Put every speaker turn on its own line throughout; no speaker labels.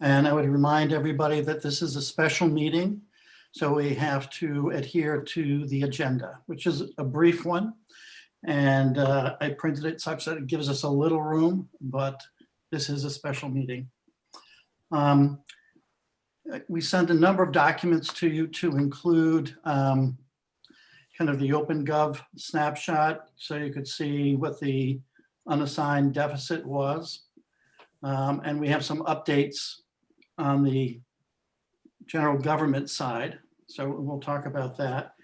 And I would remind everybody that this is a special meeting, so we have to adhere to the agenda, which is a brief one. And I printed it such that it gives us a little room, but this is a special meeting. We sent a number of documents to you to include kind of the OpenGov snapshot, so you could see what the unassigned deficit was. And we have some updates on the general government side, so we'll talk about that.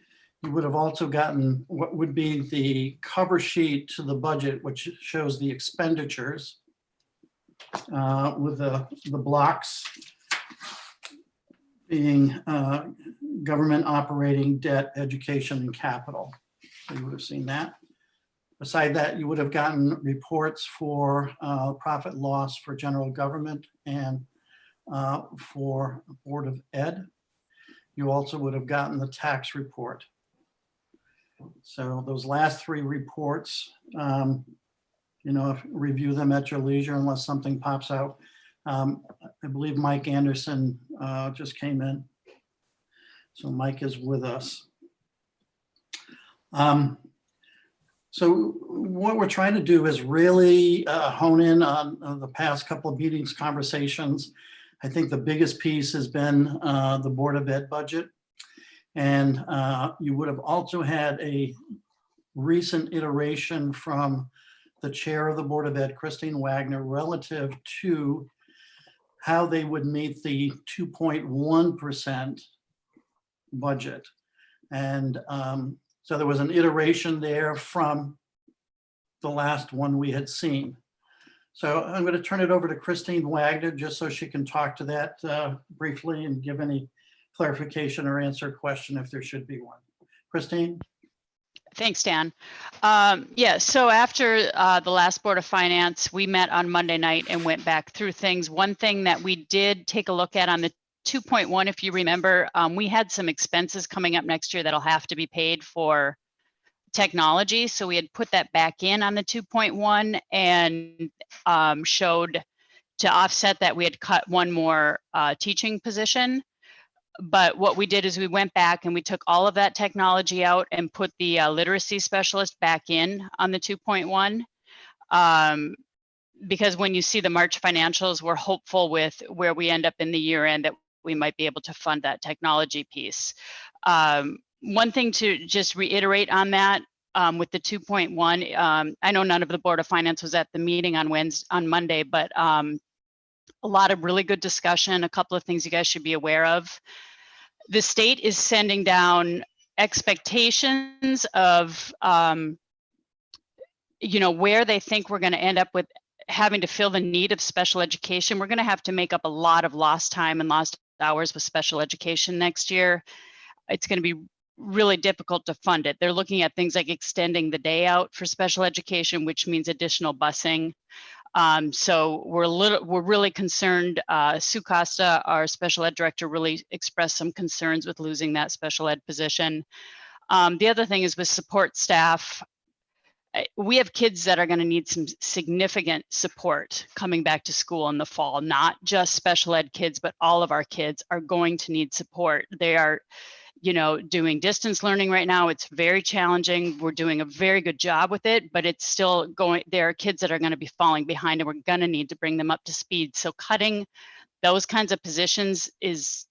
You would have also gotten what would be the cover sheet to the budget, which shows the expenditures with the blocks being government operating, debt, education, and capital. So you would have seen that. Beside that, you would have gotten reports for profit loss for general government and for Board of Ed. You also would have gotten the tax report. So those last three reports, review them at your leisure unless something pops out. I believe Mike Anderson just came in. So Mike is with us. So what we're trying to do is really hone in on the past couple of meetings, conversations. I think the biggest piece has been the Board of Ed budget. And you would have also had a recent iteration from the chair of the Board of Ed, Christine Wagner, relative to how they would meet the 2.1% budget. And so there was an iteration there from the last one we had seen. So I'm going to turn it over to Christine Wagner just so she can talk to that briefly and give any clarification or answer a question if there should be one. Christine?
Thanks, Dan. So after the last Board of Finance, we met on Monday night and went back through things. One thing that we did take a look at on the 2.1, if you remember, we had some expenses coming up next year that'll have to be paid for technology. So we had put that back in on the 2.1 and showed to offset that we had cut one more teaching position. But what we did is we went back and we took all of that technology out and put the literacy specialist back in on the 2.1. Because when you see the March financials, we're hopeful with where we end up in the year end that we might be able to fund that technology piece. One thing to just reiterate on that with the 2.1, I know none of the Board of Finance was at the meeting on Monday, but a lot of really good discussion, a couple of things you guys should be aware of. The state is sending down expectations of, where they think we're going to end up with having to fill the need of special education. We're going to have to make up a lot of lost time and lost hours with special education next year. It's going to be really difficult to fund it. They're looking at things like extending the day out for special education, which means additional busing. So we're really concerned. Sue Costa, our special ed director, really expressed some concerns with losing that special ed position. The other thing is with support staff, we have kids that are going to need some significant support coming back to school in the fall. Not just special ed kids, but all of our kids are going to need support. They are doing distance learning right now. It's very challenging. We're doing a very good job with it, but it's still going. There are kids that are going to be falling behind and we're going to need to bring them up to speed. So cutting those kinds of positions is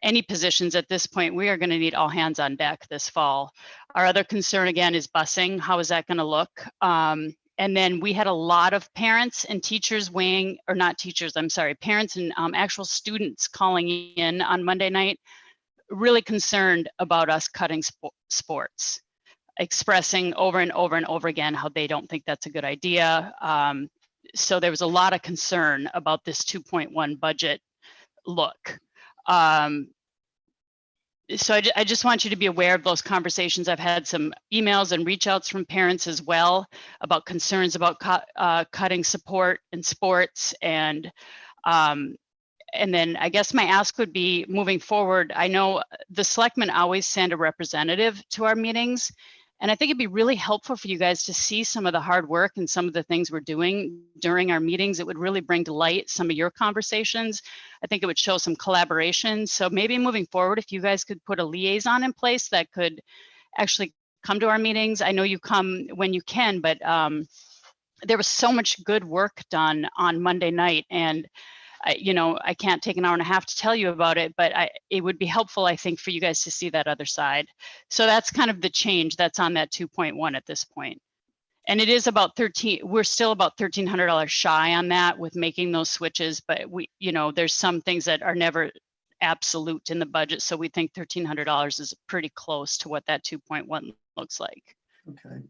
any positions at this point, we are going to need all hands on deck this fall. Our other concern again is busing. How is that going to look? And then we had a lot of parents and teachers parents and actual students calling in on Monday night, really concerned about us cutting sports, expressing over and over and over again how they don't think that's a good idea. So there was a lot of concern about this 2.1 budget look. So I just want you to be aware of those conversations. I've had some emails and reach outs from parents as well about concerns about cutting support in sports. And then I guess my ask would be moving forward. I know the selectmen always send a representative to our meetings. And I think it'd be really helpful for you guys to see some of the hard work and some of the things we're doing during our meetings. It would really bring to light some of your conversations. I think it would show some collaboration. So maybe moving forward, if you guys could put a liaison in place that could actually come to our meetings. I know you come when you can, but there was so much good work done on Monday night, and I can't take an hour and a half to tell you about it, but it would be helpful, I think, for you guys to see that other side. So that's kind of the change that's on that 2.1 at this point. And it is about we're still about $1,300 shy on that with making those switches, but there's some things that are never absolute in the budget. So we think $1,300 is pretty close to what that 2.1 looks like.
Okay.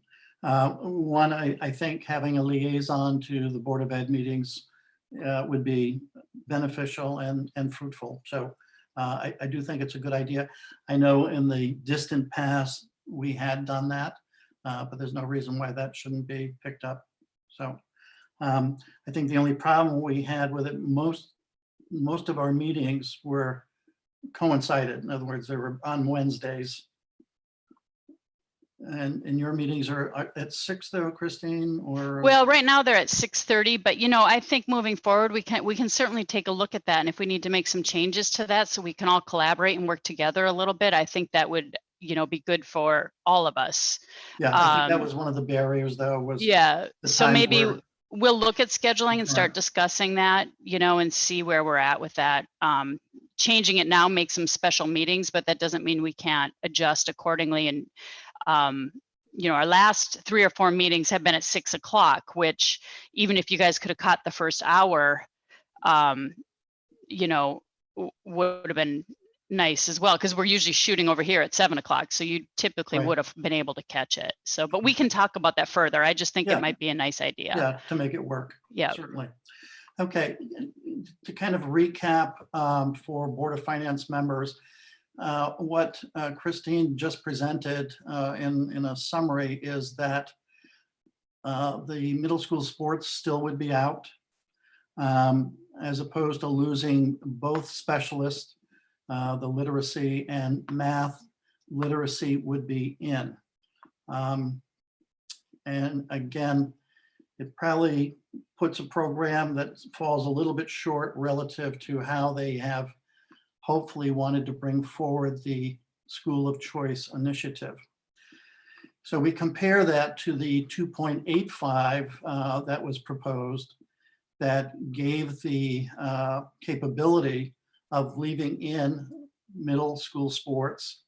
One, I think having a liaison to the Board of Ed meetings would be beneficial and fruitful. So I do think it's a good idea. I know in the distant past, we had done that, but there's no reason why that shouldn't be picked up. So I think the only problem we had with it, most of our meetings were coincided. In other words, they were on Wednesdays. And your meetings are at 6 though, Christine, or?
Well, right now they're at 6:30, but I think moving forward, we can certainly take a look at that. And if we need to make some changes to that so we can all collaborate and work together a little bit, I think that would, be good for all of us.
Yeah, I think that was one of the barriers though, was.
Yeah,
the
so
times
maybe
where-
we'll look at scheduling and
Right.
start discussing that, and see where we're at with that. Changing it now makes some special meetings, but that doesn't mean we can't adjust accordingly. And our last 3 or 4 meetings have been at 6 o'clock, which even if you guys could have caught the first hour, would have been nice as well, because we're usually shooting over here at 7 o'clock. So you typically
Right.
would have been able to catch it. So, but we can talk about that further. I just think
Yeah.
it might be a nice idea.
Yeah, to make it work.
Yeah.
Certainly. Okay, to kind of recap for Board of Finance members, what Christine just presented in a summary is that the middle school sports still would be out, as opposed to losing both specialists, the literacy and math literacy would be in. And again, it probably puts a program that falls a little bit short relative to how they have hopefully wanted to bring forward the School of Choice initiative. So we compare that to the 2.85 that was proposed, that gave the capability of leaving in middle school sports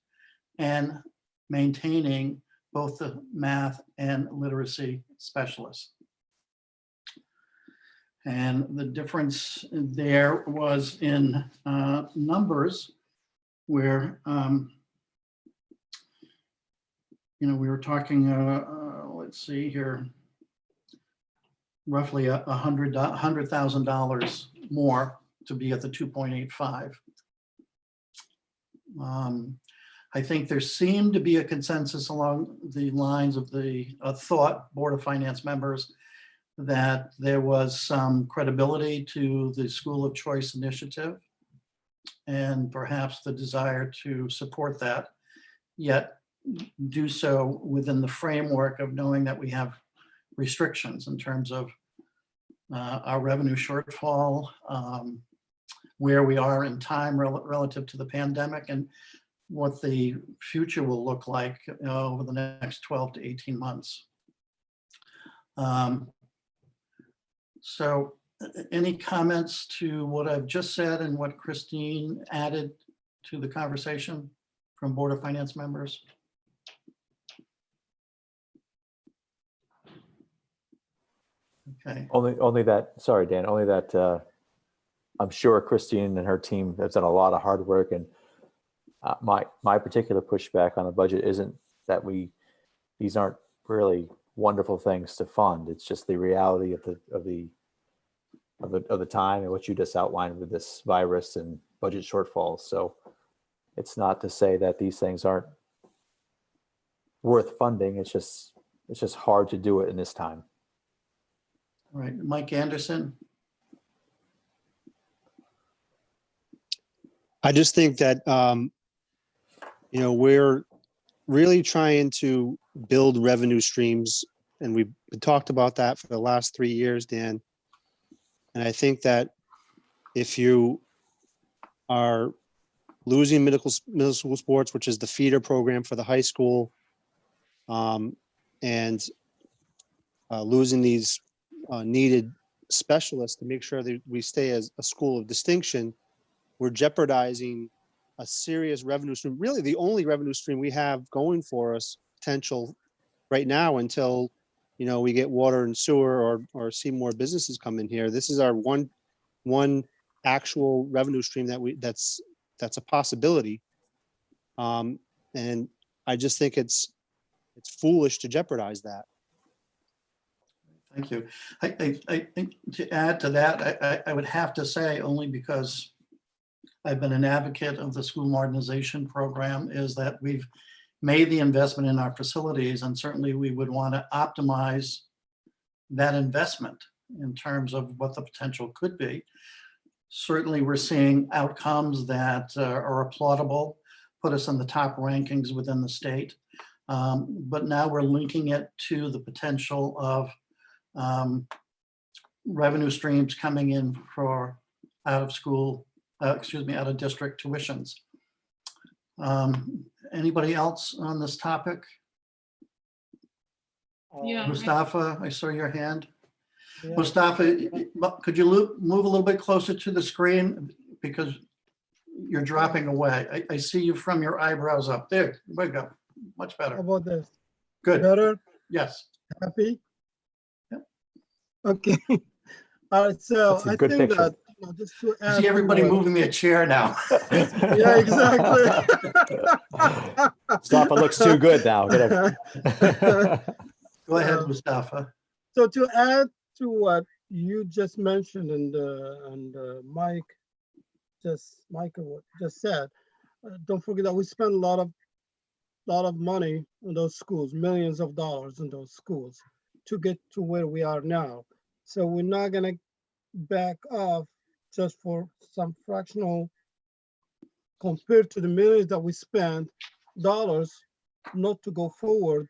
and maintaining both the math and literacy specialists. And the difference there was in numbers where, we were talking, let's see here, roughly $100,000 more to be at the 2.85. I think there seemed to be a consensus along the lines of the thought Board of Finance members that there was some credibility to the School of Choice initiative and perhaps the desire to support that, yet do so within the framework of knowing that we have restrictions in terms of our revenue shortfall, where we are in time relative to the pandemic, and what the future will look like over the next 12 to 18 months. So any comments to what I've just said and what Christine added to the conversation from Board of Finance members? Okay.
Only that, sorry, Dan, only that I'm sure Christine and her team have done a lot of hard work, and my particular pushback on the budget isn't that these aren't really wonderful things to fund. It's just the reality of the time and what you just outlined with this virus and budget shortfalls. So it's not to say that these things aren't worth funding. It's just hard to do it in this time.
All right, Mike Anderson.
I just think that, we're really trying to build revenue streams. And we've talked about that for the last 3 years, Dan. And I think that if you are losing middle school sports, which is the feeder program for the high school, and losing these needed specialists to make sure that we stay as a school of distinction, we're jeopardizing a serious revenue stream, really the only revenue stream we have going for us potential right now until, you know, we get water and sewer or see more businesses come in here. This is our one actual revenue stream that's a possibility. And I just think it's foolish to jeopardize that.
Thank you. I think to add to that, I would have to say, only because I've been an advocate of the school modernization program, is that we've made the investment in our facilities, and certainly we would want to optimize that investment in terms of what the potential could be. Certainly, we're seeing outcomes that are applaudable, put us in the top rankings within the state. But now we're linking it to the potential of revenue streams coming in for out of district tuitions. Anybody else on this topic?
Yeah.
Mustafa, I saw your hand.
Yeah.
Mustafa, could you move a little bit closer to the screen, because you're dropping away. I see you from your eyebrows up. There we go. Much
How
better.
about this?
Good.
Better?
Yes.
Happy?
Yep.
Okay. All right. So
That's a
I
good
think
picture.
that, you know, just to
I
add
see
to
everybody
what-
moving their chair now.
Yeah, exactly.
Mustafa looks too good now. Get
Go ahead,
Uh,
Mustafa.
So to add to what you just mentioned and Michael just said, don't forget that we spend a lot of money on those schools, millions of dollars in those schools to get to where we are now. So we're not gonna back off just for some fractional compared to the millions that we spend dollars not to go forward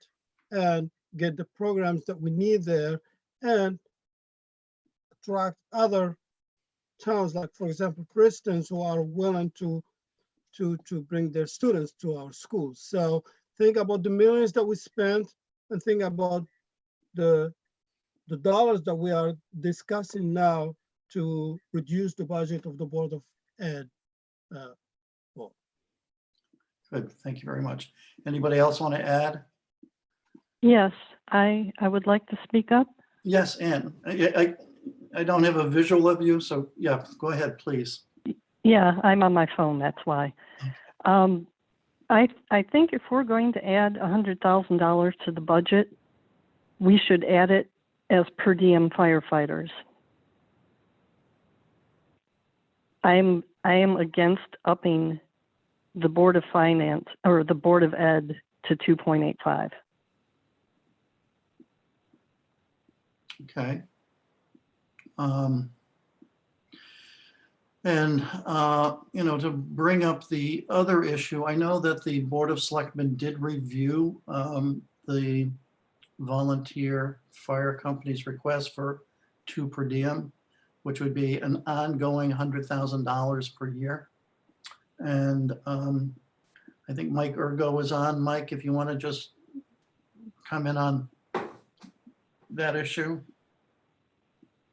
and get the programs that we need there and attract other towns, like for example, Princeton, who are willing to bring their students to our schools. So think about the millions that we spent and think about the dollars that we are discussing now to reduce the budget of the Board of Ed.
Good. Thank you very much. Anybody else want to add?
Yes, I would like to speak up.
Yes, Ann. I don't have a visual of you, so yeah, go ahead, please.
Yeah, I'm on my phone, that's why. I think if we're going to add $100,000 to the budget, we should add it as per diem firefighters. I am against upping the Board of Finance or the Board of Ed to 2.85.
Okay. To bring up the other issue, I know that the Board of Selectmen did review the volunteer fire company's request for 2 per diem, which would be an ongoing $100,000 per year. And I think Mike Urgo is on. Mike, if you want to just comment on that issue.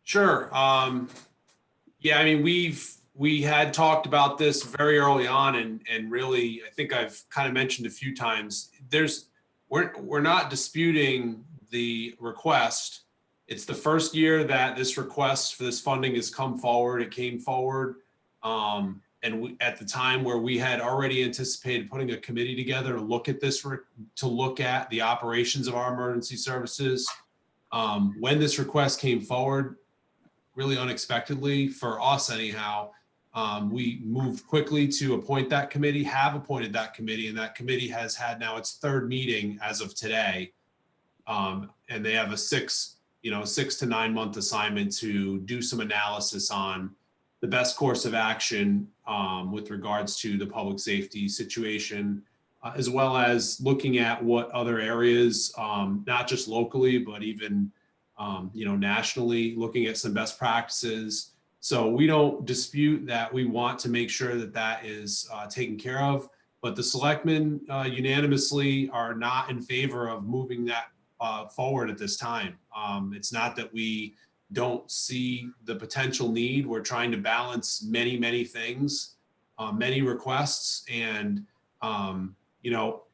Sure. Yeah, I mean, we had talked about this very early on, and really, I think I've kind of mentioned a few times. We're not disputing the request. It's the first year that this request for this funding has come forward. It came forward, and at the time where we had already anticipated putting a committee together to look at this, to look at the operations of our emergency services. When this request came forward, really unexpectedly for us anyhow, we moved quickly to appoint that committee, have appointed that committee, and that committee has had now its 3rd meeting as of today. And they have a 6 to 9 month assignment to do some analysis on the best course of action with regards to the public safety situation, as well as looking at what other areas, not just locally, but even, nationally, looking at some best practices. So we don't dispute that we want to make sure that that is taken care of, but the selectmen unanimously are not in favor of moving that forward at this time. It's not that we don't see the potential need. We're trying to balance many, many things, many requests. And,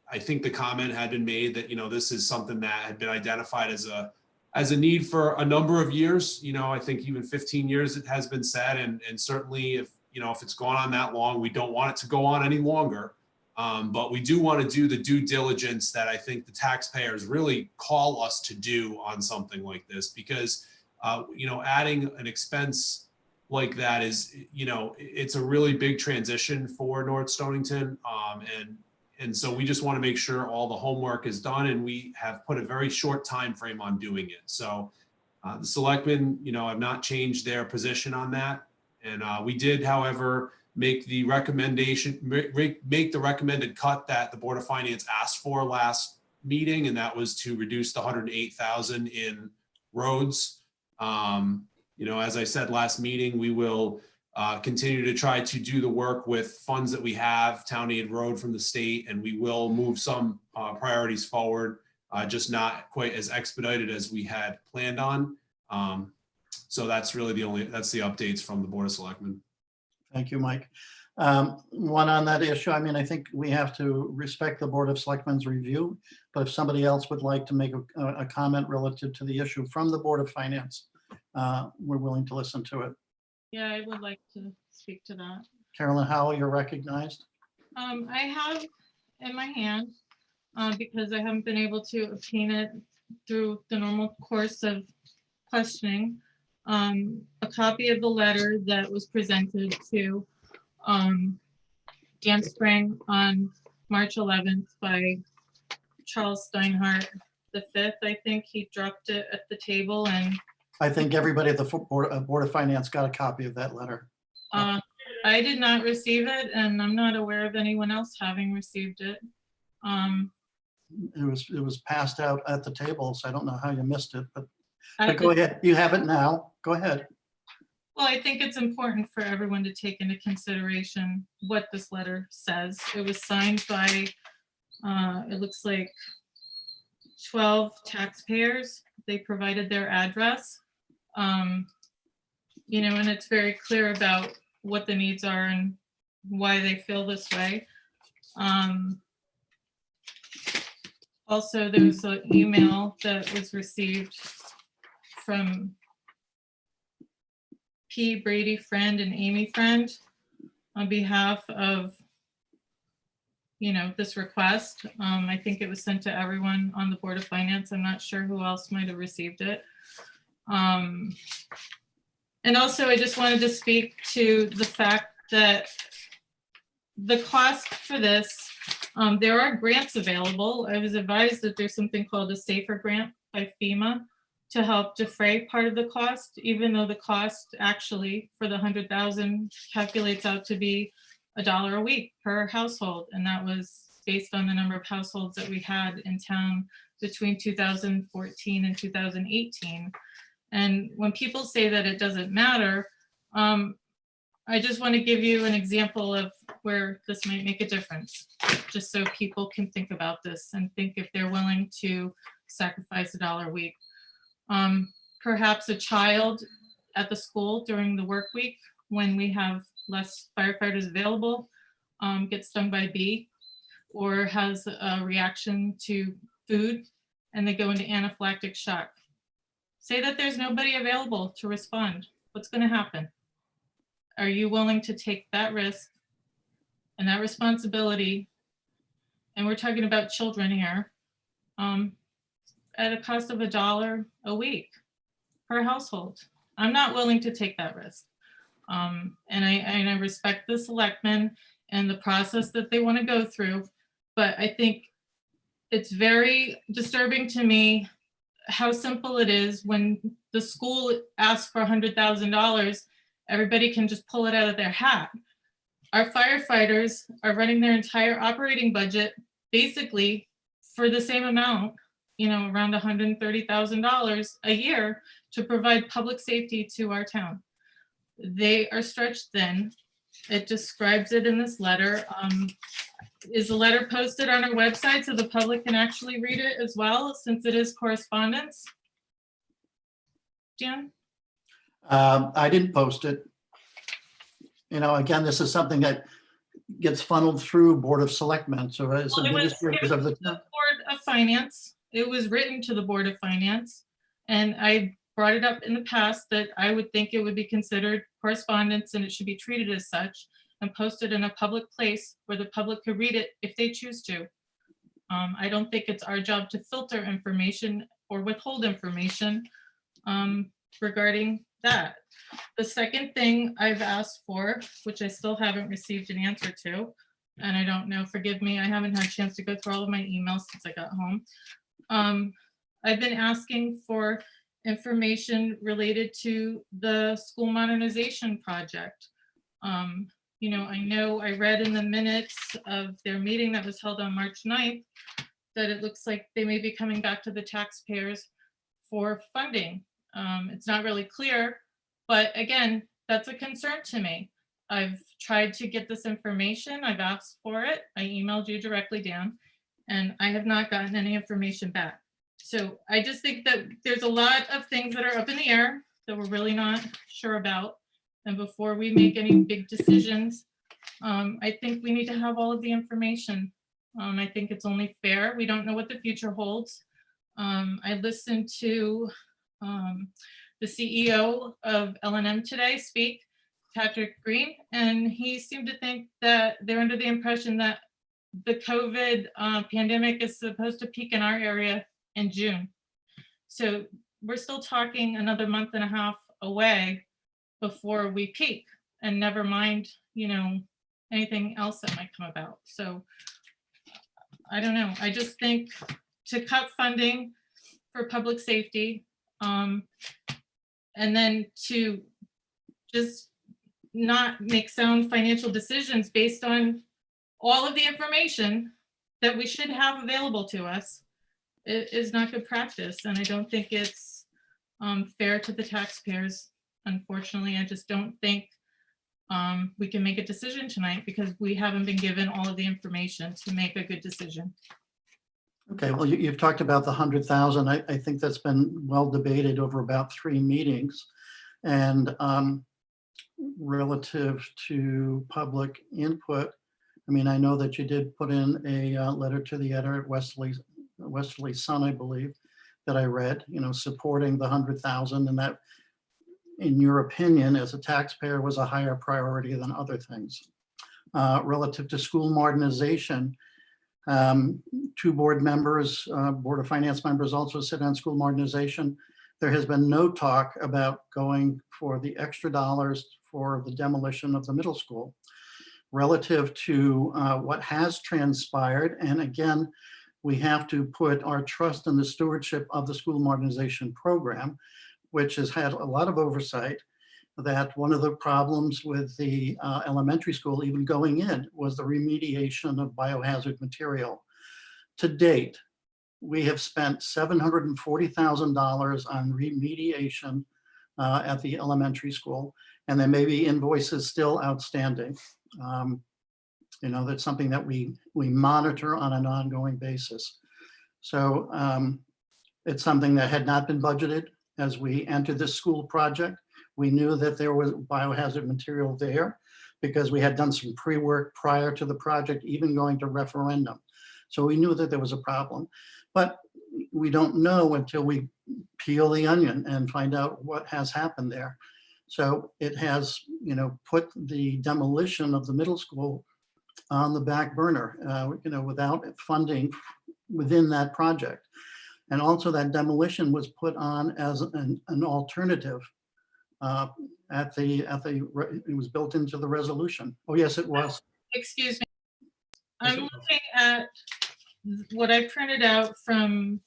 I think the comment had been made that, this is something that had been identified as a need for a number of years. I think even 15 years it has been said. And certainly if it's gone on that long, we don't want it to go on any longer. But we do want to do the due diligence that I think the taxpayers really call us to do on something like this, because, adding an expense like that is, it's a really big transition for North Stonington. And so we just want to make sure all the homework is done, and we have put a very short time frame on doing it. So the selectmen, have not changed their position on that. And we did, however, make the recommendation, make the recommended cut that the Board of Finance asked for last meeting, and that was to reduce the 108,000 in roads. As I said last meeting, we will continue to try to do the work with funds that we have, town aid road from the state, and we will move some priorities forward, just not quite as expedited as we had planned on. So that's really that's the updates from the Board of Selectmen.
Thank you, Mike. One on that issue, I think we have to respect the Board of Selectmen's review, but if somebody else would like to make a comment relative to the issue from the Board of Finance, we're willing to listen to it.
Yeah, I would like to speak to that.
Carolyn Howell, you're recognized.
I have in my hand, because I haven't been able to obtain it through the normal course of questioning, a copy of the letter that was presented to Dan Spring on March 11th by Charles Steinhardt the 5th. I think he dropped it at the table, and
I think everybody at the Board of Finance got a copy of that letter.
I did not receive it, and I'm not aware of anyone else having received it.
It was passed out at the table, so I don't know how you missed it, but
I
go ahead. You have it now. Go ahead.
Well, I think it's important for everyone to take into consideration what this letter says. It was signed by, it looks like 12 taxpayers. They provided their address. And it's very clear about what the needs are and why they feel this way. Also, there's an email that was received from P. Brady Friend and Amy Friend on behalf of, this request. I think it was sent to everyone on the Board of Finance. I'm not sure who else might have received it. And also, I just wanted to speak to the fact that the cost for this, there are grants available. I was advised that there's something called a SAFER grant by FEMA to help defray part of the cost, even though the cost actually for the 100,000 calculates out to be $1 a week per household. And that was based on the number of households that we had in town between 2014 and 2018. And when people say that it doesn't matter, I just want to give you an example of where this might make a difference, just so people can think about this and think if they're willing to sacrifice $1 a week. Perhaps a child at the school during the work week when we have less firefighters available gets stung by a bee or has a reaction to food and they go into anaphylactic shock. Say that there's nobody available to respond. What's going to happen? Are you willing to take that risk and that responsibility? And we're talking about children here, at a cost of $1 a week per household. I'm not willing to take that risk. And I respect the selectmen and the process that they want to go through, but I think it's very disturbing to me how simple it is when the school asks for $100,000, everybody can just pull it out of their hat. Our firefighters are running their entire operating budget basically for the same amount, around $130,000 a year to provide public safety to our town. They are stretched thin. It describes it in this letter. Is the letter posted on our website so the public can actually read it as well, since it is correspondence? Jan?
I didn't post it. Again, this is something that gets funneled through Board of Selectmen, so it's the
Well, it was
biggest areas of the
The
town.
Board of Finance. It was written to the Board of Finance. And I brought it up in the past that I would think it would be considered correspondence and it should be treated as such and posted in a public place where the public could read it if they choose to. I don't think it's our job to filter information or withhold information regarding that. The second thing I've asked for, which I still haven't received an answer to, and I don't know, forgive me, I haven't had a chance to go through all of my emails since I got home. I've been asking for information related to the school modernization project. I know I read in the minutes of their meeting that was held on March 9th that it looks like they may be coming back to the taxpayers for funding. It's not really clear, but again, that's a concern to me. I've tried to get this information. I've asked for it. I emailed you directly, Dan, and I have not gotten any information back. So I just think that there's a lot of things that are up in the air that we're really not sure about. And before we make any big decisions, I think we need to have all of the information. I think it's only fair. We don't know what the future holds. I listened to the CEO of L&M today speak, Patrick Green, and he seemed to think that they're under the impression that the COVID pandemic is supposed to peak in our area in June. So we're still talking another month and a half away before we peak, and never mind, anything else that might come about. So I don't know. I just think to cut funding for public safety, and then to just not make sound financial decisions based on all of the information that we should have available to us, it is not good practice. And I don't think it's fair to the taxpayers. Unfortunately, I just don't think we can make a decision tonight because we haven't been given all of the information to make a good decision.
Okay, well, you've talked about the 100,000. I think that's been well debated over about 3 meetings. And relative to public input, I mean, I know that you did put in a letter to the editor at Westerly Sun, I believe, that I read, supporting the 100,000, and that, in your opinion, as a taxpayer, was a higher priority than other things. Relative to school modernization, 2 board members, Board of Finance members also sit on school modernization. There has been no talk about going for the extra dollars for the demolition of the middle school. Relative to what has transpired, and again, we have to put our trust in the stewardship of the school modernization program, which has had a lot of oversight, that one of the problems with the elementary school even going in was the remediation of biohazard material. To date, we have spent $740,000 on remediation at the elementary school, and there may be invoices still outstanding. That's something that we monitor on an ongoing basis. So it's something that had not been budgeted as we entered this school project. We knew that there was biohazard material there because we had done some pre-work prior to the project even going to referendum. So we knew that there was a problem, but we don't know until we peel the onion and find out what has happened there. So it has, put the demolition of the middle school on the back burner, without funding within that project. And also that demolition was put on as an alternative it was built into the resolution. Oh, yes, it was.
Excuse me.
Yes,
I'm
it was.
looking at what I printed out from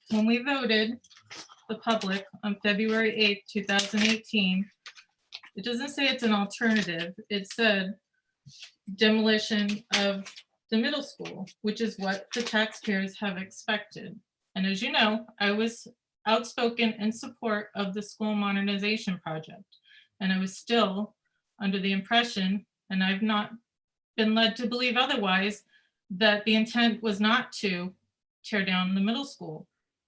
when we voted the public on February 8th, 2018. It doesn't say it's an alternative. It said demolition of the middle school, which is what the taxpayers have expected. And as you know, I was outspoken in support of the school modernization project. And I was still under the impression, and I've not been led to believe otherwise, that the intent was not to tear down the middle school.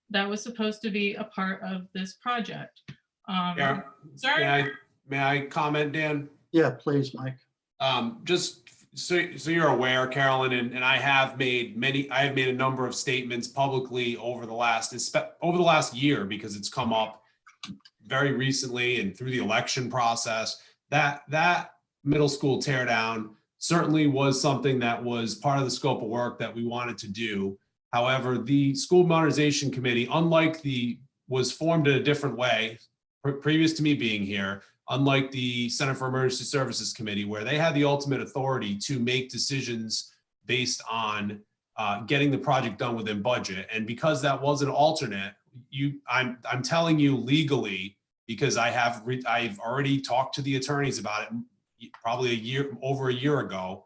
That was supposed to be a part of this project.
Yeah,
Sorry.
may I comment, Dan?
Yeah, please, Mike.
Just so you're aware, Carolyn, and I have made a number of statements publicly over the last year, because it's come up very recently and through the election process, that middle school tear down certainly was something that was part of the scope of work that we wanted to do. However, the School Modernization Committee, was formed in a different way previous to me being here, unlike the Center for Emergency Services Committee, where they had the ultimate authority to make decisions based on getting the project done within budget. And because that was an alternate, I'm telling you legally, because I've already talked to the attorneys about it probably over a year ago.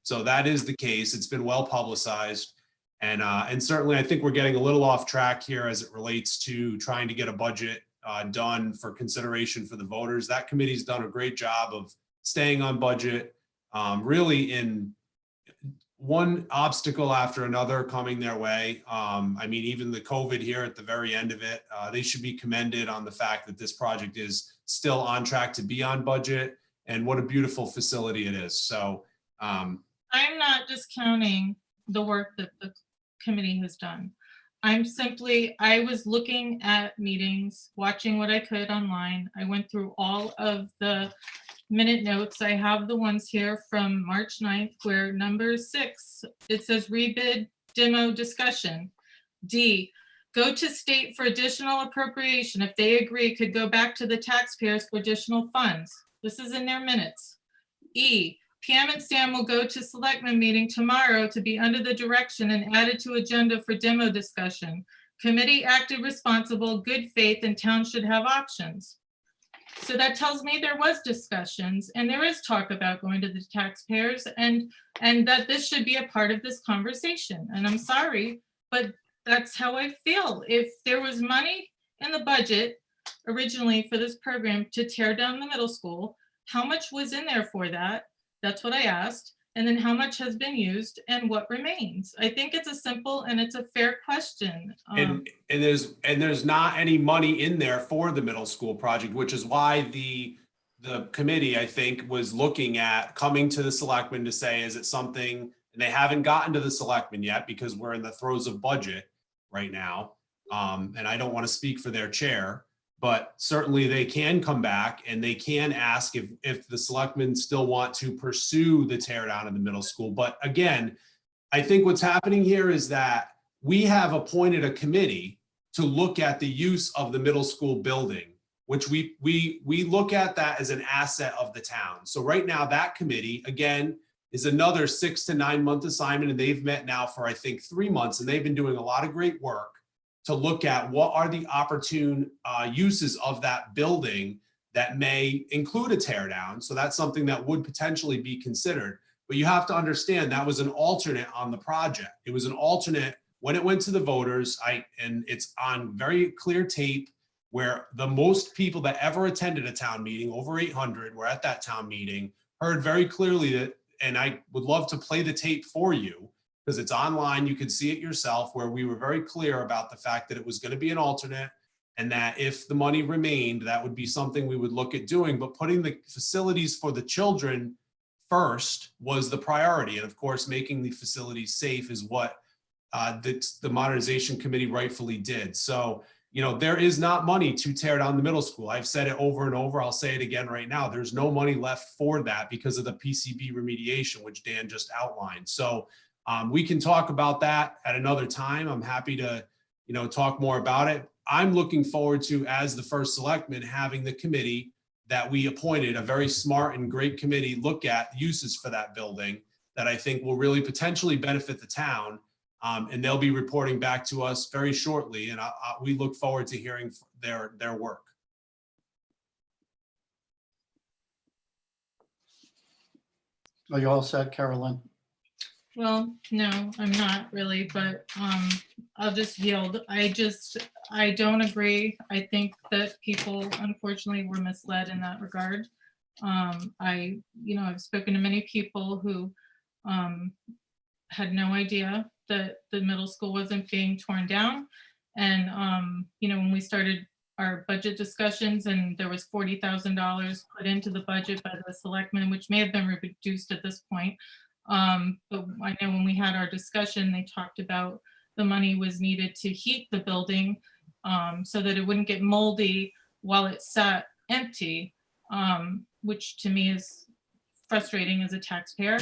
So that is the case. It's been well publicized. And certainly I think we're getting a little off track here as it relates to trying to get a budget done for consideration for the voters. That committee's done a great job of staying on budget, really in one obstacle after another coming their way. I mean, even the COVID here at the very end of it, they should be commended on the fact that this project is still on track to be on budget, and what a beautiful facility it is. So
I'm not discounting the work that the committee has done. I was looking at meetings, watching what I could online. I went through all of the minute notes. I have the ones here from March 9th, where number 6, it says rebid demo discussion. D, go to state for additional appropriation. If they agree, could go back to the taxpayers for additional funds. This is in their minutes. E, Pam and Sam will go to selectmen meeting tomorrow to be under the direction and added to agenda for demo discussion. Committee acted responsible, good faith, and town should have options. So that tells me there was discussions and there is talk about going to the taxpayers, and that this should be a part of this conversation. And I'm sorry, but that's how I feel. If there was money in the budget originally for this program to tear down the middle school, how much was in there for that? That's what I asked. And then how much has been used and what remains? I think it's a simple and it's a fair question.
and there's not any money in there for the middle school project, which is why the committee, I think, was looking at coming to the selectmen to say, is it something, and they haven't gotten to the selectmen yet because we're in the throes of budget right now. And I don't want to speak for their chair, but certainly they can come back and they can ask if the selectmen still want to pursue the tear down of the middle school. But again, I think what's happening here is that we have appointed a committee to look at the use of the middle school building, which we look at that as an asset of the town. So right now that committee, again, is another 6 to 9 month assignment, and they've met now for, I think, 3 months, and they've been doing a lot of great work to look at what are the opportune uses of that building that may include a tear down. So that's something that would potentially be considered. But you have to understand that was an alternate on the project. It was an alternate when it went to the voters. And it's on very clear tape where the most people that ever attended a town meeting, over 800, were at that town meeting, heard very clearly that, and I would love to play the tape for you, because it's online, you can see it yourself, where we were very clear about the fact that it was going to be an alternate, and that if the money remained, that would be something we would look at doing. But putting the facilities for the children first was the priority. And of course, making the facilities safe is what the Modernization Committee rightfully did. So, you know, there is not money to tear down the middle school. I've said it over and over. I'll say it again right now. There's no money left for that because of the PCB remediation, which Dan just outlined. So we can talk about that at another time. I'm happy to, you know, talk more about it. I'm looking forward to, as the first selectman, having the committee that we appointed, a very smart and great committee, look at uses for that building that I think will really potentially benefit the town. And they'll be reporting back to us very shortly. And we look forward to hearing their work.
Are you all set, Carolyn?
Well, no, I'm not really, but I'll just yield. I don't agree. I think that people unfortunately were misled in that regard. I've spoken to many people who had no idea that the middle school wasn't being torn down. And when we started our budget discussions and there was $40,000 put into the budget by the selectmen, which may have been reduced at this point. But I know when we had our discussion, they talked about the money was needed to heat the building so that it wouldn't get moldy while it sat empty, which to me is frustrating as a taxpayer.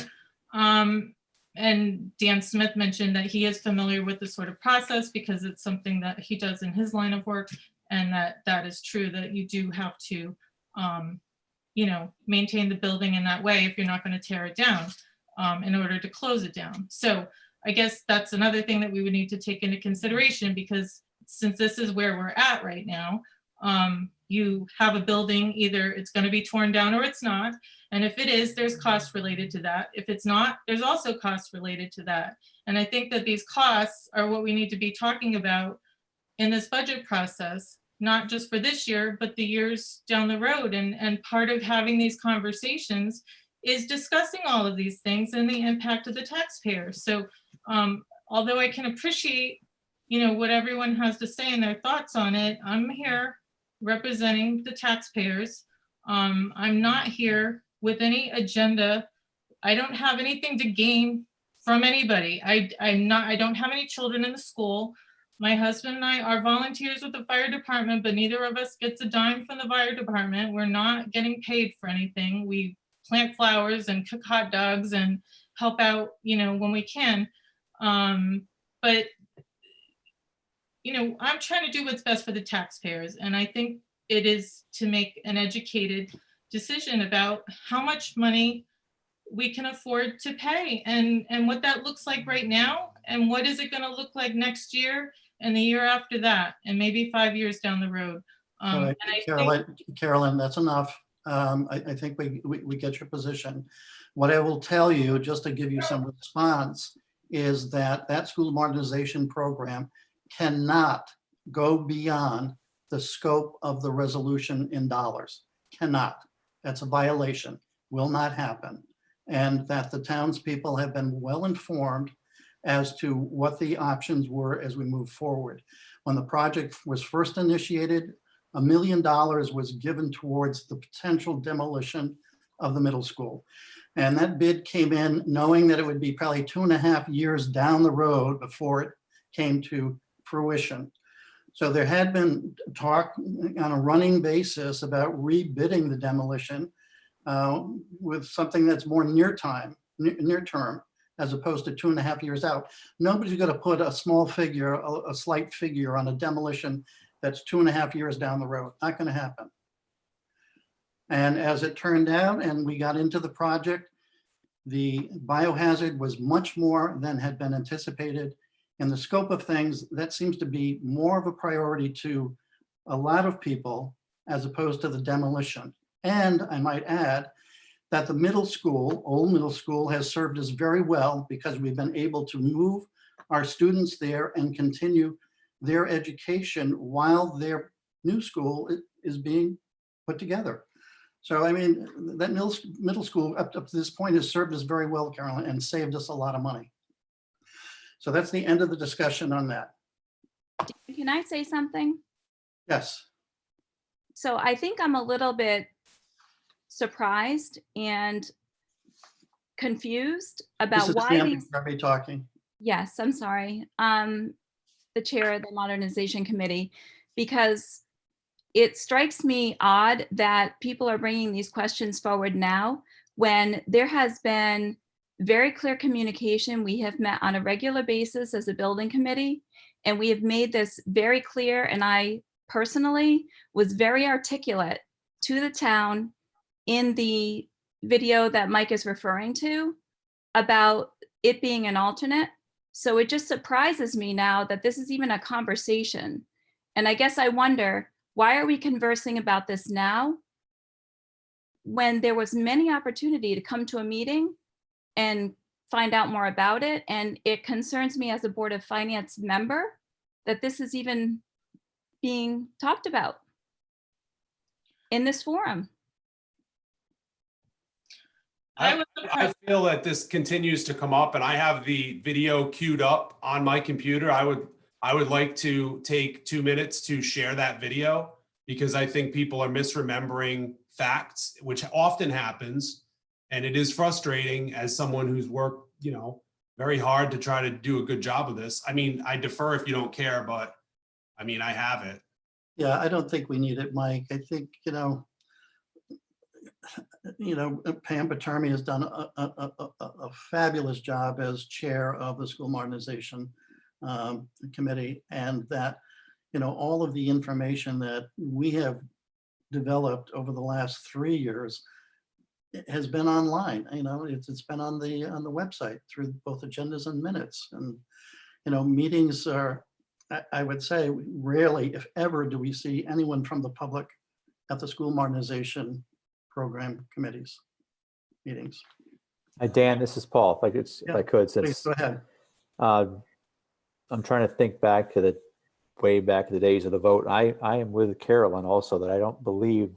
And Dan Smith mentioned that he is familiar with this sort of process because it's something that he does in his line of work, and that is true, that you do have to, maintain the building in that way if you're not going to tear it down in order to close it down. So I guess that's another thing that we would need to take into consideration, because since this is where we're at right now, you have a building, either it's going to be torn down or it's not. And if it is, there's costs related to that. If it's not, there's also costs related to that. And I think that these costs are what we need to be talking about in this budget process, not just for this year, but the years down the road. And part of having these conversations is discussing all of these things and the impact of the taxpayers. So although I can appreciate, what everyone has to say and their thoughts on it, I'm here representing the taxpayers. I'm not here with any agenda. I don't have anything to gain from anybody. I don't have any children in the school. My husband and I are volunteers with the fire department, but neither of us gets a dime from the fire department. We're not getting paid for anything. We plant flowers and cook hot dogs and help out, when we can. But I'm trying to do what's best for the taxpayers. And I think it is to make an educated decision about how much money we can afford to pay and what that looks like right now. And what is it going to look like next year and the year after that, and maybe 5 years down the road.
All right, Carolyn, that's enough. I think we get your position. What I will tell you, just to give you some response, is that school modernization program cannot go beyond the scope of the resolution in dollars. Cannot. That's a violation. Will not happen. And that the townspeople have been well informed as to what the options were as we move forward. When the project was first initiated, $1 million was given towards the potential demolition of the middle school. And that bid came in knowing that it would be probably 2.5 years down the road before it came to fruition. So there had been talk on a running basis about rebidding the demolition with something that's more near term, as opposed to 2.5 years out. Nobody's going to put a small figure, a slight figure on a demolition that's 2.5 years down the road. Not going to happen. And as it turned out, and we got into the project, the biohazard was much more than had been anticipated. In the scope of things, that seems to be more of a priority to a lot of people as opposed to the demolition. And I might add that the middle school, old middle school, has served us very well because we've been able to move our students there and continue their education while their new school is being put together. So, I mean, that middle school up to this point has served us very well, Carolyn, and saved us a lot of money. So that's the end of the discussion on that.
Can I say something?
Yes.
So I think I'm a little bit surprised and confused about why these.
Sammy talking.
Yes, I'm sorry. The chair of the Modernization Committee, because it strikes me odd that people are bringing these questions forward now when there has been very clear communication. We have met on a regular basis as a building committee, and we have made this very clear. And I personally was very articulate to the town in the video that Mike is referring to about it being an alternate. So it just surprises me now that this is even a conversation. And I guess I wonder, why are we conversing about this now when there was many opportunity to come to a meeting and find out more about it. And it concerns me as a Board of Finance member that this is even being talked about in this forum.
I feel that this continues to come up, and I have the video queued up on my computer. I would like to take 2 minutes to share that video, because I think people are misremembering facts, which often happens. And it is frustrating as someone who's worked, very hard to try to do a good job of this. I mean, I defer if you don't care, but I mean, I have it.
Yeah, I don't think we need it, Mike. I think, Pam Patermi has done a fabulous job as chair of the school modernization committee, and that, all of the information that we have developed over the last 3 years has been online. It's been on the website through both agendas and minutes. And, meetings are, I would say, rarely, if ever, do we see anyone from the public at the school modernization program committees meetings.
Hi, Dan, this is Paul. If I could,
Please
since
go ahead.
I'm trying to think back to way back to the days of the vote. I am with Carolyn also, that I believe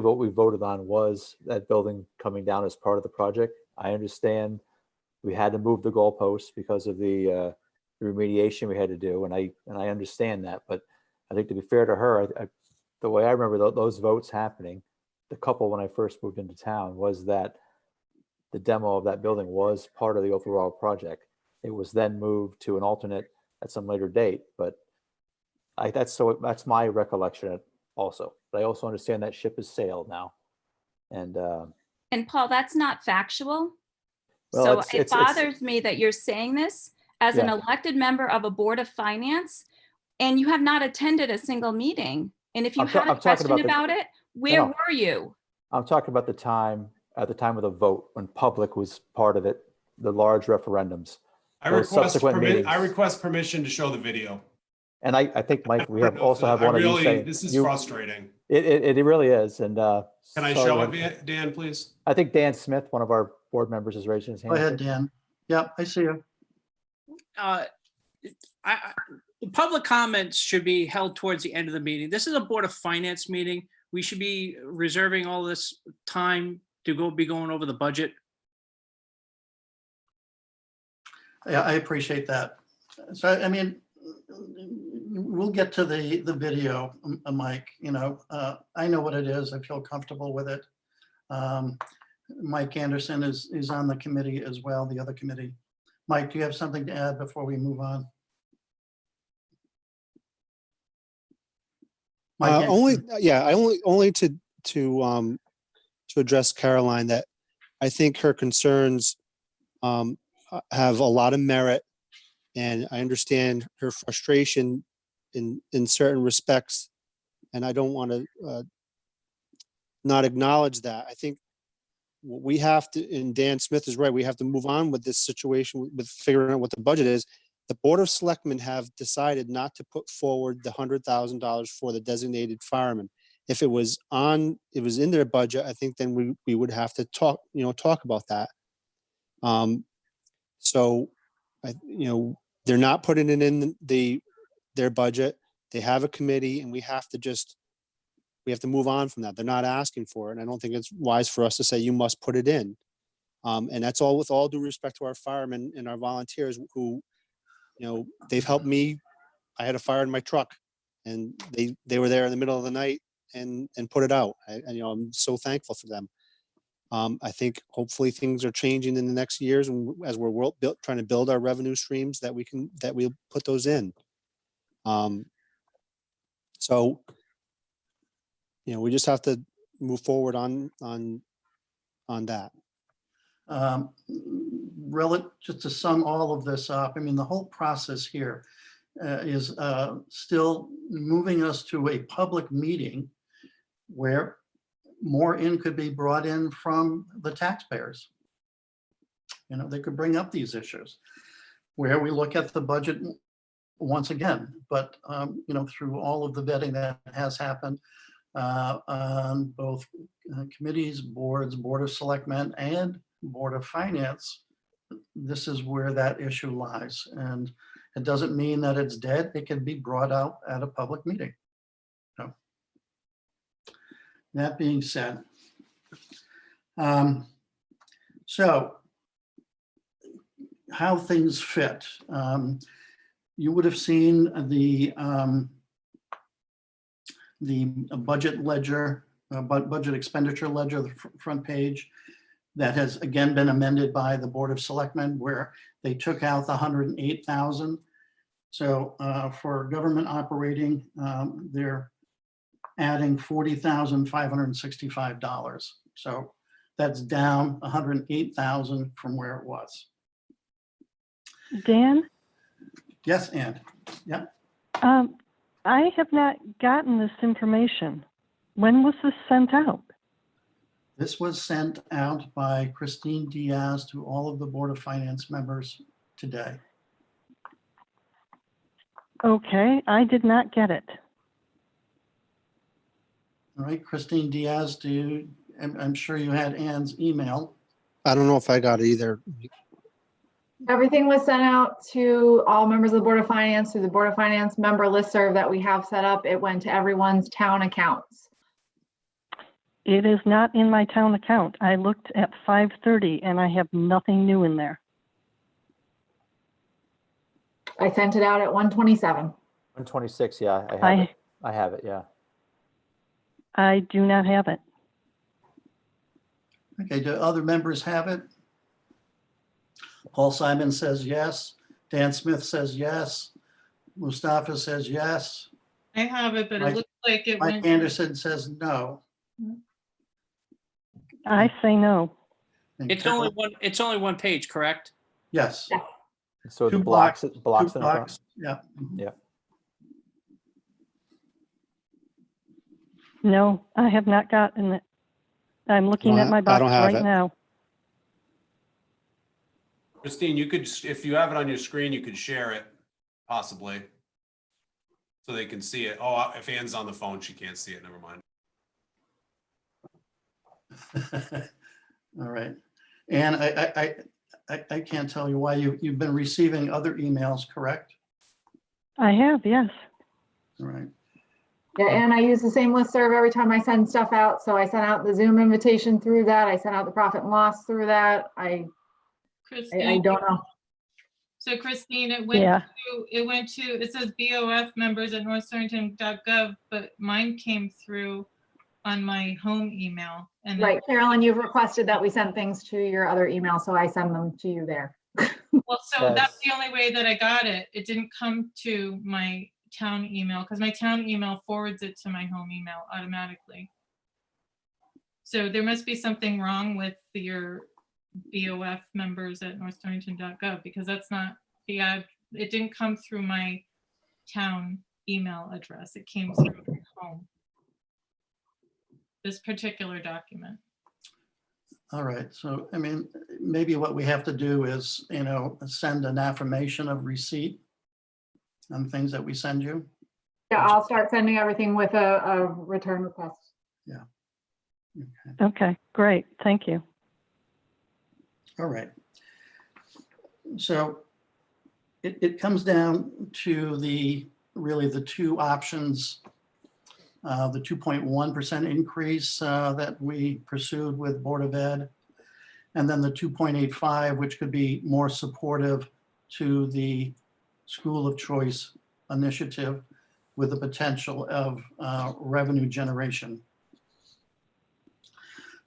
what we voted on was that building coming down as part of the project. I understand we had to move the goalposts because of the remediation we had to do, and I understand that. But I think, to be fair to her, the way I remember those votes happening, the couple when I first moved into town, was that the demo of that building was part of the overall project. It was then moved to an alternate at some later date, but that's my recollection also. But I also understand that ship has sailed now. And
Paul, that's not factual.
Well,
So
it's-
it
it's- it's-
bothers me that you're saying this as an
Yeah.
elected member of a Board of Finance, and you have not attended a single meeting. And if you
I'm ta-
had a
I'm talking
question
about
about it, where
No.
were you?
I'm talking about at the time of the vote, when public was part of it, the large referendums.
I
Those subsequent meetings.
request permission to show the video.
And I think, Mike, we also have
I
one of you
really,
saying.
this is
you-
frustrating.
It really is. And
Can I
sorry,
show
we have-
it, Dan, please?
I think Dan Smith, one of our board members, is raising his hand.
Go ahead, Dan. Yeah, I see you.
Public comments should be held towards the end of the meeting. This is a Board of Finance meeting. We should be reserving all this time to be going over the budget.
Yeah, I appreciate that. So, I mean, we'll get to the video, Mike. I know what it is. I feel comfortable with it. Mike Anderson is on the committee as well, the other committee. Mike, do you have something to add before we move on? Mike
Only to address Caroline, that I think her concerns have a lot of merit, and I understand her frustration in certain respects, and I don't want to not acknowledge that. I think what we have to, and Dan Smith is right, we have to move on with this situation with figuring out what the budget is. The Board of Selectmen have decided not to put forward the $100,000 for the designated fireman. If it was in their budget, I think then we would have to talk about that. So, they're not putting it in their budget. They have a committee, and we have to move on from that. They're not asking for it, and I don't think it's wise for us to say you must put it in. And that's all, with all due respect to our firemen and our volunteers who, they've helped me. I had a fire in my truck, and they were there in the middle of the night and put it out. I'm so thankful for them. I think hopefully things are changing in the next years, and as we're trying to build our revenue streams, that we'll put those in. So, we just have to move forward on that.
Just to sum all of this up, I mean, the whole process here is still moving us to a public meeting where more could be brought in from the taxpayers. They could bring up these issues where we look at the budget once again, but through all of the vetting that has happened on both committees, boards, Board of Selectmen, and Board of Finance, this is where that issue lies. And it doesn't mean that it's dead. It can be brought out at a public meeting. So, that being said, so how things fit. You would have seen the budget ledger, budget expenditure ledger, the front page, that has again been amended by the Board of Selectmen, where they took out the 108,000. So for government operating, they're adding $40,565. So that's down 108,000 from where it was.
Dan,
Yes, Ann. Yeah.
I have not gotten this information. When was this sent out?
This was sent out by Christine Diaz to all of the Board of Finance members today.
Okay, I did not get it.
All right, Christine Diaz, I'm sure you had Ann's email.
I don't know if I got it either.
Everything was sent out to all members of the Board of Finance through the Board of Finance member listserv that we have set up. It went to everyone's town accounts.
It is not in my town account. I looked at 5:30 and I have nothing new in there.
I sent it out at 1:27.
126, yeah, I have it. I have it, yeah.
I do not have it.
Okay, do other members have it? Paul Simon says yes. Dan Smith says yes. Mustafa says yes.
I have it, but
Mike-
it looks like it
Mike
went.
Anderson says no.
I say no.
And
It's
Carol-
only one page, correct?
Yes.
So
Two
the blocks
Two
in the front.
blocks, yeah.
No, I have not gotten it. I'm looking
No,
at my
I
box
don't have
right
it.
now.
Christine, you could, if you have it on your screen, you could share it possibly. So they can see it. Oh, if Ann's on the phone, she can't see it. Never mind.
All right. And I can't tell you why you've been receiving other emails, correct?
I have, yes.
All right.
Yeah, and I use the same listserv every time I send stuff out. So I sent out the Zoom invitation through that. I sent out the profit and loss through that. I
Christine,
don't know.
so Christine, it
Yeah.
went to, it says BOF members at northstonington.gov, but mine came through on my home email. And
Right, Carolyn, you've requested that we send things to your other email, so I send them to you there.
well, so that's
Yes.
the only way that I got it. It didn't come to my town email because my town email forwards it to my home email automatically. So there must be something wrong with your BOF members at northstonington.gov because that's not the ad. It didn't come through my town email address. It came through my home. This particular document.
All right. So, I mean, maybe what we have to do is, send an affirmation of receipt on things that we send you.
Yeah, I'll start sending everything with a return request.
Okay.
Okay, great. Thank you.
All right. So it comes down to really the two options, the 2.1% increase that we pursued with Board of Ed, and then the 2.85, which could be more supportive to the School of Choice initiative with the potential of revenue generation.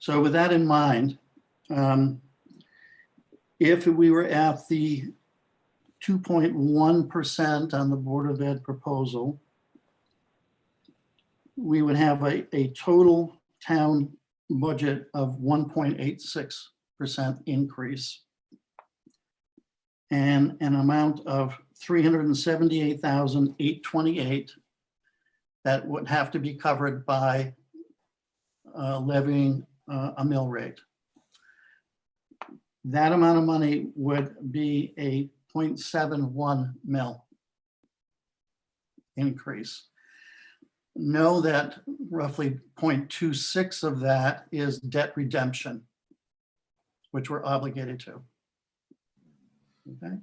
So with that in mind, if we were at the 2.1% on the Board of Ed proposal, we would have a total town budget of 1.86% increase and an amount of $378,828 that would have to be covered by levying a mill rate. That amount of money would be a 0.71 mil increase. Know that roughly 0.26 of that is debt redemption, which we're obligated to. Okay.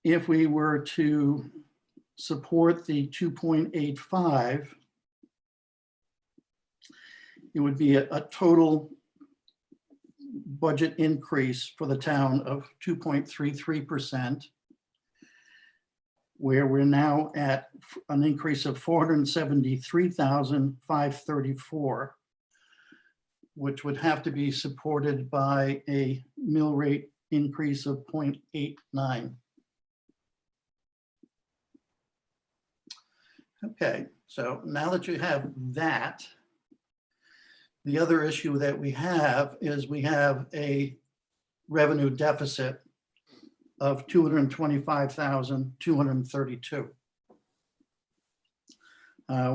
If we were to support the 2.85, it would be a total budget increase for the town of 2.33%, where we're now at an increase of 473,534, which would have to be supported by a mill rate increase of 0.89. Okay, so now that you have that, the other issue that we have is we have a revenue deficit of 225,232,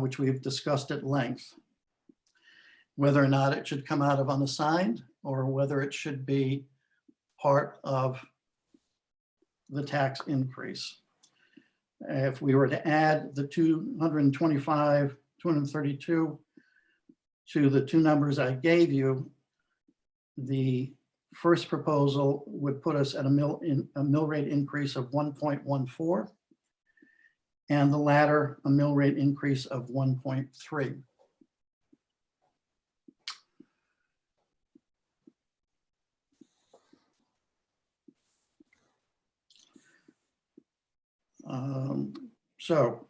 which we've discussed at length. Whether or not it should come out of unassigned or whether it should be part of the tax increase. If we were to add the 225, 232 to the two numbers I gave you, the first proposal would put us at a mill rate increase of 1.14, and the latter a mill rate increase of 1.3. So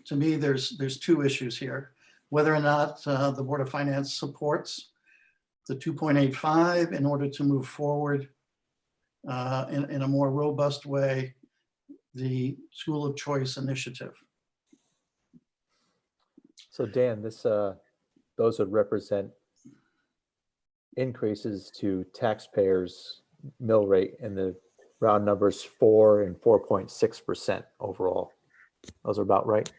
to me, there's two issues here. Whether or not the Board of Finance supports the 2.85 in order to move forward in a more robust way, the School of Choice initiative.
So Dan, those would represent increases to taxpayers' mill rate in the round numbers 4 and 4.6% overall. Those are about right.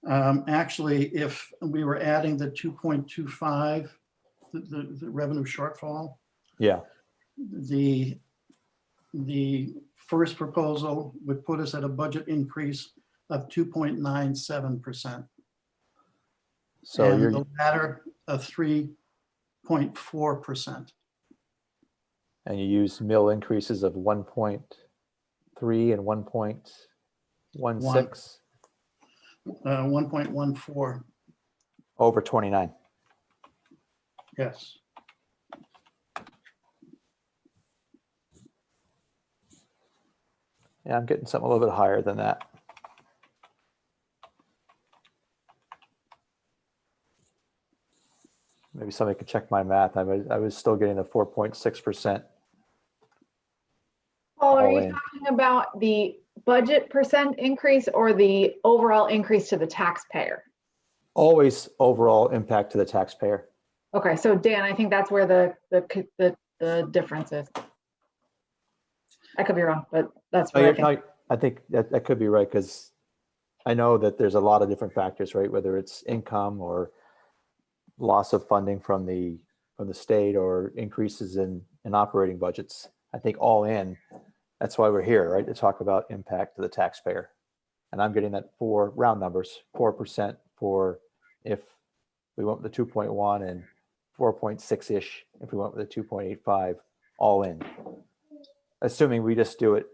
Actually, if we were adding the 2.25, the revenue shortfall,
Yeah.
the first proposal would put us at a budget increase of 2.97%.
So
and
you're
the latter of 3.4%.
and you use mill increases of 1.3 and 1.16
1.14,
over 29.
yes.
Yeah, I'm getting something a little bit higher than that. Maybe somebody could check my math. I was still getting the 4.6%.
Paul, are
all
you
in.
talking about the budget percent increase or the overall increase to the taxpayer?
Always overall impact to the taxpayer.
Okay, so Dan, I think that's where the difference is. I could be wrong, but that's
No,
what I
you're,
think.
no, I think that could be right, because I know that there's a lot of different factors, right? Whether it's income or loss of funding from the state or increases in operating budgets. I think all in, that's why we're here, right? To talk about impact to the taxpayer. And I'm getting that for round numbers, 4% for if we went with the 2.1 and 4.6-ish if we went with the 2.85 all in. Assuming we just do it,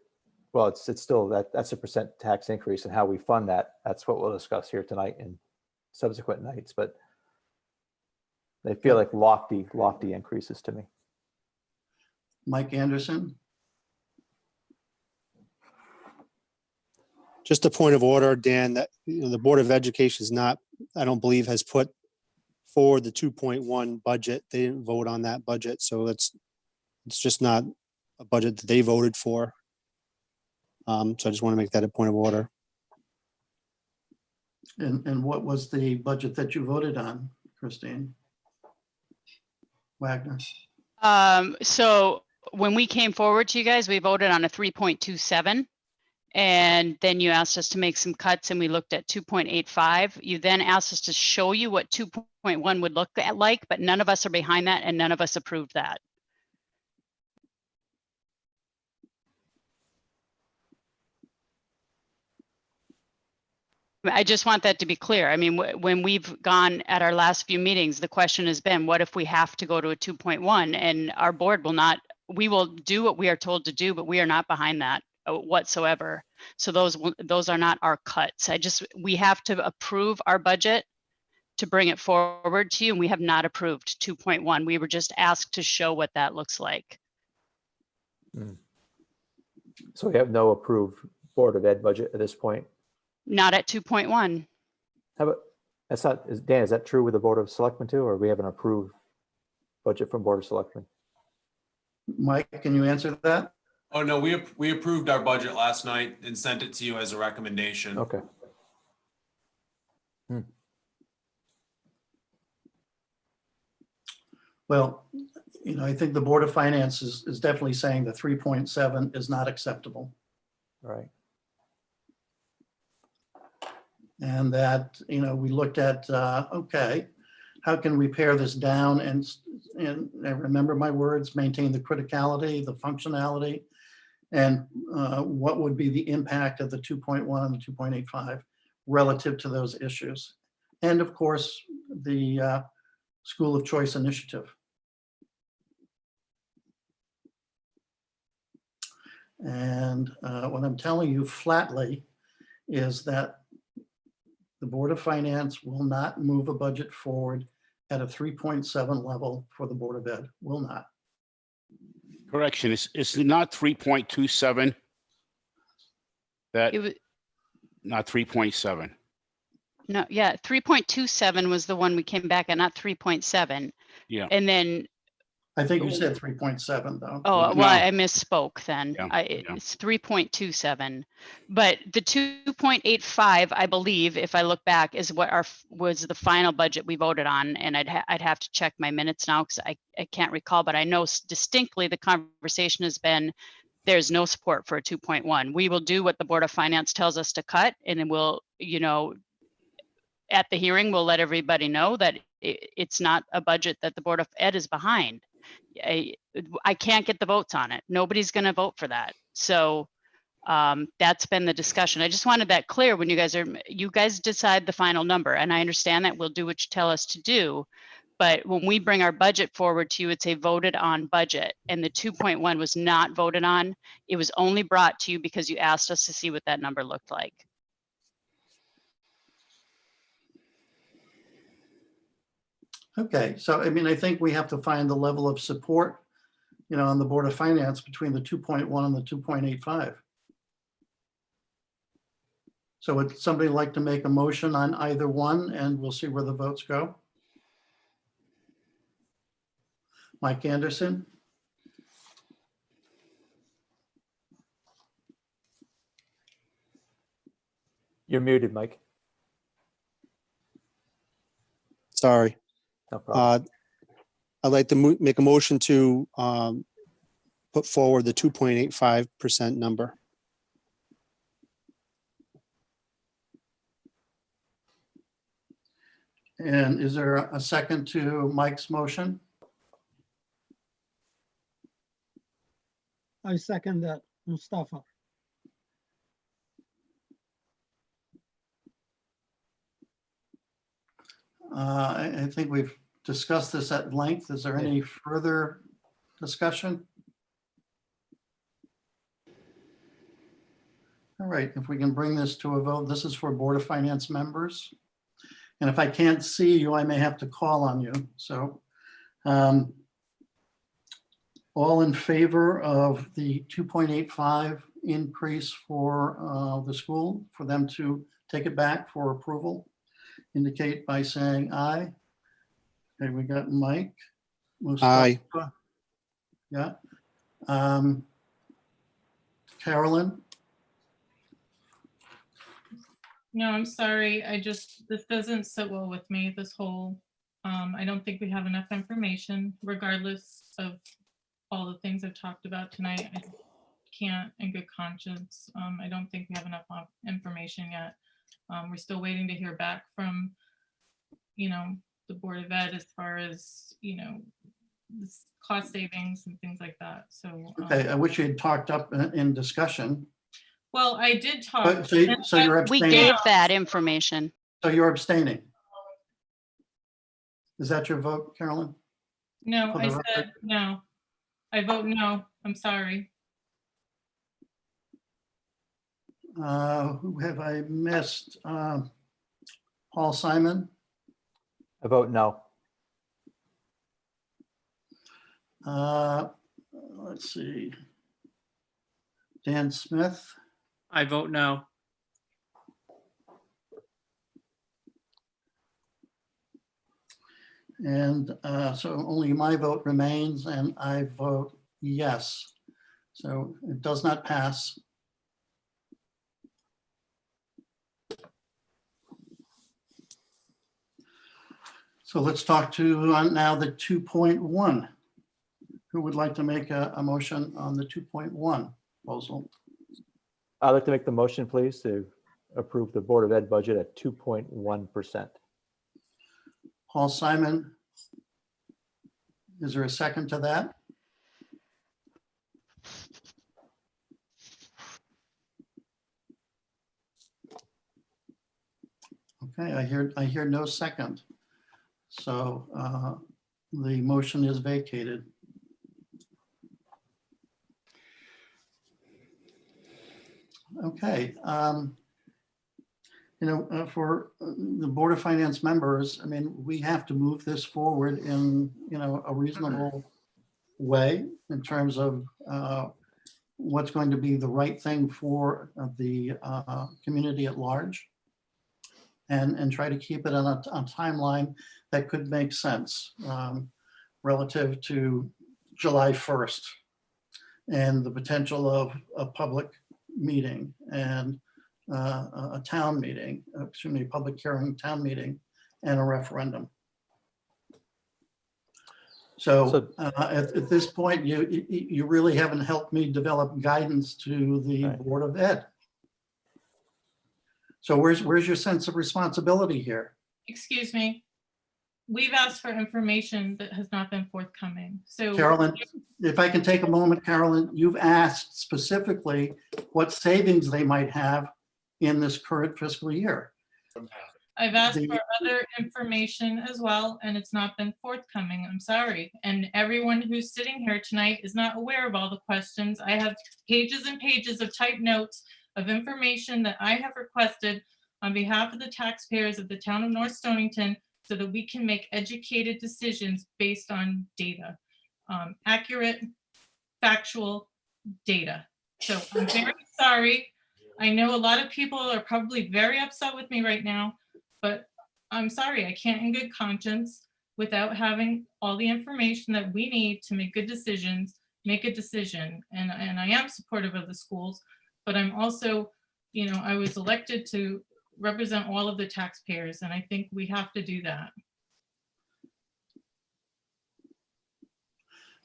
well, it's still that's a percent tax increase, and how we fund that, that's what we'll discuss here tonight and subsequent nights, but they feel like lofty increases to me.
Mike Anderson,
Just a point of order, Dan, that the Board of Education is not, I don't believe, has put forward the 2.1 budget. They didn't vote on that budget, so it's just not a budget that they voted for. So I just want to make that a point of order.
and what was the budget that you voted on, Christine Wagner?
So when we came forward to you guys, we voted on a 3.27. And then you asked us to make some cuts and we looked at 2.85. You then asked us to show you what 2.1 would look like, but none of us are behind that and none of us approved that. I just want that to be clear. I mean, when we've gone at our last few meetings, the question has been, what if we have to go to a 2.1 and our board will not we will do what we are told to do, but we are not behind that whatsoever. So those are not our cuts. We have to approve our budget to bring it forward to you, and we have not approved 2.1. We were just asked to show what that looks like.
So we have no approved Board of Ed budget at this point.
Not at 2.1.
How about, Dan, is that true with the Board of Selectmen too, or we have an approved budget from Board of Selectmen?
Mike, can you answer that?
Oh, no, we approved our budget last night and sent it to you as a recommendation.
Okay.
Well, I think the Board of Finance is definitely saying the 3.7 is not acceptable.
Right.
And that, we looked at, okay, how can we pare this down and I remember my words, maintain the criticality, the functionality, and what would be the impact of the 2.1 and the 2.85 relative to those issues. And of course, the School of Choice Initiative. And what I'm telling you flatly is that the Board of Finance will not move a budget forward at a 3.7 level for the Board of Ed, will not.
Correction, it's not 3.27. That,
It was,
not 3.7.
no, yeah, 3.27 was the one we came back at, not 3.7.
Yeah.
And then,
I think you said 3.7 though.
oh,
No.
well, I misspoke then.
Yeah, yeah.
It's 3.27. But the 2.85, I believe, if I look back, is what was the final budget we voted on. And I'd have to check my minutes now because I can't recall, but I know distinctly the conversation has been, there's no support for a 2.1. We will do what the Board of Finance tells us to cut, and then we'll, at the hearing, we'll let everybody know that it's not a budget that the Board of Ed is behind. I can't get the votes on it. Nobody's going to vote for that. So that's been the discussion. I just wanted that clear when you guys decide the final number. And I understand that we'll do what you tell us to do. But when we bring our budget forward to you, it's a voted on budget. And the 2.1 was not voted on. It was only brought to you because you asked us to see what that number looked like.
Okay, so I think we have to find the level of support, on the Board of Finance between the 2.1 and the 2.85. So would somebody like to make a motion on either one, and we'll see where the votes go? Mike Anderson?
You're muted, Mike.
Sorry.
No problem.
I'd like to make a motion to put forward the 2.85% number.
And is there a second to Mike's motion?
I second that, Mustafa.
I think we've discussed this at length. Is there any further discussion? All right, if we can bring this to a vote, this is for Board of Finance members. And if I can't see you, I may have to call on you. So all in favor of the 2.85 increase for the school, for them to take it back for approval, indicate by saying aye. Okay, we got Mike.
Aye.
Mustafa. Yeah. Carolyn?
No, I'm sorry. This doesn't sit well with me, this whole, I don't think we have enough information, regardless of all the things I've talked about tonight. I can't in good conscience. I don't think we have enough information yet. We're still waiting to hear back from, the Board of Ed as far as, this cost savings and things like that. So.
Okay, I wish you had talked up in discussion.
Well, I did talk.
But so you're
We
abstaining.
gave that information.
So you're abstaining. Is that your vote, Carolyn?
No,
for
I
the
said,
record?
no. I vote no. I'm sorry.
Who have I missed? Paul Simon,
I vote no.
let's see. Dan Smith,
I vote no.
and so only my vote remains, and I vote yes. So it does not pass. So let's talk to now the 2.1. Who would like to make a motion on the 2.1 proposal?
I'd like to make the motion, please, to approve the Board of Ed budget at 2.1%.
Paul Simon. Is there a second to that? Okay, I hear no second. So the motion is vacated. Okay. For the Board of Finance members, I mean, we have to move this forward in, a reasonable way in terms of what's going to be the right thing for the community at large. And try to keep it on a timeline that could make sense relative to July 1st and the potential of a public meeting and a town meeting, excuse me, public hearing, town meeting, and a referendum. So at this point, you really haven't helped me develop guidance to the
Right.
Board of Ed. So where's your sense of responsibility here?
Excuse me. We've asked for information that has not been forthcoming. So
Carolyn, if I can take a moment, Carolyn, you've asked specifically what savings they might have in this current fiscal year.
I've asked for other information as well, and it's not been forthcoming. I'm sorry. And everyone who's sitting here tonight is not aware of all the questions. I have pages and pages of typed notes of information that I have requested on behalf of the taxpayers of the town of North Stonington so that we can make educated decisions based on data, accurate, factual data. So I'm very sorry. I know a lot of people are probably very upset with me right now, but I'm sorry, I can't in good conscience, without having all the information that we need to make good decisions, make a decision. And I am supportive of the schools, but I'm also, I was elected to represent all of the taxpayers, and I think we have to do that.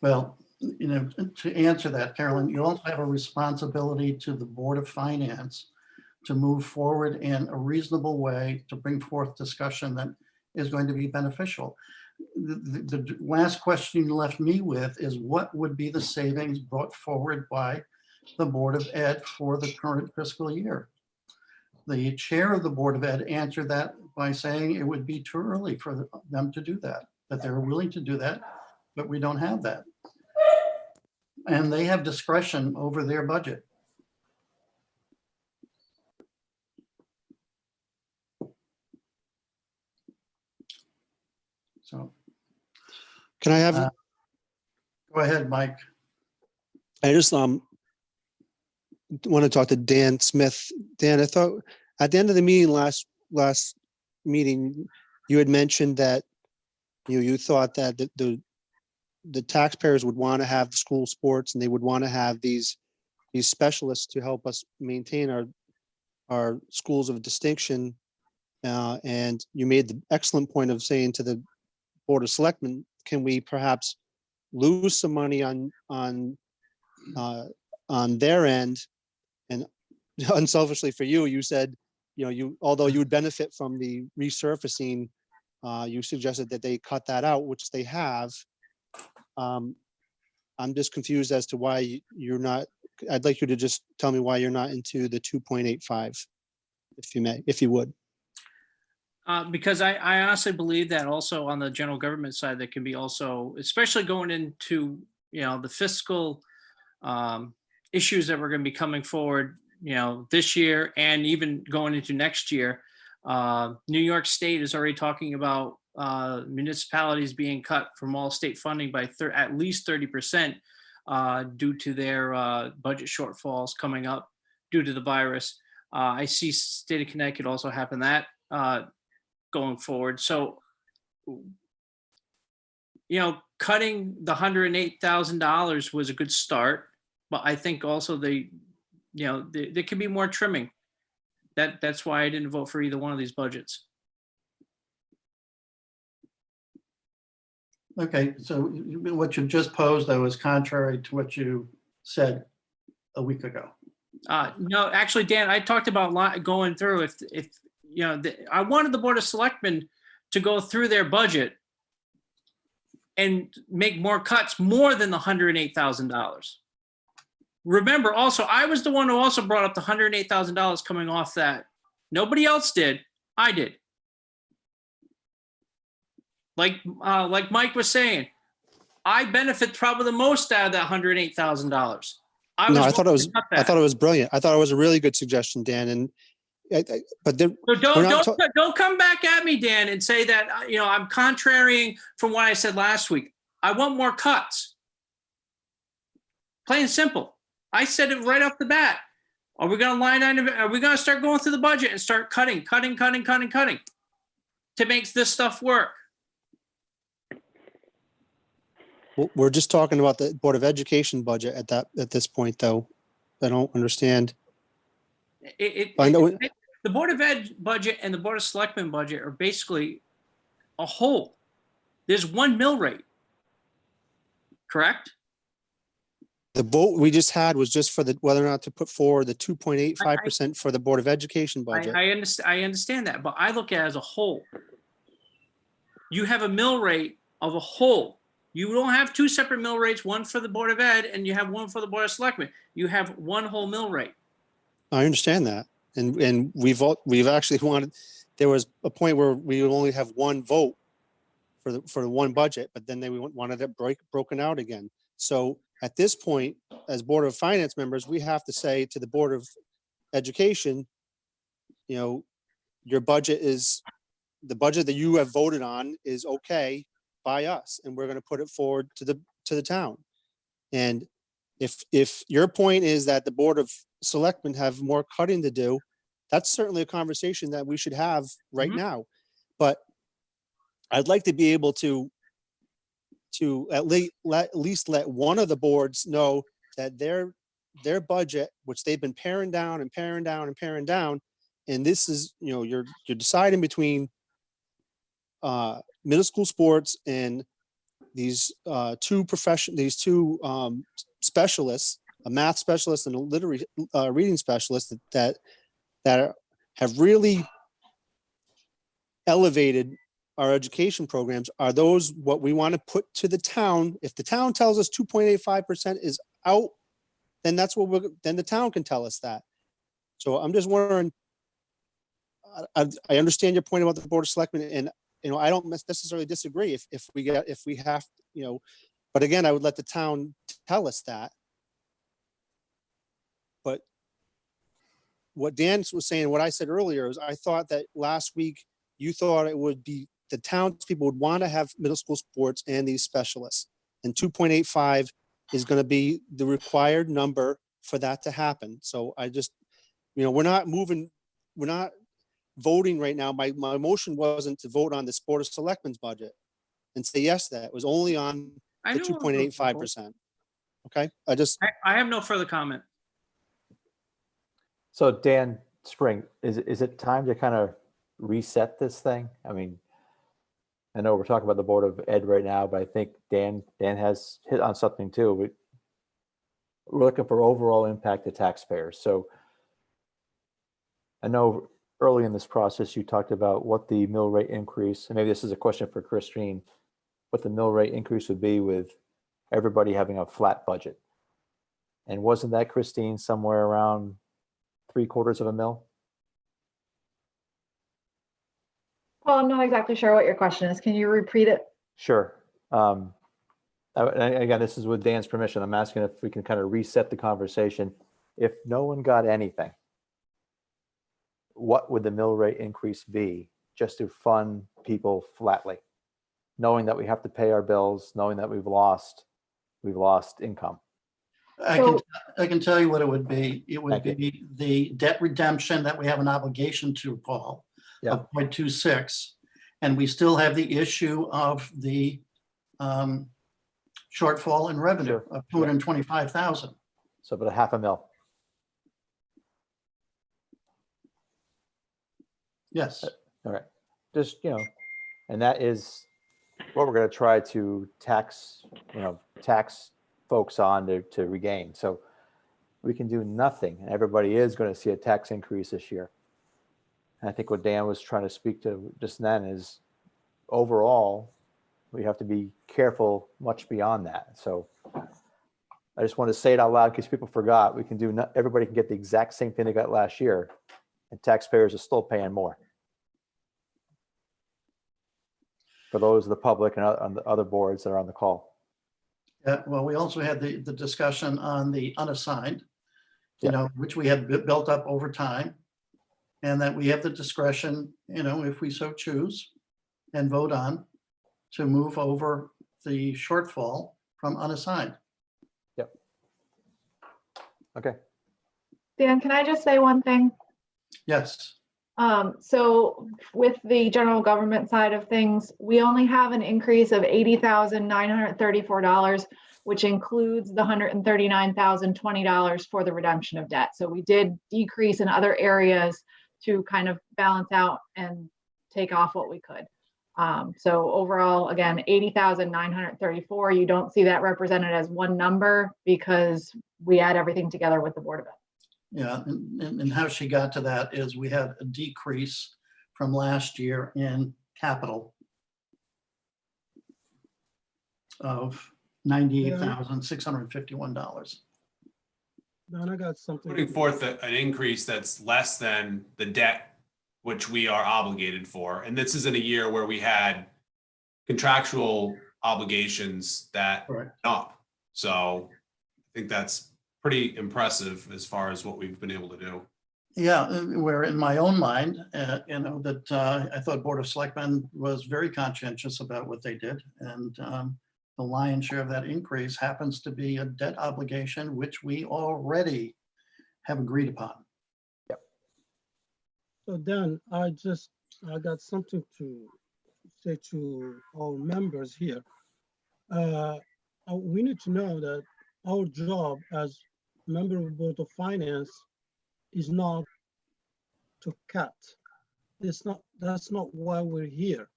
Well, to answer that, Carolyn, you also have a responsibility to the Board of Finance to move forward in a reasonable way to bring forth discussion that is going to be beneficial. The last question you left me with is what would be the savings brought forward by the Board of Ed for the current fiscal year? The chair of the Board of Ed answered that by saying it would be too early for them to do that they're willing to do that, but we don't have that. And they have discretion over their budget. So.
Can I have,
Go ahead, Mike.
I just want to talk to Dan Smith. Dan, I thought at the end of the meeting last meeting, you had mentioned that you thought that the taxpayers would want to have the school sports and they would want to have these specialists to help us maintain our schools of distinction. And you made the excellent point of saying to the Board of Selectmen, can we perhaps lose some money on their end? And unselfishly for you, you said, although you would benefit from the resurfacing, you suggested that they cut that out, which they have. I'm just confused as to why you're not. I'd like you to just tell me why you're not into the 2.85, if you would.
Because I honestly believe that also on the general government side, that can be also, especially going into the fiscal issues that we're going to be coming forward, this year and even going into next year. New York State is already talking about municipalities being cut from all state funding by at least 30% due to their budget shortfalls coming up due to the virus. I see state of Connecticut also having that going forward. So, cutting the $108,000 was a good start, but I think also there can be more trimming. That's why I didn't vote for either one of these budgets.
Okay, so what you just posed, though, is contrary to what you said a week ago.
No, actually, Dan, I talked about going through if I wanted the Board of Selectmen to go through their budget and make more cuts more than the $108,000. Remember, also, I was the one who also brought up the $108,000 coming off that. Nobody else did. I did. Like Mike was saying, I benefit probably the most out of that $108,000.
I thought it was brilliant. I thought it was a really good suggestion, Dan. And but
so don't come back at me, Dan, and say that I'm contrarying from what I said last week. I want more cuts. Plain and simple. I said it right off the bat. Are we going to line item? Are we going to start going through the budget and start cutting to make this stuff work?
We're just talking about the Board of Education budget at this point, though. I don't understand.
The Board of Ed budget and the Board of Selectmen budget are basically a whole. There's one mill rate, correct?
The vote we just had was just for whether or not to put forward the 2.85% for the Board of Education budget.
I understand that, but I look at it as a whole. You have a mill rate of a whole. You don't have two separate mill rates, one for the Board of Ed and you have one for the Board of Selectmen. You have one whole mill rate.
I understand that. And we've actually wanted, there was a point where we would only have one vote for the one budget, but then they wanted it broken out again. So at this point, as Board of Finance members, we have to say to the Board of Education, your budget is, the budget that you have voted on is okay by us, and we're going to put it forward to the town. And if your point is that the Board of Selectmen have more cutting to do, that's certainly a conversation that we should have right now. But I'd like to be able to at least let one of the boards know that their budget, which they've been paring down, and this is, you're deciding between middle school sports and these two specialists, a math specialist and a literary reading specialist that have really elevated our education programs. Are those what we want to put to the town? If the town tells us 2.85% is out, then that's what then the town can tell us that. So I'm just wondering, I understand your point about the Board of Selectmen, and I don't necessarily disagree if we have, but again, I would let the town tell us that. But what Dan was saying, what I said earlier, is I thought that last week you thought it would be, the townspeople would want to have middle school sports and these specialists, and 2.85 is going to be the required number for that to happen. So I just, we're not voting right now. My motion wasn't to vote on this Board of Selectmen's budget and say yes to that. It was only on the 2.85%. Okay,
I have no further comment.
So Dan Spring, is it time to kind of reset this thing? I mean, I know we're talking about the Board of Ed right now, but I think Dan has hit on something too. We're looking for overall impact to taxpayers. So I know early in this process, you talked about what the mill rate increase, and maybe this is a question for Christine, what the mill rate increase would be with everybody having a flat budget. And wasn't that, Christine, somewhere around 3/4 of a mil?
Well, I'm not exactly sure what your question is. Can you repeat it?
Sure. Again, this is with Dan's permission. I'm asking if we can kind of reset the conversation. If no one got anything, what would the mill rate increase be just to fund people flatly? Knowing that we have to pay our bills, knowing that we've lost income.
I can tell you what it would be. It would
Thank
be the debt redemption that we have an obligation to, Paul,
Yeah.
of 0.26. And we still have the issue of the shortfall in revenue
Sure.
of 225,000.
So about $500,000.
Yes.
All right. Just, and that is what we're going to try to tax folks on to regain. So we can do nothing, and everybody is going to see a tax increase this year. And I think what Dan was trying to speak to just then is overall, we have to be careful much beyond that. So I just want to say it out loud because people forgot. We can do, everybody can get the exact same thing they got last year, and taxpayers are still paying more. For those of the public and on the other boards that are on the call.
Yeah, well, we also had the discussion on the unassigned,
Yeah.
which we have built up over time. And that we have the discretion, if we so choose and vote on, to move over the shortfall from unassigned.
Yep. Okay.
Dan, can I just say one thing?
Yes.
So with the general government side of things, we only have an increase of $80,934, which includes the $139,020 for the redemption of debt. So we did decrease in other areas to kind of balance out and take off what we could. So overall, again, 80,934, you don't see that represented as one number because we add everything together with the Board of Ed.
Yeah, and how she got to that is we had a decrease from last year in capital of $98,651.
Then I got something.
Putting forth an increase that's less than the debt which we are obligated for. And this is in a year where we had contractual obligations that
Right.
went up. So I think that's pretty impressive as far as what we've been able to do.
Yeah, where in my own mind, that I thought Board of Selectmen was very conscientious about what they did. And the lion's share of that increase happens to be a debt obligation, which we already have agreed upon.
So then I got something to say to our members here. We need to know that our job as member of the Board of Finance is not to cut. That's not why we're here.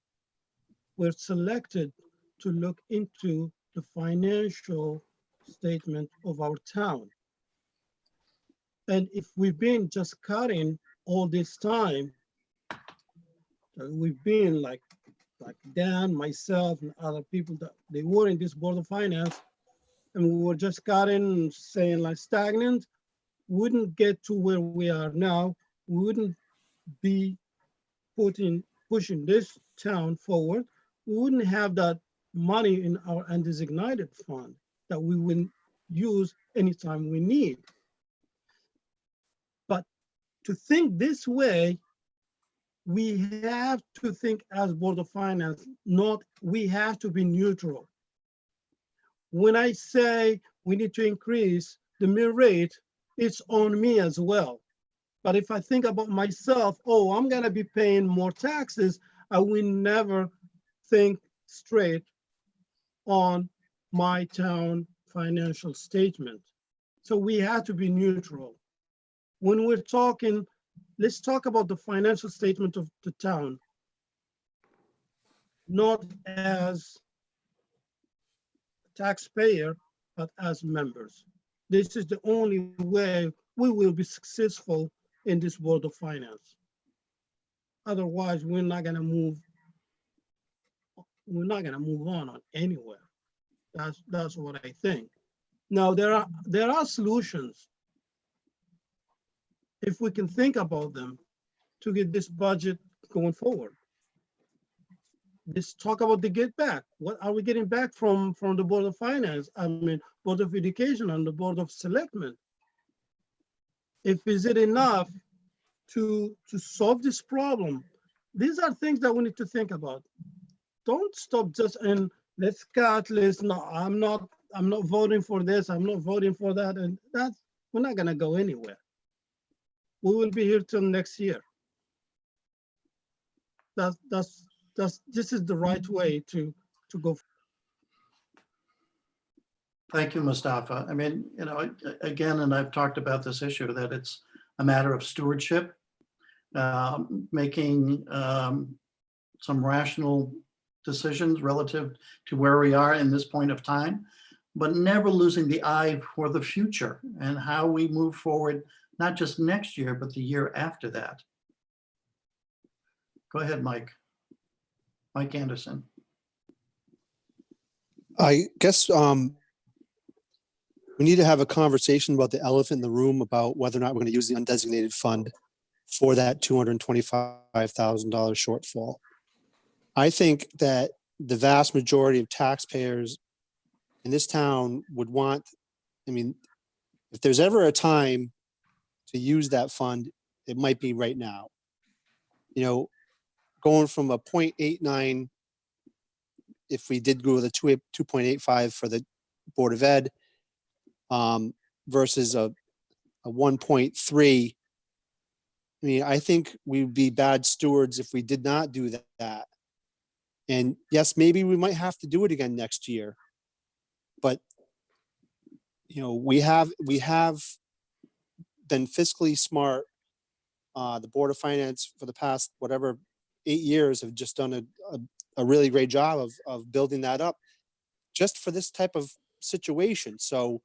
We're selected to look into the financial statement of our town. And if we've been just cutting all this time, we've been like Dan, myself, and other people that they were in this Board of Finance, and we were just cutting, saying like stagnant, wouldn't get to where we are now. We wouldn't be pushing this town forward. We wouldn't have that money in our undesignated fund that we wouldn't use anytime we need. But to think this way, we have to think as Board of Finance, we have to be neutral. When I say we need to increase the mill rate, it's on me as well. But if I think about myself, I'm gonna be paying more taxes, I will never think straight on my town financial statement. So we have to be neutral. When we're talking, let's talk about the financial statement of the town, not as a taxpayer, but as members. This is the only way we will be successful in this Board of Finance. Otherwise, we're not gonna move on anywhere. That's what I think. Now, there are solutions, if we can think about them, to get this budget going forward. let's talk about the get back. What are we getting back from the Board of Finance? I mean, Board of Education and the Board of Selectmen. Is it enough to solve this problem? These are things that we need to think about. Don't stop just and let's cut, no, I'm not voting for this, I'm not voting for that, and we're not gonna go anywhere. We will be here till next year. This is the right way to go.
Thank you, Mustafa. I mean, you know, again, and I've talked about this issue, that it's a matter of stewardship, making some rational decisions relative to where we are in this point of time, but never losing the eye for the future and how we move forward, not just next year, but the year after that. Go ahead, Mike. Mike Anderson.
I guess we need to have a conversation about the elephant in the room about whether or not we're going to use the undesignated fund for that $225,000 shortfall. I think that the vast majority of taxpayers in this town would want, I mean, if there's ever a time to use that fund, it might be right now. You know, going from a 0.89, if we did go with a 2.85 for the Board of Ed, versus a 1.3. I mean, I think we'd be bad stewards if we did not do that. And yes, maybe we might have to do it again next year. But, you know, we have been fiscally smart. The Board of Finance for the past, 8 years have just done a really great job of building that up just for this type of situation. So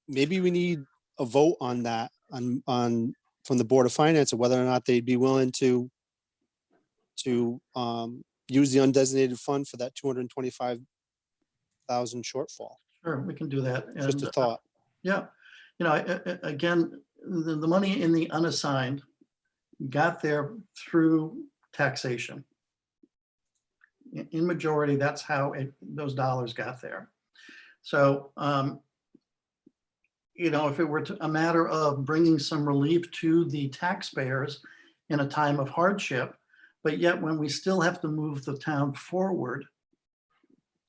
maybe we need a vote on that from the Board of Finance, or whether or not they'd be willing to use the undesignated fund for that $225,000 shortfall.
Sure, we can do that.
Just a
And,
thought.
yeah, you know, again, the money in the unassigned got there through taxation. In majority, that's how those dollars got there. So, you know, if it were a matter of bringing some relief to the taxpayers in a time of hardship, but yet when we still have to move the town forward,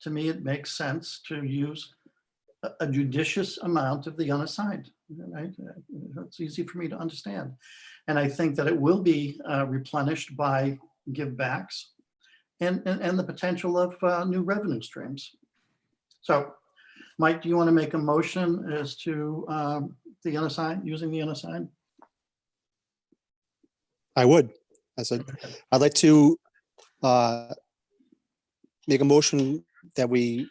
to me, it makes sense to use a judicious amount of the unassigned. Right? It's easy for me to understand. And I think that it will be replenished by givebacks and the potential of new revenue streams. So, Mike, do you want to make a motion as to the unassigned, using the unassigned?
I would. I'd like to make a motion that we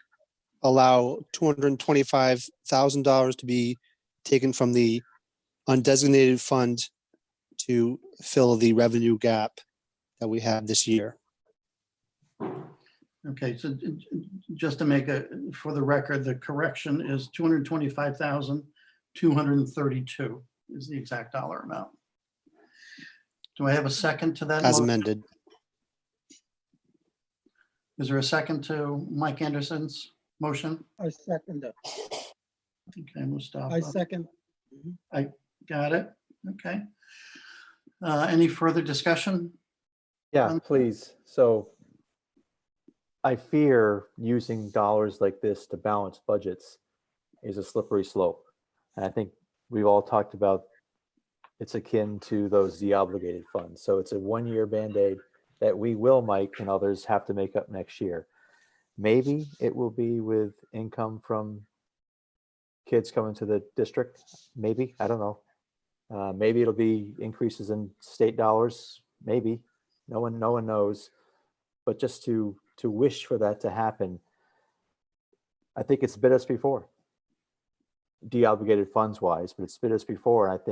allow $225,000 to be taken from the undesignated fund to fill the revenue gap that we have this year.
Okay, so just to make for the record, the correction is 225,232 is the exact dollar amount. Do I have a second to that?
As
motion?
amended.
Is there a second to Mike Anderson's motion?
I second that.
Okay, Mustafa.
I second.
I got it. Okay. Any further discussion?
Yeah, please. So I fear using dollars like this to balance budgets is a slippery slope. And I think we've all talked about it's akin to those deobligated funds. So it's a one-year Band-Aid that we will, Mike and others, have to make up next year. Maybe it will be with income from kids coming to the district. Maybe, I don't know. Maybe it'll be increases in state dollars. Maybe, no one knows. But just to wish for that to happen, I think it's bit us before. Deobligated funds wise, but it's bit us before. And I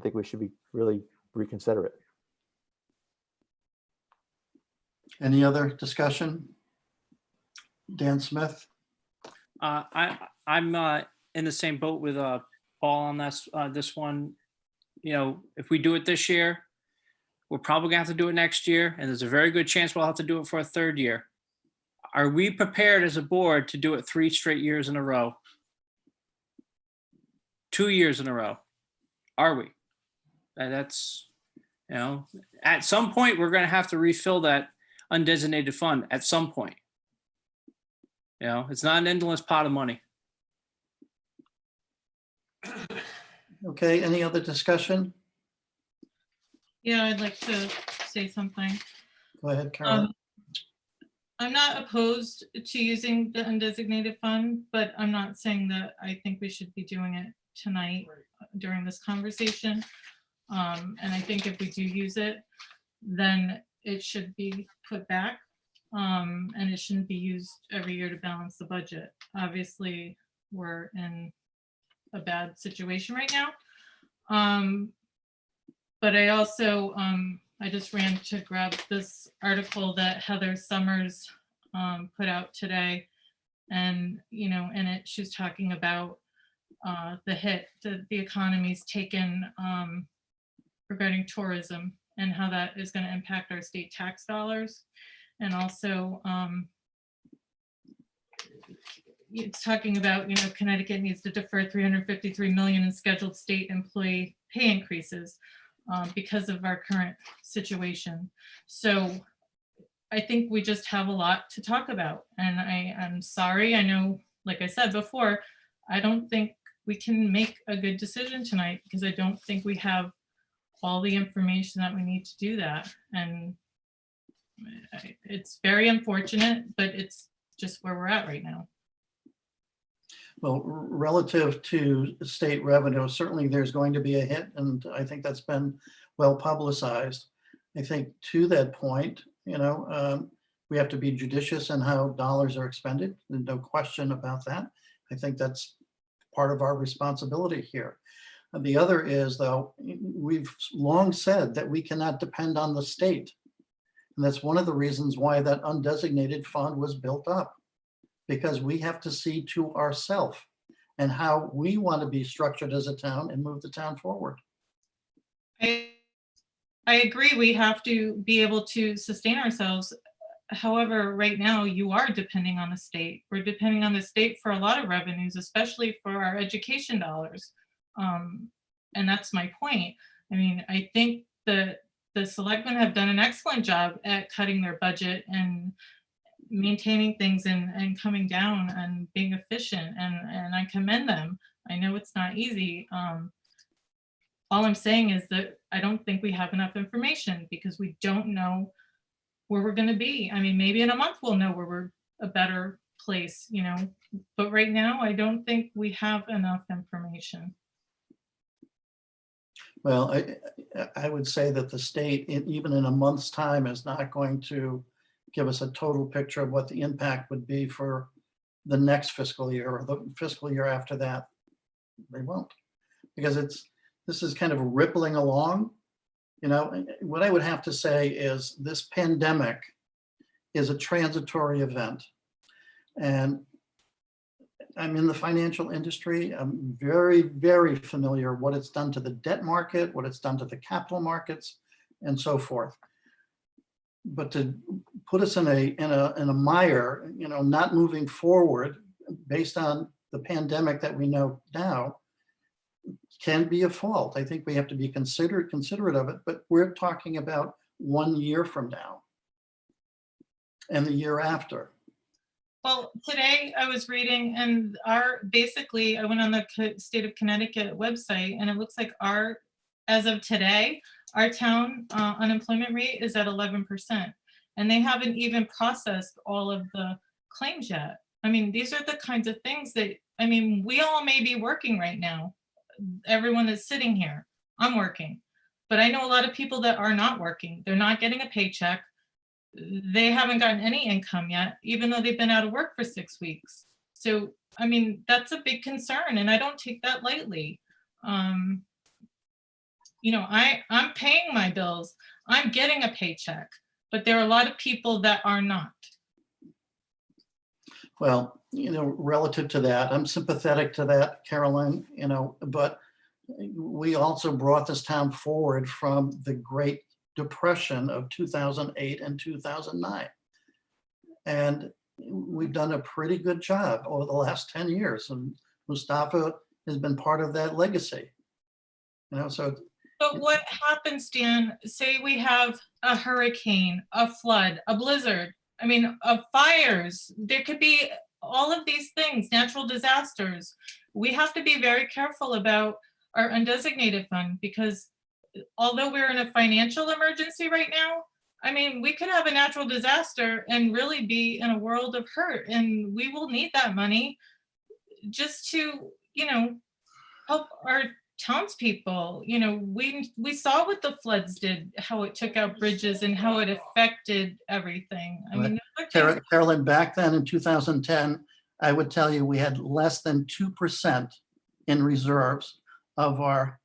think we should be really reconsider it.
Any other discussion? Dan Smith?
I'm in the same boat with Paul on this one. you know, if we do it this year, we're probably gonna have to do it next year, and there's a very good chance we'll have to do it for a third year. Are we prepared as a board to do it 3 straight years in a row? 2 years in a row? Are we? That's, you know, at some point, we're gonna have to refill that undesignated fund at some point. You know, it's not an endless pot of money.
Okay, any other discussion?
Yeah, I'd like to say something.
Go ahead, Carolyn.
I'm not opposed to using the undesignated fund, but I'm not saying that I think we should be doing it tonight during this conversation. And I think if we do use it, then it should be put back. And it shouldn't be used every year to balance the budget. Obviously, we're in a bad situation right now. But I also, I just ran to grab this article that Heather Summers put out today. And, you know, in it, she was talking about the hit that the economy's taken regarding tourism and how that is going to impact our state tax dollars. And also, it's talking about, you know, Connecticut needs to defer $353 million in scheduled state employee pay increases because of our current situation. So I think we just have a lot to talk about. And I'm sorry, I know, like I said before, I don't think we can make a good decision tonight because I don't think we have all the information that we need to do that. And it's very unfortunate, but it's just where we're at right now.
Well, relative to state revenue, certainly there's going to be a hit, and I think that's been well publicized. I think to that point, you know, we have to be judicious in how dollars are expended. There's no question about that. I think that's part of our responsibility here. And the other is, though, we've long said that we cannot depend on the state. And that's one of the reasons why that undesignated fund was built up, because we have to see to ourselves and how we want to be structured as a town and move the town forward.
I agree, we have to be able to sustain ourselves. However, right now you are depending on the state. We're depending on the state for a lot of revenues, especially for our education dollars. And that's my point. I mean, I think the selectmen have done an excellent job at cutting their budget and maintaining things and coming down and being efficient, and I commend them. I know it's not easy. All I'm saying is that I don't think we have enough information because we don't know where we're going to be. I mean, maybe in a month we'll know where we're a better place, you know, but right now I don't think we have enough information.
Well, I would say that the state, even in a month's time, is not going to give us a total picture of what the impact would be for the next fiscal year or the fiscal year after that. They won't, because this is kind of rippling along. You know, what I would have to say is this pandemic is a transitory event. And I'm in the financial industry. I'm very, very familiar what it's done to the debt market, what it's done to the capital markets, and so forth. But to put us in a mire, you know, not moving forward based on the pandemic that we know now, can be a fault. I think we have to be considerate of it, but we're talking about 1 year from now and the year after.
Well, today I was reading and basically I went on the state of Connecticut website and it looks like as of today, our town unemployment rate is at 11%, and they haven't even processed all of the claims yet. I mean, these are the kinds of things that, I mean, we all may be working right now. Everyone that's sitting here, I'm working, but I know a lot of people that are not working. They're not getting a paycheck. They haven't gotten any income yet, even though they've been out of work for 6 weeks. So, I mean, that's a big concern and I don't take that lightly. You know, I'm paying my bills, I'm getting a paycheck, but there are a lot of people that are not.
Well, you know, relative to that, I'm sympathetic to that, Caroline, you know, but we also brought this town forward from the Great Depression of 2008 and 2009. And we've done a pretty good job over the last 10 years. And Mustafa has been part of that legacy. You know, so
But what happens, Dan, say we have a hurricane, a flood, a blizzard, I mean, fires, there could be all of these things, natural disasters. We have to be very careful about our undesignated fund because although we're in a financial emergency right now, I mean, we could have a natural disaster and really be in a world of hurt, and we will need that money just to, you know, help our townspeople. You know, we saw what the floods did, how it took out bridges and how it affected everything. I mean,
Carolyn, back then in 2010, I would tell you we had less than 2% in reserves of our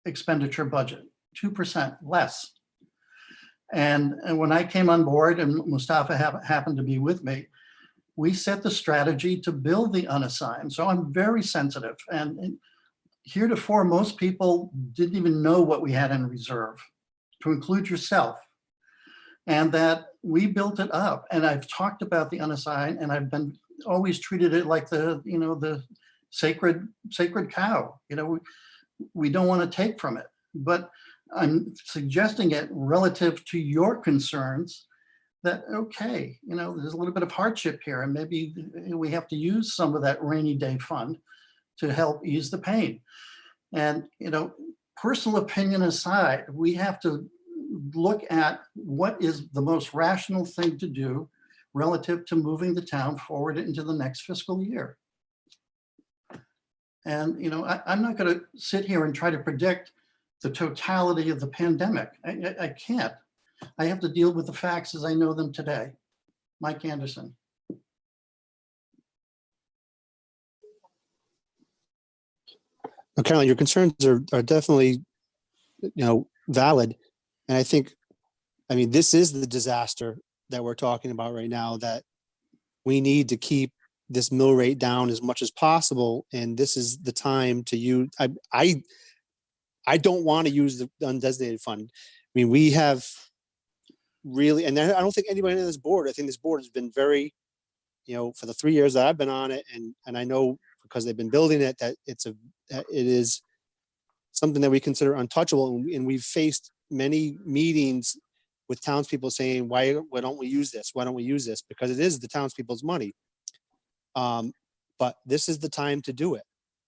expenditure budget, 2% less. And when I came on board and Mustafa happened to be with me, we set the strategy to build the unassigned. So I'm very sensitive. And heretofore, most people didn't even know what we had in reserve, to include yourself. And that we built it up. And I've talked about the unassigned, and I've been always treated it like the, you know, the sacred cow. You know, we don't want to take from it. But I'm suggesting it relative to your concerns that, okay, you know, there's a little bit of hardship here, and maybe we have to use some of that rainy day fund to help ease the pain. And, you know, personal opinion aside, we have to look at what is the most rational thing to do relative to moving the town forward into the next fiscal year. And, you know, I'm not going to sit here and try to predict the totality of the pandemic. I can't. I have to deal with the facts as I know them today. Mike Anderson.
Well, Caroline, your concerns are definitely, you know, valid. And I think, I mean, this is the disaster that we're talking about right now, that we need to keep this mill rate down as much as possible. And this is the time to use, I don't want to use the undesignated fund. I mean, we have really, and I don't think anybody on this board, I think this board has been very, you know, for the 3 years that I've been on it, and I know because they've been building it, that it is something that we consider untouchable. And we've faced many meetings with townspeople saying, why don't we use this? Why don't we use this? Because it is the townspeople's money. But this is the time to do it.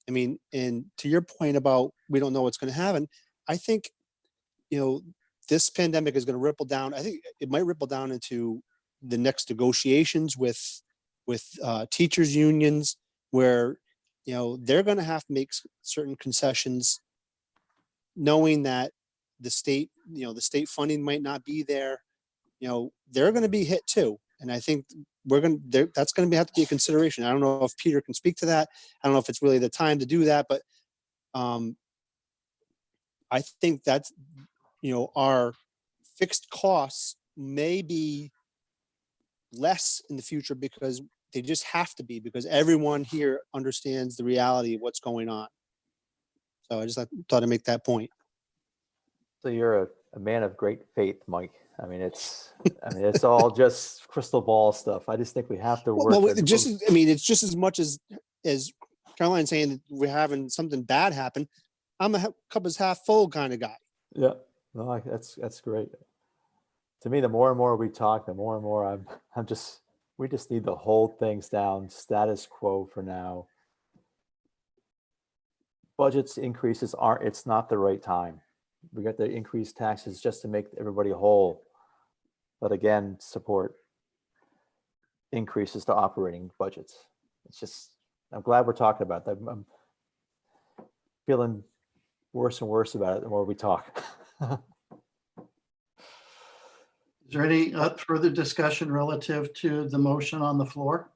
I mean, and to your point about we don't know what's going to happen, I think, you know, this pandemic is going to ripple down. I think it might ripple down into the next negotiations with teachers unions, where, you know, they're going to have to make certain concessions, knowing that the state, you know, the state funding might not be there. You know, they're going to be hit too. And I think that's going to have to be a consideration. I don't know if Peter can speak to that. I don't know if it's really the time to do that, but I think that's, you know, our fixed costs may be less in the future because they just have to be, because everyone here understands the reality of what's going on. So I just thought I'd make that point.
So you're a man of great faith, Mike. I mean, it's all just crystal ball stuff. I just think we have to work.
Well, it's just as much as Caroline saying that we're having something bad happen. I'm a cup is half full kind of guy.
Yeah, no, that's great. To me, the more and more we talk, the more and more we just need to hold things down, status quo for now. Budgets increases it's not the right time. We got to increase taxes just to make everybody whole. But again, support increases to operating budgets. It's just, I'm glad we're talking about that. I'm feeling worse and worse about it the more we talk.
Is there any further discussion relative to the motion on the floor?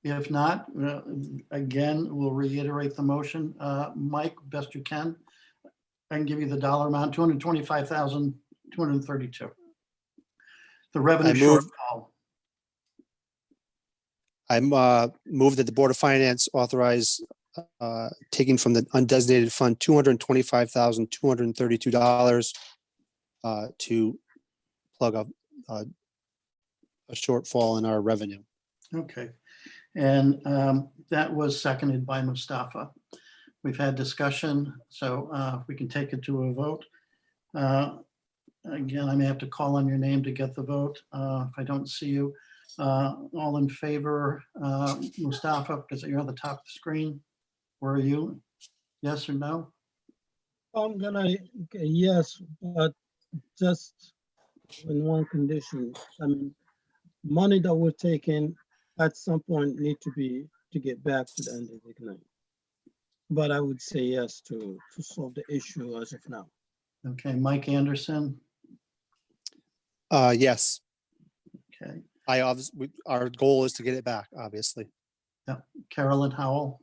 If not, again, we'll reiterate the motion. Mike, best you can. I can give you the dollar amount, $225,232. The revenue shortfall.
I'm moved that the Board of Finance authorize taking from the undesignated fund $225,232 to plug up a shortfall in our revenue.
Okay, and that was seconded by Mustafa. We've had discussion, so if we can take it to a vote. Again, I may have to call on your name to get the vote if I don't see you. All in favor, Mustafa, because you're on the top of the screen. Where are you? Yes or no?
I'm gonna, yes, but just in one condition. I mean, money that we're taking at some point need to get back to the end of Ignite. But I would say yes to solve the issue as of now.
Okay, Mike Anderson.
Yes,
Okay,
I obviously, our goal is to get it back, obviously.
Carolyn Howell.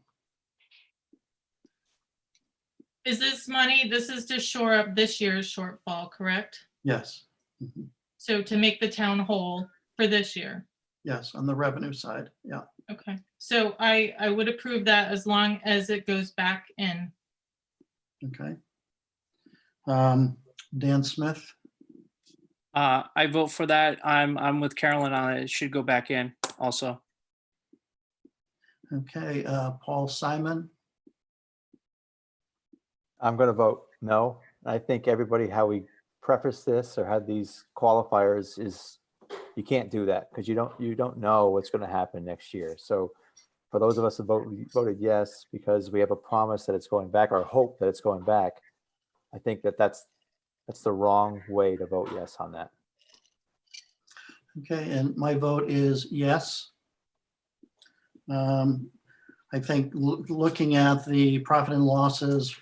Is this money, this is to shore up this year's shortfall, correct?
Yes. Mhm.
So to make the town whole for this year?
Yes, on the revenue side. Yeah.
Okay, so I would approve that as long as it goes back in.
Okay. Dan Smith.
I vote for that. I'm with Carolyn on it. It should go back in also.
Okay, Paul Simon.
I'm going to vote no. I think everybody, how we preface this or had these qualifiers is you can't do that because you don't know what's going to happen next year. So for those of us who voted yes because we have a promise that it's going back or hope that it's going back, I think that's the wrong way to vote yes on that.
Okay, and my vote is yes. I think looking at the profit and losses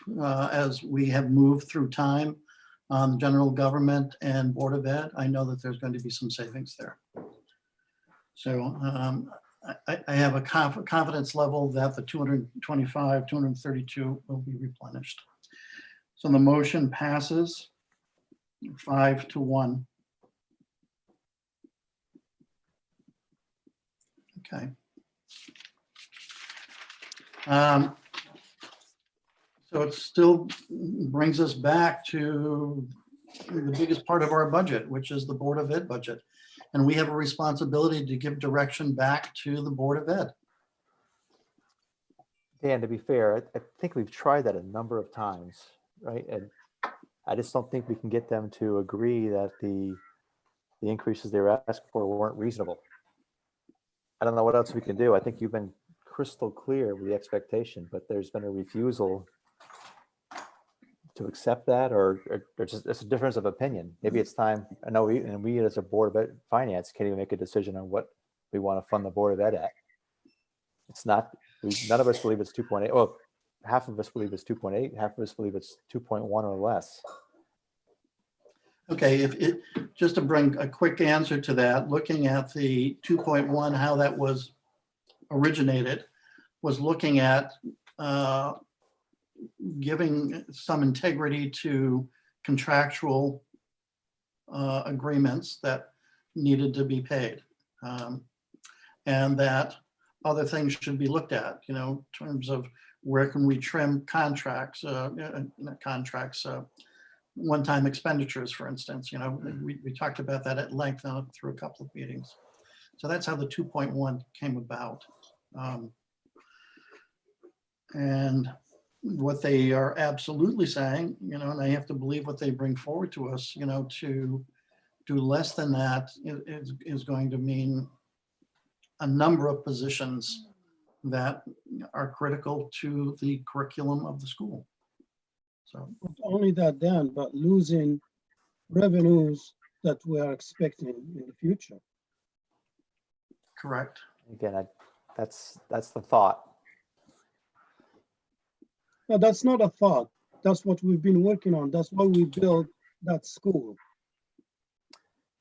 as we have moved through time on general government and Board of Ed, I know that there's going to be some savings there. So I have a confidence level that the 225, 232 will be replenished. So the motion passes 5-1. Okay. So it still brings us back to the biggest part of our budget, which is the Board of Ed budget. And we have a responsibility to give direction back to the Board of Ed.
Dan, to be fair, I think we've tried that a number of times, right? And I just don't think we can get them to agree that the increases they were asking for weren't reasonable. I don't know what else we can do. I think you've been crystal clear with the expectation, but there's been a refusal to accept that, or just it's a difference of opinion. Maybe it's time. I know we as a Board of Ed Finance can't even make a decision on what we want to fund the Board of Ed at. It's not. None of us believe it's 2.8. Well, half of us believe it's 2.8. Half of us believe it's 2.1 or less.
Okay, just to bring a quick answer to that, looking at the 2.1, how that was originated, was looking at giving some integrity to contractual agreements that needed to be paid. And that other things should be looked at, in terms of where can we trim contracts, one-time expenditures, for instance. We talked about that at length through a couple of meetings. So that's how the 2.1 came about. And what they are absolutely saying, and I have to believe what they bring forward to us, to do less than that is going to mean a number of positions that are critical to the curriculum of the school. So
Not only that, Dan, but losing revenues that we are expecting in the future.
correct.
Again, that's the thought.
No, that's not a thought. That's what we've been working on. That's why we built that school.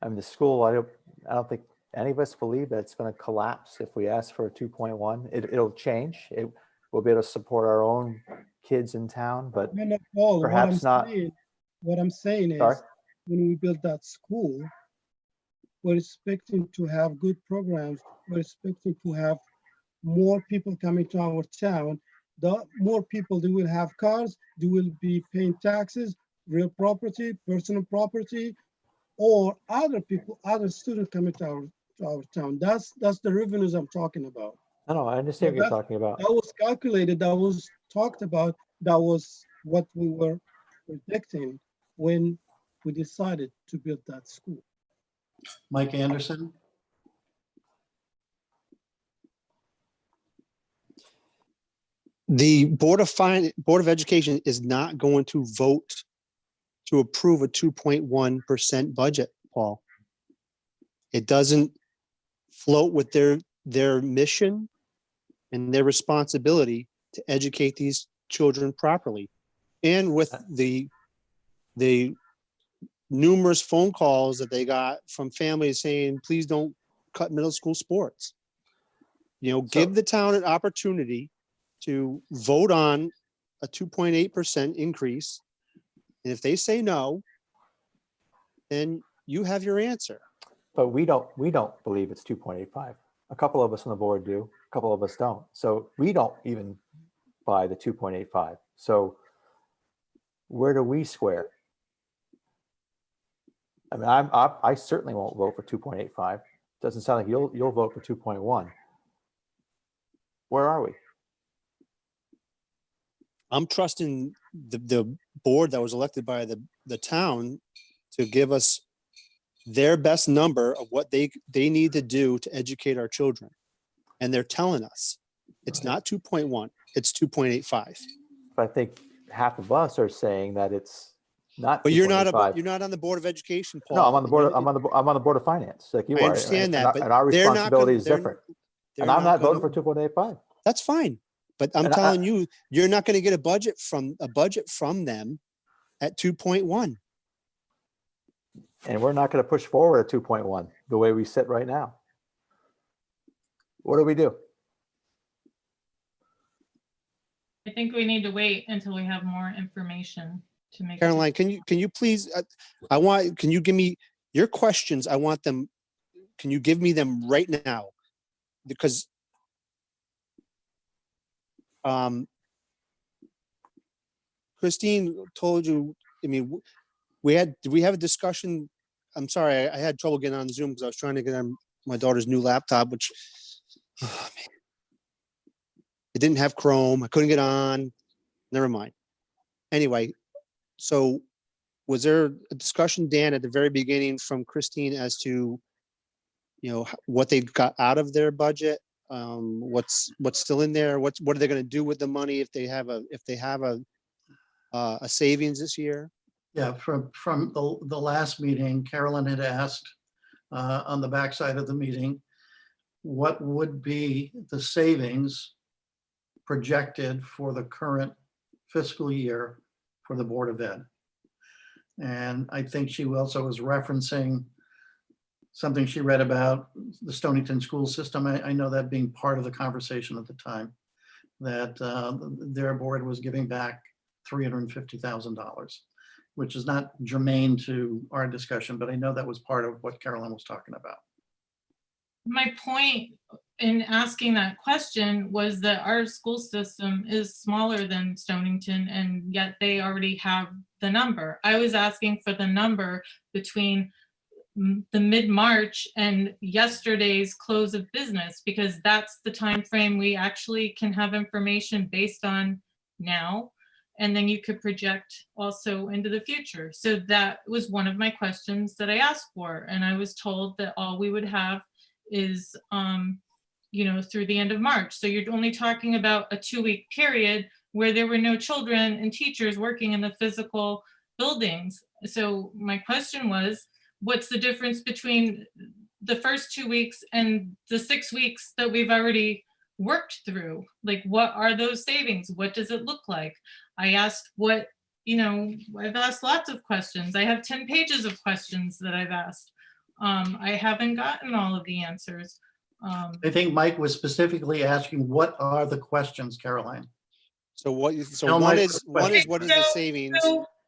I mean, the school, I don't think any of us believe that it's going to collapse if we ask for a 2.1. It'll change. We'll be able to support our own kids in town, but
No, not all.
perhaps not.
What I'm saying is,
Sorry?
when we built that school, We're expecting to have good programs. We're expecting to have more people coming to our town. The more people, they will have cars, they will be paying taxes, real property, personal property, or other people, other students coming to our town. That's the revenues I'm talking about.
No, I understand what you're
That-
talking about.
That was calculated, that was talked about, that was what we were predicting when we decided to build that school.
Mike Anderson?
The Board of Education is not going to vote to approve a 2.1% budget, Paul. It doesn't float with their mission and their responsibility to educate these children properly. And with the numerous phone calls that they got from families saying, please don't cut middle school sports. You know, give the town an opportunity to vote on a 2.8% increase. And if they say no, then you have your answer.
But we don't believe it's 2.85. A couple of us on the board do, a couple of us don't. So we don't even buy the 2.85. So where do we square? I mean, I certainly won't vote for 2.85. Doesn't sound like you'll vote for 2.1. Where are we?
I'm trusting the board that was elected by the town to give us their best number of what they need to do to educate our children. And they're telling us it's not 2.1, it's 2.85.
But I think half of us are saying that it's not.
But you're not
2.85.
on the Board of Education, Paul.
No, I'm on the board. I'm on the board of finance, like you
I
are.
understand that, but
and our
they're not
responsibility
gonna-
is
they're-
different.
they're
And I'm not
gonna-
voting for 2.85.
That's fine. But I'm
And
telling you, you're not going to get a budget from them at 2.1.
And we're not going to push forward at 2.1 the way we sit right now. What do we do?
I think we need to wait until we have more information to make. a
Caroline, can you please, can you give me your questions? I want them, can you give me them right now? Because Christine told you, I mean, did we have a discussion? I'm sorry, I had trouble getting on Zoom because I was trying to get on my daughter's new laptop, which oh, man. It didn't have Chrome. I couldn't get on. Never mind. Anyway, so was there a discussion, Dan, at the very beginning from Christine as to, you know, what they got out of their budget? What's still in there? What are they going to do with the money if they have a savings this year?
Yeah, from the last meeting, Carolyn had asked on the backside of the meeting, what would be the savings projected for the current fiscal year for the Board of Ed? And I think she also was referencing something she read about the Stonington school system. I know that being part of the conversation at the time, that their board was giving back $350,000, which is not germane to our discussion, but I know that was part of what Carolyn was talking about.
My point in asking that question was that our school system is smaller than Stonington, and yet they already have the number. I was asking for the number between the mid-March and yesterday's close of business, because that's the time frame we actually can have information based on now. And then you could project also into the future. So that was one of my questions that I asked for. And I was told that all we would have is, through the end of March. So you're only talking about a 2-week period where there were no children and teachers working in the physical buildings. So my question was, what's the difference between the first 2 weeks and the 6 weeks that we've already worked through? Like, what are those savings? What does it look like? I asked I've asked lots of questions. I have 10 pages of questions that I've asked. I haven't gotten all of the answers.
I think Mike was specifically asking, what are the questions, Caroline?
So one
Tell Mike
is
the question.
what is the savings?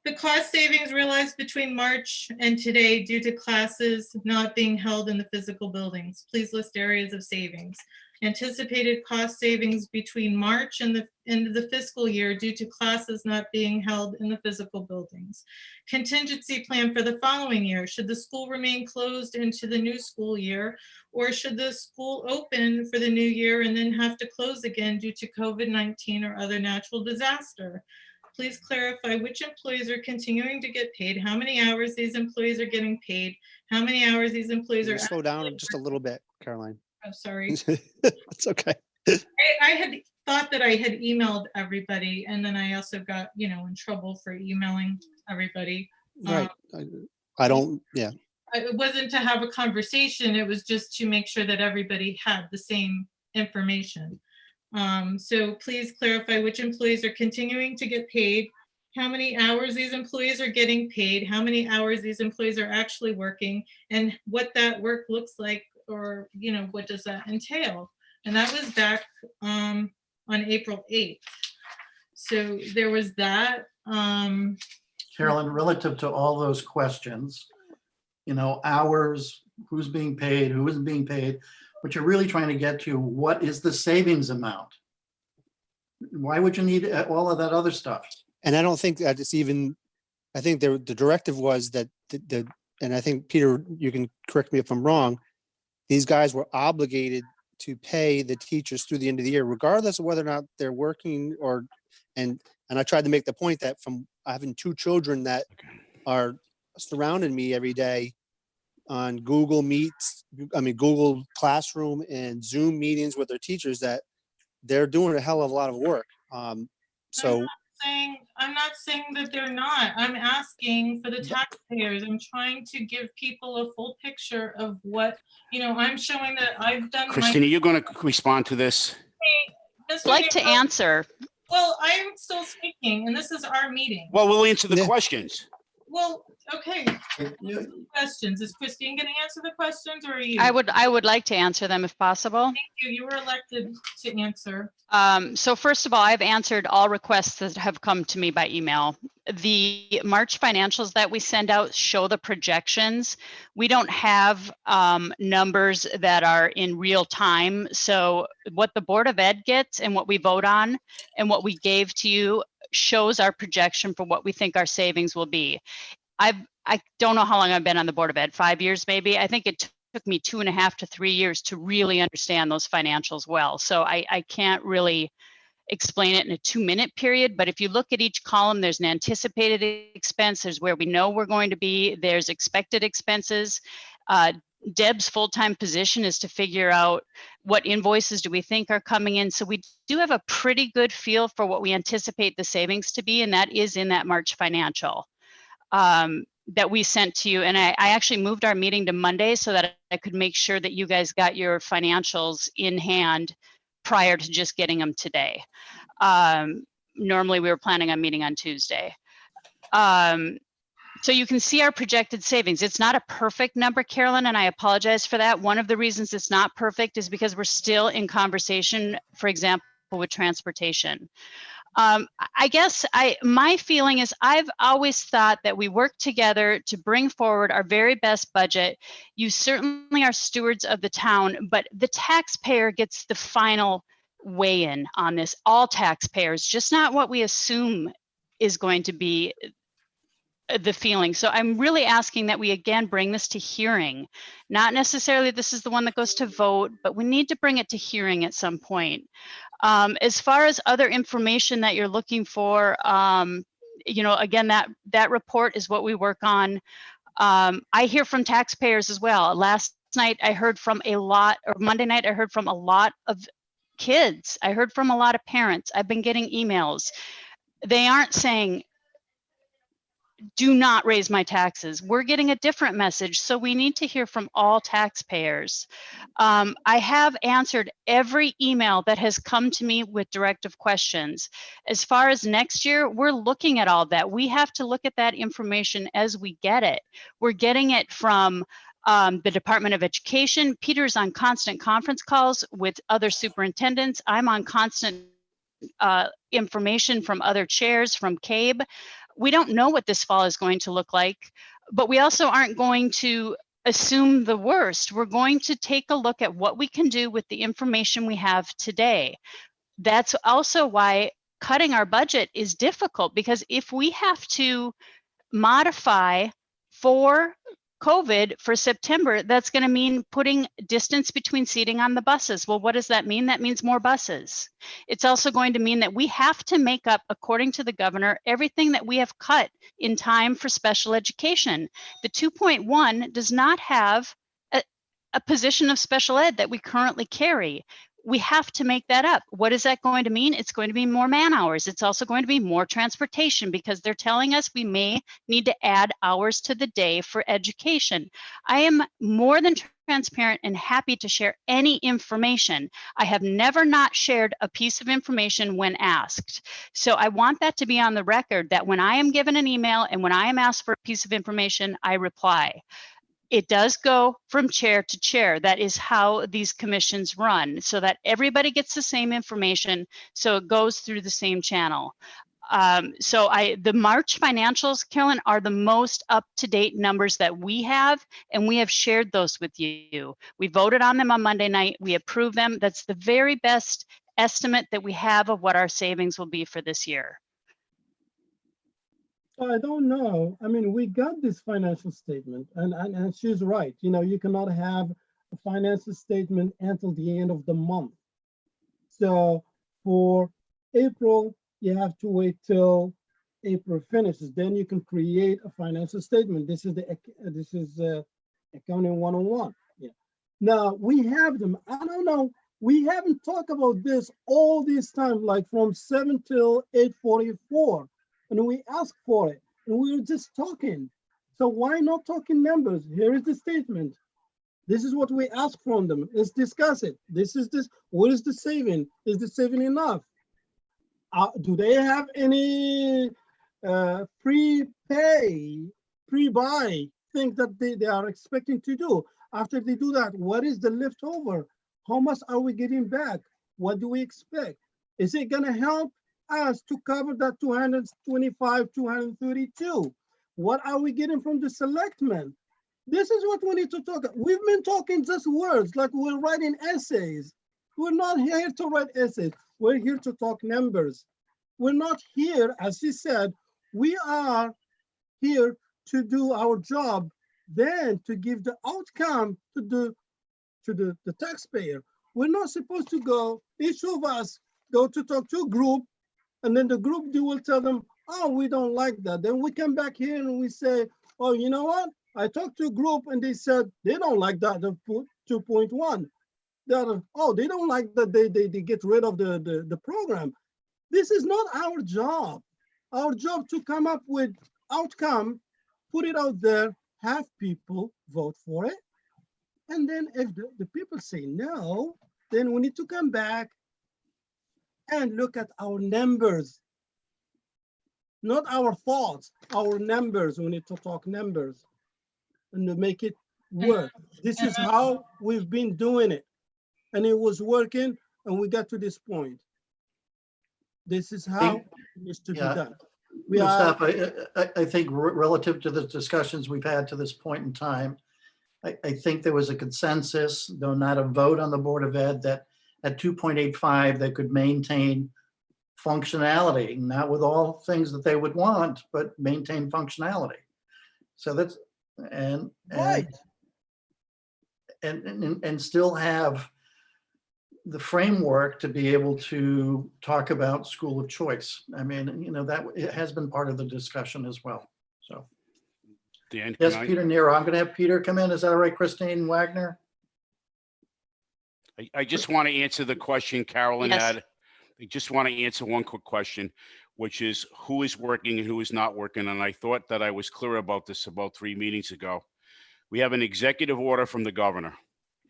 The cost savings realized between March and today due to classes not being held in the physical buildings. Please list areas of savings. Anticipated cost savings between March and the end of the fiscal year due to classes not being held in the physical buildings. Contingency plan for the following year. Should the school remain closed into the new school year, or should the school open for the new year and then have to close again due to COVID-19 or other natural disaster? Please clarify which employees are continuing to get paid, how many hours these employees are getting paid, how many hours these employees
Can
are.
you slow down just a little bit, Caroline?
I'm sorry.
It's okay.
I had thought that I had emailed everybody, and then I also got, in trouble for emailing everybody.
Right. I don't, yeah.
It wasn't to have a conversation, it was just to make sure that everybody had the same information. So please clarify which employees are continuing to get paid, how many hours these employees are getting paid, how many hours these employees are actually working, and what that work looks like, or, what does that entail? And that was back on April 8th. So there was that.
Carolyn, relative to all those questions, hours, who's being paid, who isn't being paid, but you're really trying to get to what is the savings amount? Why would you need all of that other stuff?
And I don't think that it's even, I think the directive was that and I think, Peter, you can correct me if I'm wrong, these guys were obligated to pay the teachers through the end of the year, regardless of whether or not they're working and I tried to make the point that from having two children that are surrounding me every day on Google Meets, Google Classroom and Zoom meetings with their teachers, that they're doing a hell of a lot of work. So
I'm not saying that they're not. I'm asking for the taxpayers. I'm trying to give people a full picture of what, I'm showing that I've done.
Christina, you're going to respond to this?
I'd like to answer.
Well, I'm still speaking, and this is our meeting.
Well, we'll answer the questions.
Well, okay. Questions. Is Christine going to answer the questions, or are you?
I would like to answer them if possible.
Thank you. You were elected to answer.
So first of all, I've answered all requests that have come to me by email. The March financials that we send out show the projections. We don't have numbers that are in real time. So what the Board of Ed gets and what we vote on and what we gave to you shows our projection for what we think our savings will be. I don't know how long I've been on the Board of Ed, 5 years maybe. I think it took me 2.5 to 3 years to really understand those financials well. So I can't really explain it in a 2-minute period, but if you look at each column, there's an anticipated expense, there's where we know we're going to be, there's expected expenses. Deb's full-time position is to figure out what invoices do we think are coming in. So we do have a pretty good feel for what we anticipate the savings to be, and that is in that March financial that we sent to you. And I actually moved our meeting to Monday so that I could make sure that you guys got your financials in hand prior to just getting them today. Normally we were planning on meeting on Tuesday. So you can see our projected savings. It's not a perfect number, Carolyn, and I apologize for that. One of the reasons it's not perfect is because we're still in conversation, for example, with transportation. I guess my feeling is I've always thought that we work together to bring forward our very best budget. You certainly are stewards of the town, but the taxpayer gets the final weigh in on this. All taxpayers, just not what we assume is going to be the feeling. So I'm really asking that we again bring this to hearing. Not necessarily this is the one that goes to vote, but we need to bring it to hearing at some point. As far as other information that you're looking for, again, that report is what we work on. I hear from taxpayers as well. Last night I heard from Monday night I heard from a lot of kids. I heard from a lot of parents. I've been getting emails. They aren't saying, do not raise my taxes. We're getting a different message. So we need to hear from all taxpayers. I have answered every email that has come to me with directive questions. As far as next year, we're looking at all that. We have to look at that information as we get it. We're getting it from the Department of Education. Peter's on constant conference calls with other superintendents. I'm on constant information from other chairs, from CABE. We don't know what this fall is going to look like, but we also aren't going to assume the worst. We're going to take a look at what we can do with the information we have today. That's also why cutting our budget is difficult, because if we have to modify for COVID for September, that's going to mean putting distance between seating on the buses. Well, what does that mean? That means more buses. It's also going to mean that we have to make up, according to the governor, everything that we have cut in time for special education. The 2.1 does not have a position of special ed that we currently carry. We have to make that up. What is that going to mean? It's going to be more man hours. It's also going to be more transportation, because they're telling us we may need to add hours to the day for education. I am more than transparent and happy to share any information. I have never not shared a piece of information when asked. So I want that to be on the record, that when I am given an email and when I am asked for a piece of information, I reply. It does go from chair to chair. That is how these commissions run, so that everybody gets the same information, so it goes through the same channel. The March financials, Carolyn, are the most up-to-date numbers that we have, and we have shared those with you. We voted on them on Monday night. We approved them. That's the very best estimate that we have of what our savings will be for this year.
I don't know. I mean, we got this financial statement, and she's right. You know, you cannot have a financial statement until the end of the month. So for April, you have to wait till April finishes. Then you can create a financial statement. This is accounting 101. Yeah. Now we have them. I don't know. We haven't talked about this all this time, like from 7 till 8:44. And we asked for it, and we were just talking. So why not talking numbers? Here is the statement. This is what we ask from them. Let's discuss it. This. What is the saving? Is the saving enough? Do they have any pre-buy thing that they are expecting to do? After they do that, what is the leftover? How much are we getting back? What do we expect? Is it gonna help us to cover that 225, 232? What are we getting from the selectmen? This is what we need to talk. We've been talking just words, like we're writing essays. We're not here to write essays. We're here to talk numbers. We're not here, as she said, we are here to do our job, then to give the outcome to the taxpayer. We're not supposed to go, each of us go to talk to a group, and then the group will tell them, oh, we don't like that. Then we come back here and we say, oh, you know what? I talked to a group and they said they don't like that, the 2.1. They don't like that they get rid of the program. This is not our job. Our job to come up with outcome, put it out there, have people vote for it. And then if the people say no, then we need to come back and look at our numbers, not our thoughts, our numbers. We need to talk numbers and to make it work. This is how we've been doing it. And it was working, and we got to this point. This is how it needs to be done.
Mustafa, I think relative to the discussions we've had to this point in time, I think there was a consensus, though not a vote on the Board of Ed, that at 2.85, they could maintain functionality, not with all things that they would want, but maintain functionality. So that's, and still have the framework to be able to talk about school of choice. I mean, you know, that it has been part of the discussion as well. So,
Dan,
yes, Peter Nero. I'm going to have Peter come in. Is that all right, Christine Wagner?
I just want to answer the question Carolyn
Yes.
had. I just want to answer one quick question, which is who is working and who is not working. And I thought that I was clear about this about 3 meetings ago. We have an executive order from the governor.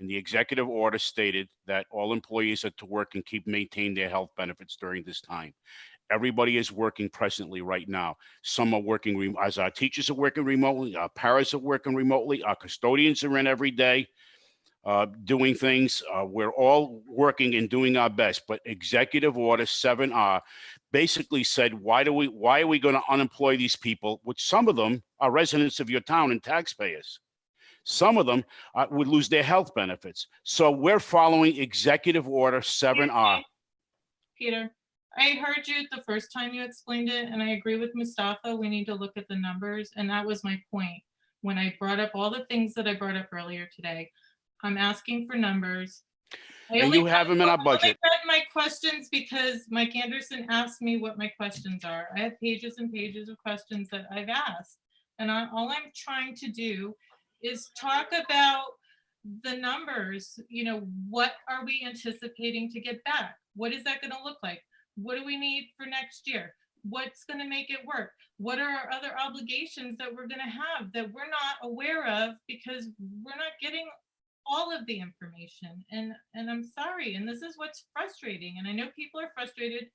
And the executive order stated that all employees are to work and maintain their health benefits during this time. Everybody is working presently right now. Some are working, as our teachers are working remotely, our paras are working remotely, our custodians are in every day. doing things. We're all working and doing our best, but Executive Order 7R basically said, why are we going to unemploy these people, which some of them are residents of your town and taxpayers. Some of them would lose their health benefits. So we're following Executive Order 7R.
Peter, I heard you the first time you explained it, and I agree with Mustafa. We need to look at the numbers, and that was my point. When I brought up all the things that I brought up earlier today, I'm asking for numbers.
And you have them in our budget.
I read my questions because Mike Anderson asked me what my questions are. I have pages and pages of questions that I've asked. And all I'm trying to do is talk about the numbers. You know, what are we anticipating to get back? What is that going to look like? What do we need for next year? What's going to make it work? What are our other obligations that we're going to have that we're not aware of because we're not getting all of the information? And I'm sorry, and this is what's frustrating. And I know people are frustrated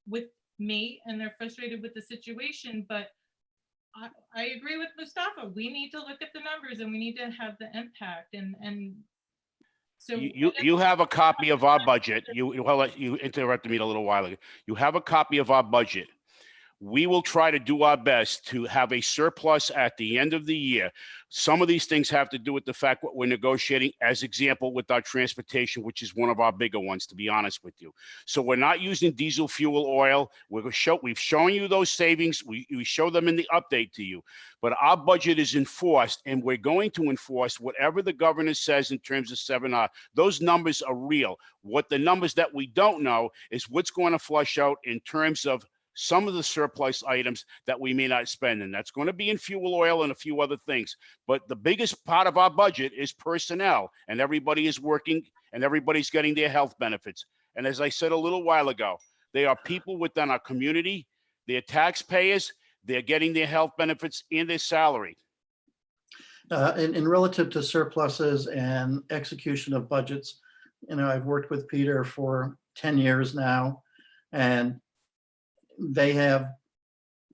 with me and they're frustrated with the situation, but I agree with Mustafa. We need to look at the numbers and we need to have the impact. And so
you have a copy of our budget. You interrupted me a little while ago. You have a copy of our budget. We will try to do our best to have a surplus at the end of the year. Some of these things have to do with the fact what we're negotiating, as example, with our transportation, which is one of our bigger ones, to be honest with you. So we're not using diesel fuel oil. We've shown you those savings. We show them in the update to you. But our budget is enforced, and we're going to enforce whatever the governor says in terms of 7R. Those numbers are real. What the numbers that we don't know is what's going to flush out in terms of some of the surplus items that we may not spend, and that's going to be in fuel oil and a few other things. But the biggest part of our budget is personnel, and everybody is working and everybody's getting their health benefits. And as I said a little while ago, they are people within our community, they're taxpayers, they're getting their health benefits and their salary.
In relative to surpluses and execution of budgets, you know, I've worked with Peter for 10 years now, and they have,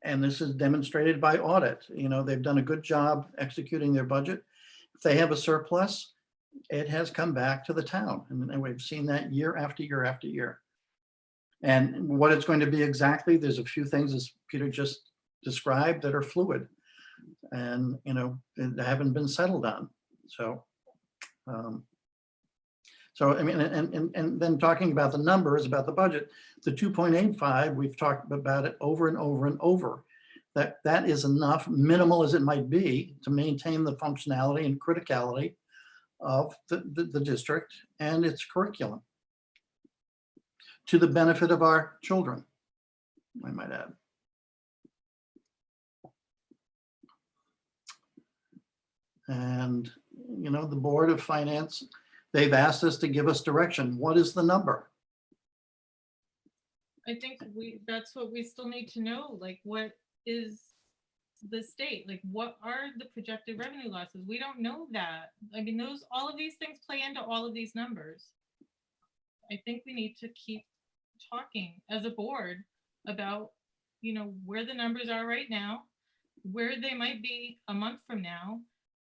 and this is demonstrated by audit, you know, they've done a good job executing their budget. If they have a surplus, it has come back to the town. And we've seen that year after year after year. And what it's going to be exactly, there's a few things, as Peter just described, that are fluid and, you know, they haven't been settled on. So, I mean, and then talking about the numbers, about the budget, the 2.85, we've talked about it over and over and over. That is enough, minimal as it might be, to maintain the functionality and criticality of the district and its curriculum to the benefit of our children, I might add. And, you know, the Board of Finance, they've asked us to give us direction. What is the number?
I think that's what we still need to know. Like, what is the state? Like, what are the projected revenue losses? We don't know that. I mean, all of these things play into all of these numbers. I think we need to keep talking as a board about, you know, where the numbers are right now, where they might be a month from now,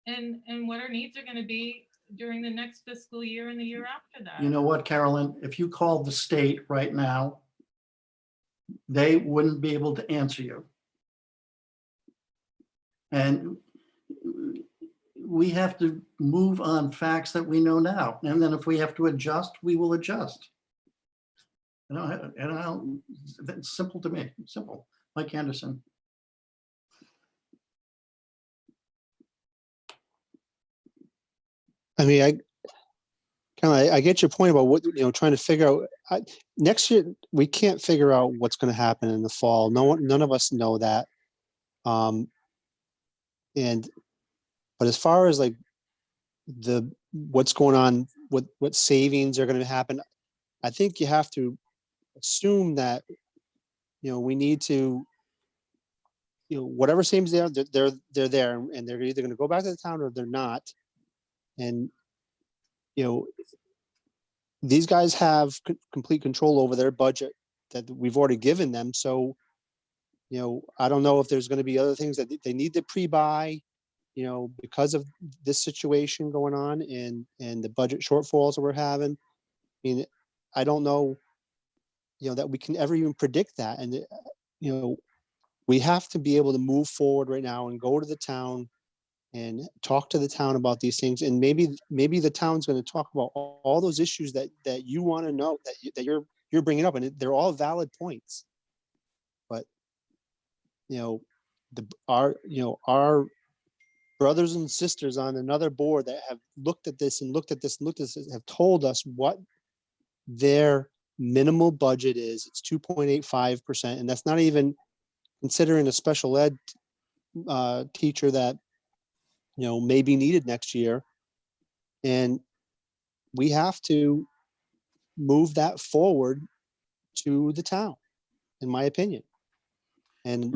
and what our needs are going to be during the next fiscal year and the year after that.
You know what, Carolyn, if you called the state right now, they wouldn't be able to answer you. And we have to move on facts that we know now. And then if we have to adjust, we will adjust. You know, it's simple to me, simple. Mike Anderson.
I mean, I get your point about what, you know, trying to figure out next year. We can't figure out what's going to happen in the fall. None of us know that. But as far as like what's going on, what savings are going to happen, I think you have to assume that, you know, we need to, you know, whatever savings they're there, and they're either going to go back to the town or they're not. And, you know, these guys have complete control over their budget that we've already given them. So, you know, I don't know if there's going to be other things that they need to pre-buy. because of this situation going on and the budget shortfalls that we're having, I mean, I don't know, that we can ever even predict that. And, we have to be able to move forward right now and go to the town and talk to the town about these things. And maybe the town's going to talk about all those issues that you want to know, that you're bringing up, and they're all valid points. But, our brothers and sisters on another board that have looked at this have told us what their minimal budget is. It's 2.85%. And that's not even considering a special ed teacher that, may be needed next year. And we have to move that forward to the town, in my opinion. And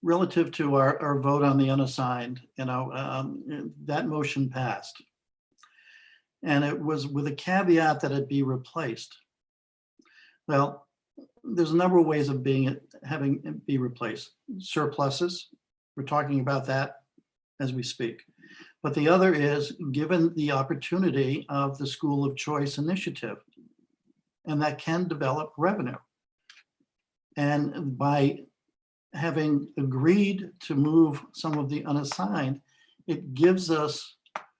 relative to our vote on the unassigned, that motion passed. And it was with a caveat that it be replaced. Well, there's a number of ways of having it be replaced. Surpluses, we're talking about that as we speak. But the other is given the opportunity of the School of Choice initiative, and that can develop revenue. And by having agreed to move some of the unassigned, it gives us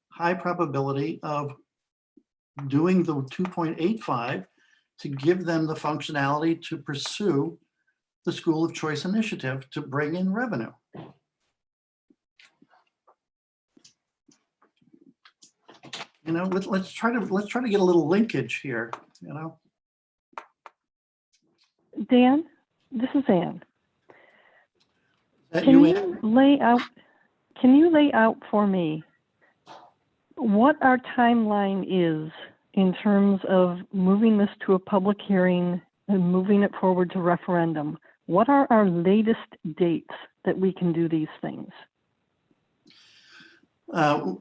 high probability of doing the 2.85 to give them the functionality to pursue the School of Choice initiative to bring in revenue. Let's try to get a little linkage here,
Dan, this is Ann.
That
Can
you, Ann?
you lay out for me what our timeline is in terms of moving this to a public hearing and moving it forward to referendum? What are our latest dates that we can do these things?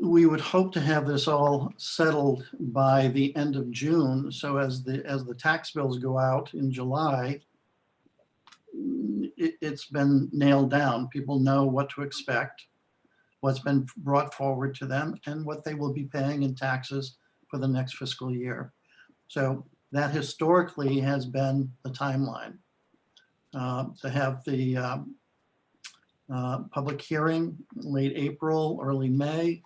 We would hope to have this all settled by the end of June. So as the tax bills go out in July, it's been nailed down. People know what to expect, what's been brought forward to them, and what they will be paying in taxes for the next fiscal year. So that historically has been the timeline. To have the public hearing late April, early May,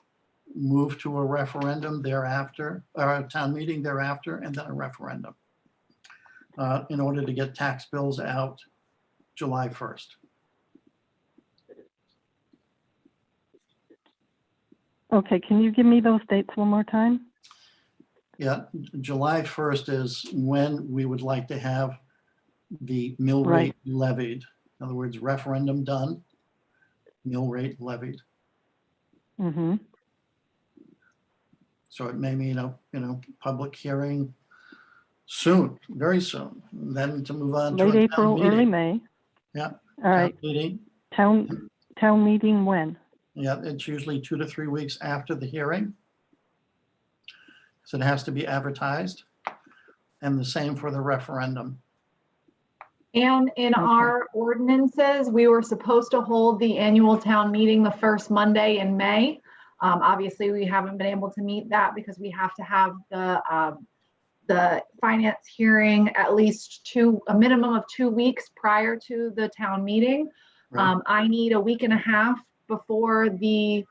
move to a referendum thereafter, or a town meeting thereafter, and then a referendum in order to get tax bills out July 1st.
Okay, can you give me those dates one more time?
Yeah, July 1st is when we would like to have the mill
Right.
rate levied. In other words, referendum done, mill rate levied.
Mm-hmm.
So it may mean public hearing soon, very soon, and then to move on to
Late
a
April,
town
early
meeting.
May.
Yeah.
All right.
Meeting.
Town meeting when?
Yeah, it's usually 2 to 3 weeks after the hearing. So it has to be advertised. And the same for the referendum.
And in
Okay.
our ordinances, we were supposed to hold the annual town meeting the first Monday in May. Obviously, we haven't been able to meet that because we have to have the finance hearing at least a minimum of 2 weeks prior to the town meeting.
Right.
I need a week and a half before the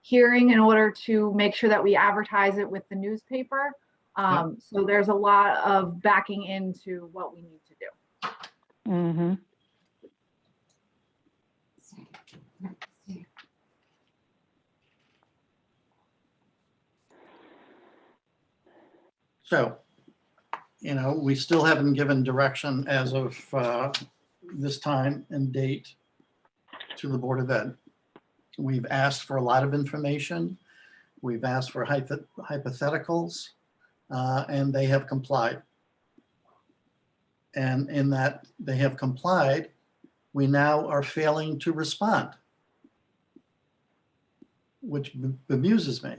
hearing in order to make sure that we advertise it with the newspaper. So there's a lot of backing into what we need to do.
Mm-hmm.
So, we still haven't given direction as of this time and date to the Board of Ed. We've asked for a lot of information. We've asked for hypotheticals, and they have complied. And in that they have complied, we now are failing to respond, which bemuses me.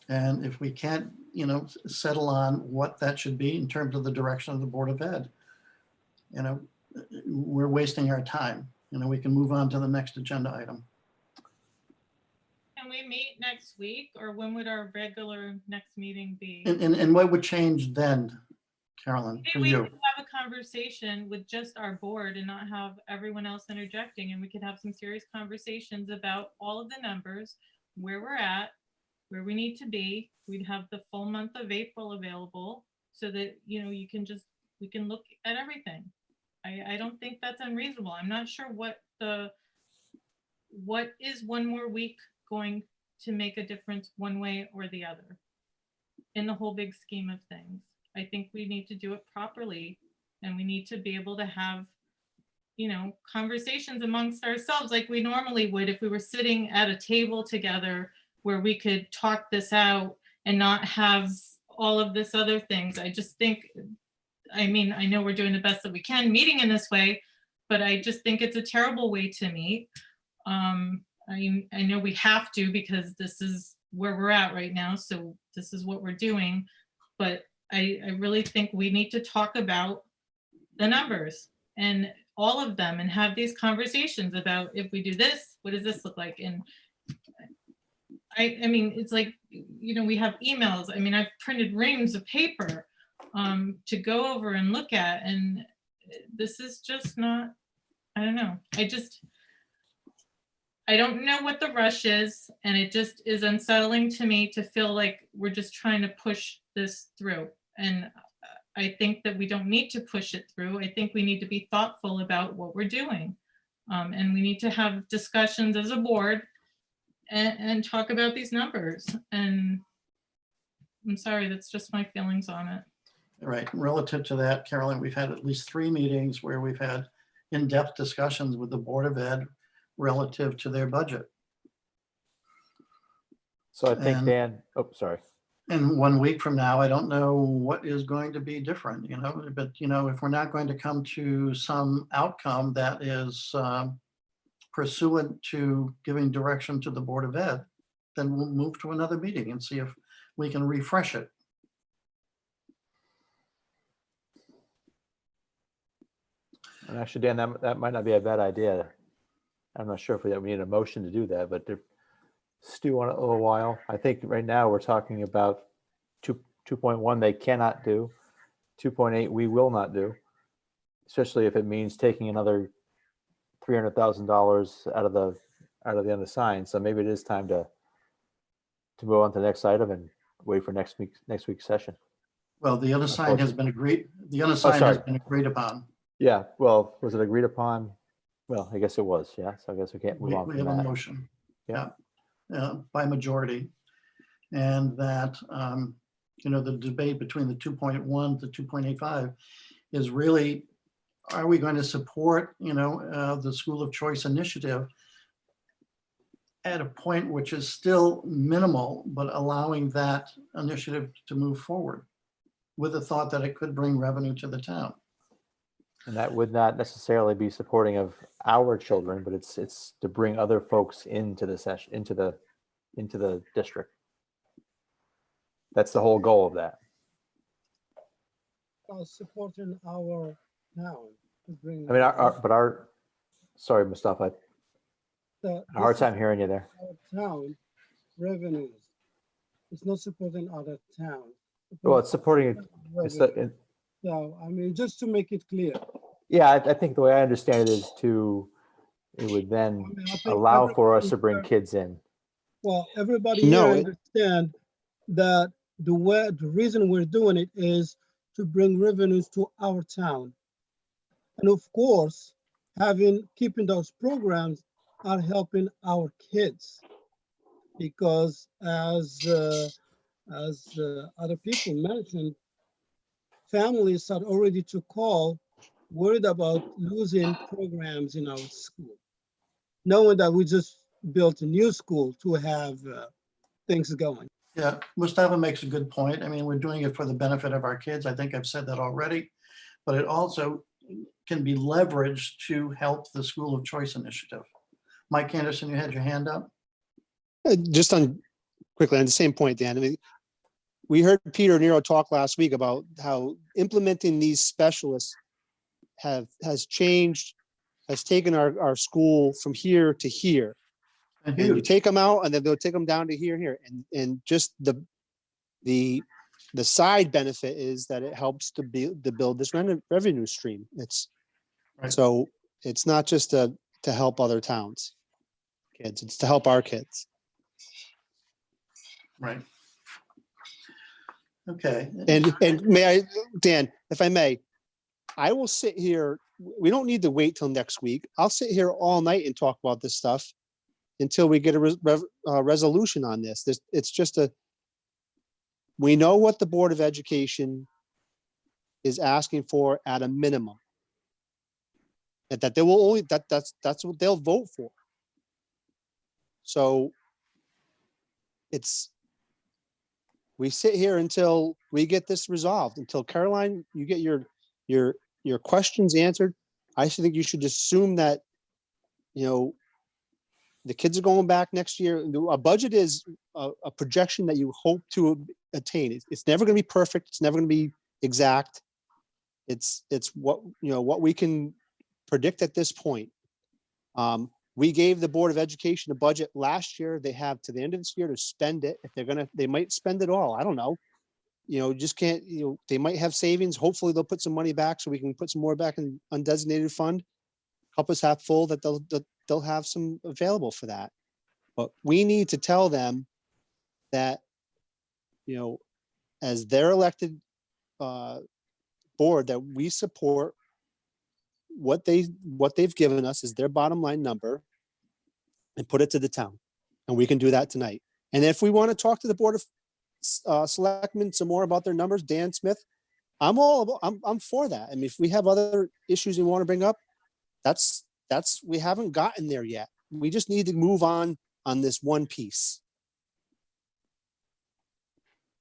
And if we can't settle on what that should be in terms of the direction of the Board of Ed. We're wasting our time. We can move on to the next agenda item.
Can we meet next week, or when would our regular next meeting be?
And what would change then, Carolyn,
Maybe
for
we
you?
could have a conversation with just our board and not have everyone else interjecting, and we could have some serious conversations about all of the numbers, where we're at, where we need to be. We'd have the full month of April available so that, we can look at everything. I don't think that's unreasonable. I'm not sure what is one more week going to make a difference one way or the other in the whole big scheme of things. I think we need to do it properly, and we need to be able to have, conversations amongst ourselves like we normally would if we were sitting at a table together where we could talk this out and not have all of this other things. I just think, I know we're doing the best that we can meeting in this way, but I just think it's a terrible way to meet. I know we have to because this is where we're at right now. So this is what we're doing. But I really think we need to talk about the numbers and all of them and have these conversations about, if we do this, what does this look like? And it's like, we have emails. I've printed reams of paper to go over and look at. And this is just not, I don't know. I don't know what the rush is, and it just is unsettling to me to feel like we're just trying to push this through. And I think that we don't need to push it through. I think we need to be thoughtful about what we're doing. And we need to have discussions as a board and talk about these numbers. And I'm sorry, that's just my feelings on it.
Right. Relative to that, Carolyn, we've had at least 3 meetings where we've had in-depth discussions with the Board of Ed relative to their budget.
So I think
And-
Dan, sorry.
And 1 week from now, I don't know what is going to be different, but, if we're not going to come to some outcome that is pursuant to giving direction to the Board of Ed, then we'll move to another meeting and see if we can refresh it.
And actually, Dan, that might not be a bad idea. I'm not sure if we need a motion to do that, but to stew on it a little while. I think right now we're talking about 2.1 they cannot do, 2.8 we will not do, especially if it means taking another $300,000 out of the unassigned. So maybe it is time to move on to the next item and wait for next week's session.
Well, the unassigned has been agreed, has been agreed upon.
Yeah, well, was it agreed upon? Well, I guess it was, yeah. So I guess we can't move on
We
from
have a
that.
motion.
Yeah.
By majority. And that, the debate between the 2.1 to 2.85 is really, are we going to support, the school of choice initiative at a point which is still minimal, but allowing that initiative to move forward with the thought that it could bring revenue to the town?
And that would not necessarily be supporting of our children, but it's to bring other folks into the session, into the district. That's the whole goal of that.
Supporting our town to bring.
I mean, sorry, Mustafa,
the-
a hard
this
time
is
hearing you there.
Our town revenues. It's not supporting other towns.
Well, it's supporting, it's the,
So, just to make it clear.
yeah, I think the way I understand it is it would then
I think
allow for us to
everybody
bring
here-
kids in.
Well, everybody here
No,
understand that the reason we're doing it is to bring revenues to our town. And of course, keeping those programs are helping our kids. Because as other people mentioned, families are already to call worried about losing programs in our school. Knowing that we just built a new school to have things going.
Yeah, Mustafa makes a good point. We're doing it for the benefit of our kids. I think I've said that already, but it also can be leveraged to help the school of choice initiative. Mike Anderson, you had your hand up?
Just quickly on the same point, Dan, we heard Peter Nero talk last week about how implementing these specialists has taken our school from here to here.
And
And you
huge.
take them out and then they'll take them down to here. And just the side benefit is that it helps to build this revenue stream.
Right.
So it's not just to help other towns kids, it's to help our kids.
Right. Okay.
And may I, Dan, if I may, I will sit here. We don't need to wait till next week. I'll sit here all night and talk about this stuff until we get a resolution on this. It's just we know what the Board of Education is asking for at a minimum. That they will only, that's what they'll vote for. So we sit here until we get this resolved, until Caroline, you get your questions answered. I think you should assume that, the kids are going back next year. A budget is a projection that you hope to attain. It's never going to be perfect. It's never going to be exact. It's what we can predict at this point. We gave the Board of Education a budget last year. They have to the end of this year to spend it. If they might spend it all. I don't know. Just can't, they might have savings. Hopefully they'll put some money back so we can put some more back in undesignated fund. Cup is half full that they'll have some available for that. But we need to tell them that, as their elected board, that we support what they've given us as their bottom line number and put it to the town. And we can do that tonight. And if we want to talk to the Board of Selectmen some more about their numbers, Dan Smith, I'm for that. I mean, if we have other issues we want to bring up, we haven't gotten there yet. We just need to move on this one piece.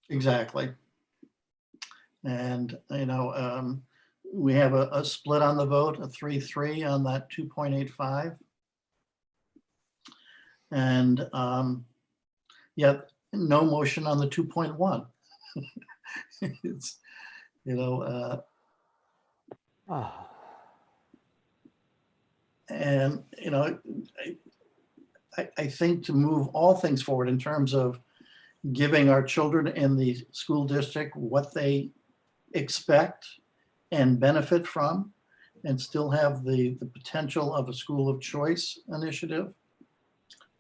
Exactly. And, we have a split on the vote, a 3-3 on that 2.85. And yet no motion on the 2.1. It's, and, I think to move all things forward in terms of giving our children in the school district what they expect and benefit from, and still have the potential of a school of choice initiative.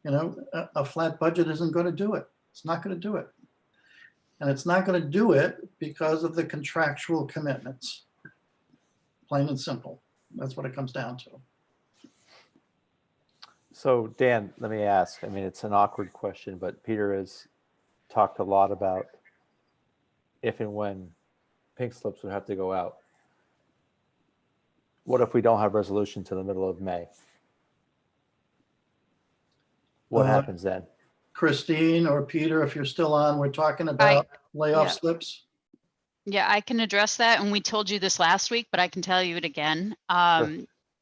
A flat budget isn't going to do it. It's not going to do it. And it's not going to do it because of the contractual commitments. Plain and simple. That's what it comes down to.
So Dan, let me ask, it's an awkward question, but Peter has talked a lot about if and when pink slips would have to go out. What if we don't have resolution to the middle of May? What happens then?
Christine or Peter, if you're still on, we're talking about layoff
yeah.
slips.
Yeah, I can address that. And we told you this last week, but I can tell you it again.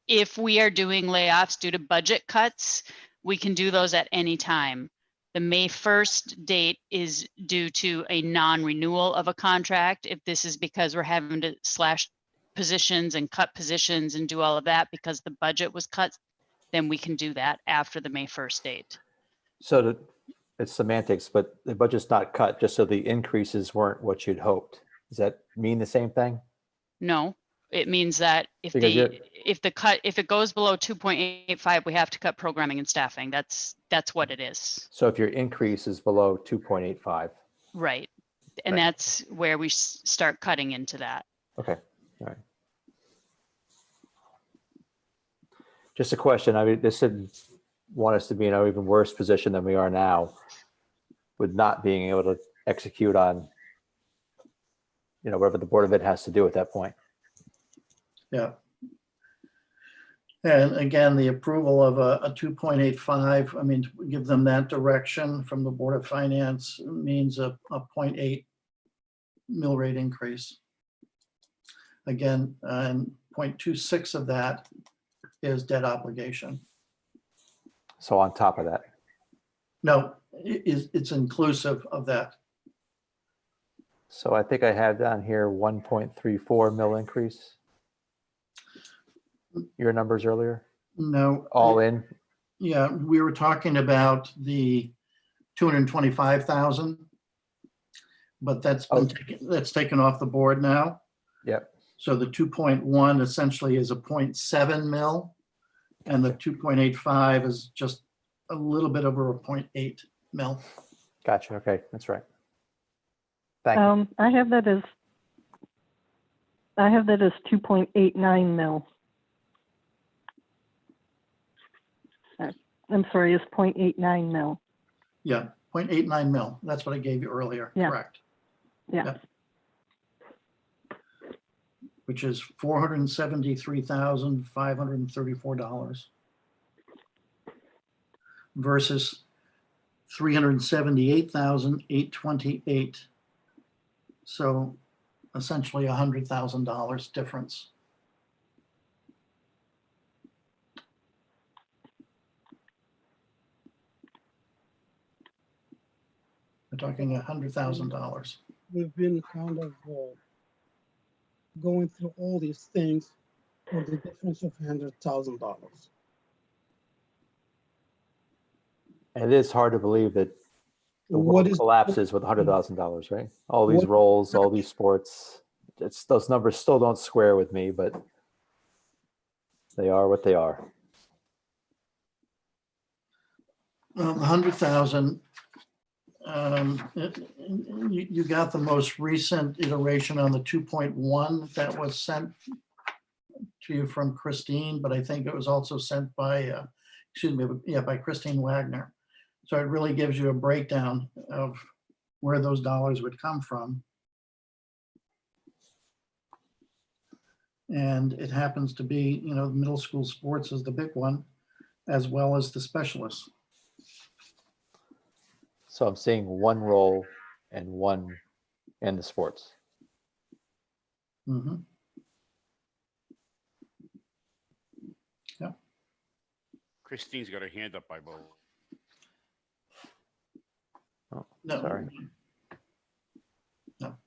If we are doing layoffs due to budget cuts, we can do those at any time. The May 1st date is due to a non-renewal of a contract. If this is because we're having to slash positions and cut positions and do all of that because the budget was cut, then we can do that after the May 1st date.
So it's semantics, but the budget's not cut just so the increases weren't what you'd hoped. Does that mean the same thing?
No, it means that if it goes below 2.85, we have to cut programming and staffing. That's what it is.
So if your increase is below 2.85.
Right. And that's where we start cutting into that.
Okay. All right. Just a question. This didn't want us to be in an even worse position than we are now with not being able to execute on, whatever the Board of Ed has to do at that point.
Yeah. And again, the approval of a 2.85, to give them that direction from the Board of Finance means a 0.8 mill rate increase. Again, and 0.26 of that is debt obligation.
So on top of that.
No, it's inclusive of that.
So I think I have down here 1.34 mil increase. Your numbers earlier,
No.
all in.
Yeah, we were talking about the 225,000. But that's been that's taken off the board now.
Yep.
So the 2.1 essentially is a 0.7 mil. And the 2.85 is just a little bit over a 0.8 mil.
Gotcha. Okay, that's right. Thank you.
I have that as 2.89 mil. I'm sorry, it's 0.89 mil.
Yeah, 0.89 mil. That's what I gave you earlier.
Yeah.
Correct.
Yeah.
Yep. Which is $473,534 versus $378,828. So essentially $100,000 difference. We're talking $100,000.
We've been kind of going through all these things for the difference of $100,000.
And it is hard to believe that the
What
world
is
collapses with $100,000, right? All these
What-
roles, all these sports. It's those numbers still don't square with me, but they are what they are.
100,000. You got the most recent iteration on the 2.1 that was sent to you from Christine, but I think it was also sent by, by Christine Wagner. So it really gives you a breakdown of where those dollars would come from. And it happens to be, middle school sports is the big one, as well as the specialists.
So I'm seeing one role and one in the sports.
Mhm.
Christine's got her hand up, I believe.
Oh,
No.
sorry.
No.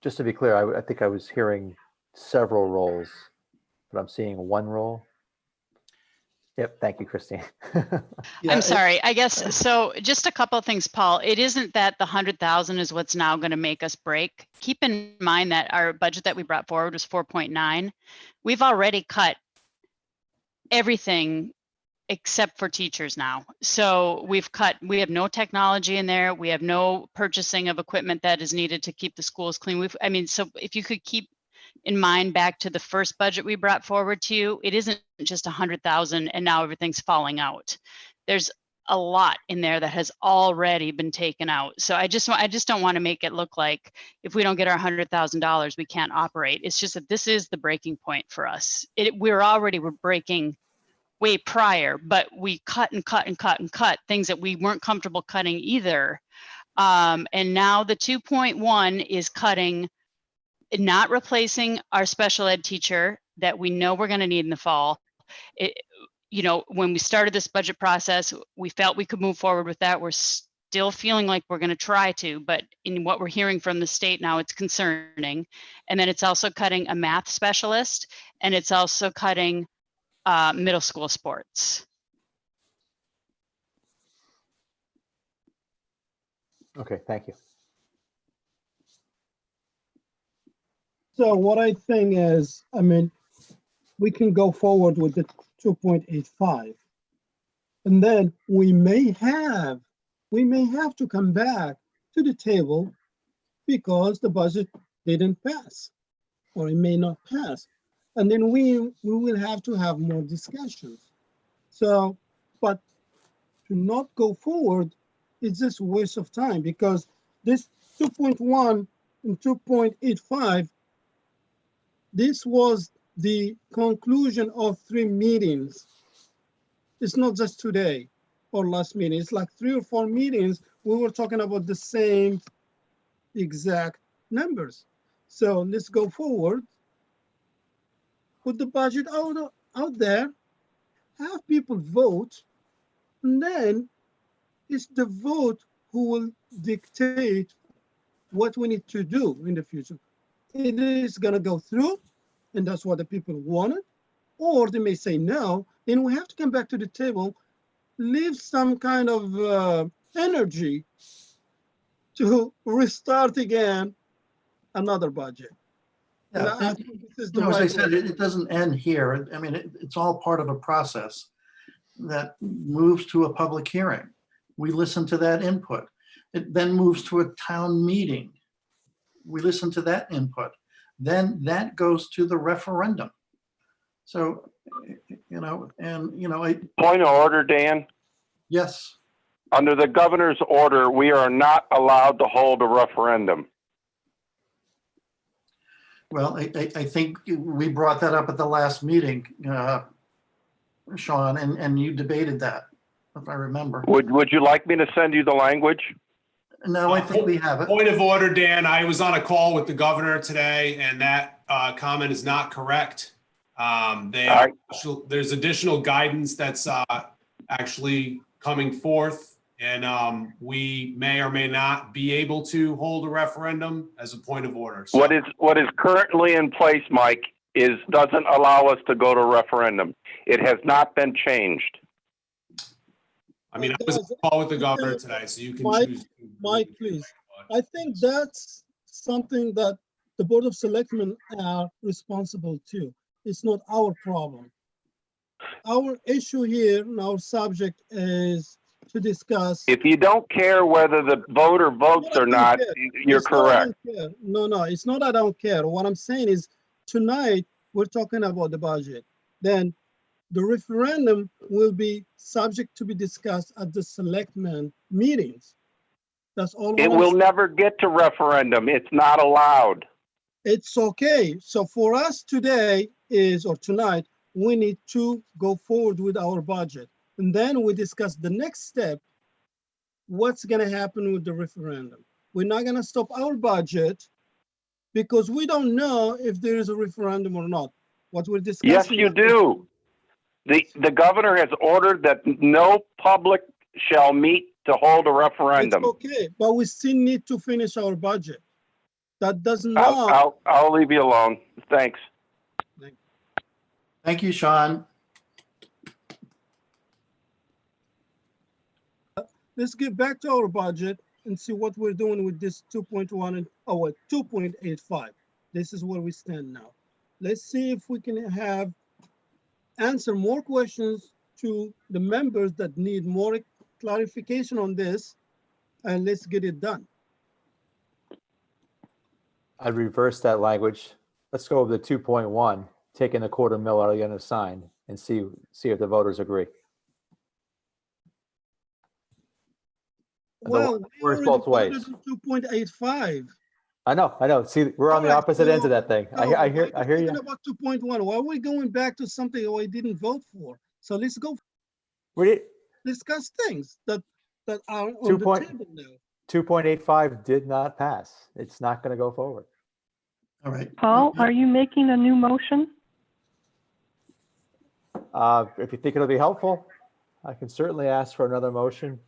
Just to be clear, I think I was hearing several roles, but I'm seeing one role. Yep. Thank you, Christine.
Yeah,
I'm sorry, I guess, so just a couple of things, Paul. It isn't that the 100,000 is what's now going to make us break. Keep in mind that our budget that we brought forward was 4.9. We've already cut everything except for teachers now. So we have no technology in there. We have no purchasing of equipment that is needed to keep the schools clean. So if you could keep in mind back to the first budget we brought forward to you, it isn't just 100,000 and now everything's falling out. There's a lot in there that has already been taken out. So I just don't want to make it look like if we don't get our $100,000, we can't operate. It's just that this is the breaking point for us. We're breaking way prior, but we cut and cut and cut and cut things that we weren't comfortable cutting either. And now the 2.1 is cutting, not replacing our special ed teacher that we know we're going to need in the fall. When we started this budget process, we felt we could move forward with that. We're still feeling like we're going to try to, but in what we're hearing from the state now, it's concerning. And then it's also cutting a math specialist, and it's also cutting middle school sports.
Okay, thank you.
So what I think is, we can go forward with the 2.85. And then we may have to come back to the table because the budget didn't pass, or it may not pass. And then we will have to have more discussions. So, but to not go forward, it's just a waste of time, because this 2.1 and 2.85, this was the conclusion of 3 meetings. It's not just today or last meeting. It's like 3 or 4 meetings. We were talking about the same exact numbers. So let's go forward. Put the budget out there, have people vote, and then it's the vote who will dictate what we need to do in the future. It is gonna go through, and that's what the people wanted, or they may say no, then we have to come back to the table, leave some kind of energy to restart again another budget. And
Yeah,
I
and,
think this is
you
the
know, as I
right
said,
way.
it doesn't end here. I mean, it's all part of a process that moves to a public hearing. We listen to that input. It then moves to a town meeting. We listen to that input. Then that goes to the referendum. So, you know, and, you know,
Point of order, Dan.
yes,
Under the governor's order, we are not allowed to hold a referendum.
well, I think we brought that up at the last meeting, Sean, and you debated that, if I remember.
Would you like me to send you the language?
No, I think we have it.
Point of order, Dan. I was on a call with the governor today, and that comment is not correct. There's additional guidance that's actually coming forth, and we may or may not be able to hold a referendum as a point of order. So,
What is currently in place, Mike, doesn't allow us to go to referendum. It has not been changed.
I mean, I was on a call with the governor today, so you can choose.
Mike, please. I think that's something that the Board of Selectmen are responsible to. It's not our problem. Our issue here and our subject is to discuss.
If you don't care whether the voter votes or not, you're correct.
No, it's not I don't care. What I'm saying is tonight we're talking about the budget. Then the referendum will be subject to be discussed at the selectmen meetings. That's all.
It will never get to referendum. It's not allowed.
It's okay. So for us today or tonight, we need to go forward with our budget. And then we discuss the next step, what's gonna happen with the referendum. We're not gonna stop our budget because we don't know if there is a referendum or not. What we're discussing.
Yes, you do. The governor has ordered that no public shall meet to hold a referendum.
It's okay, but we still need to finish our budget. That doesn't know.
I'll leave you alone. Thanks.
Thank you, Sean.
Let's get back to our budget and see what we're doing with this 2.1 and 2.85. This is where we stand now. Let's see if we can answer more questions to the members that need more clarification on this, and let's get it done.
I'd reverse that language. Let's go over the 2.1, taking the $250,000 out of the unassigned and see if the voters agree.
Well,
Works both ways.
2.85.
I know. See, we're on the opposite ends of that thing. I hear you.
About 2.1. Why are we going back to something we didn't vote for? So let's go discuss things that are on the table now.
2.85 did not pass. It's not going to go forward.
All right.
Paul, are you making a new motion?
If you think it'll be helpful, I can certainly ask for another motion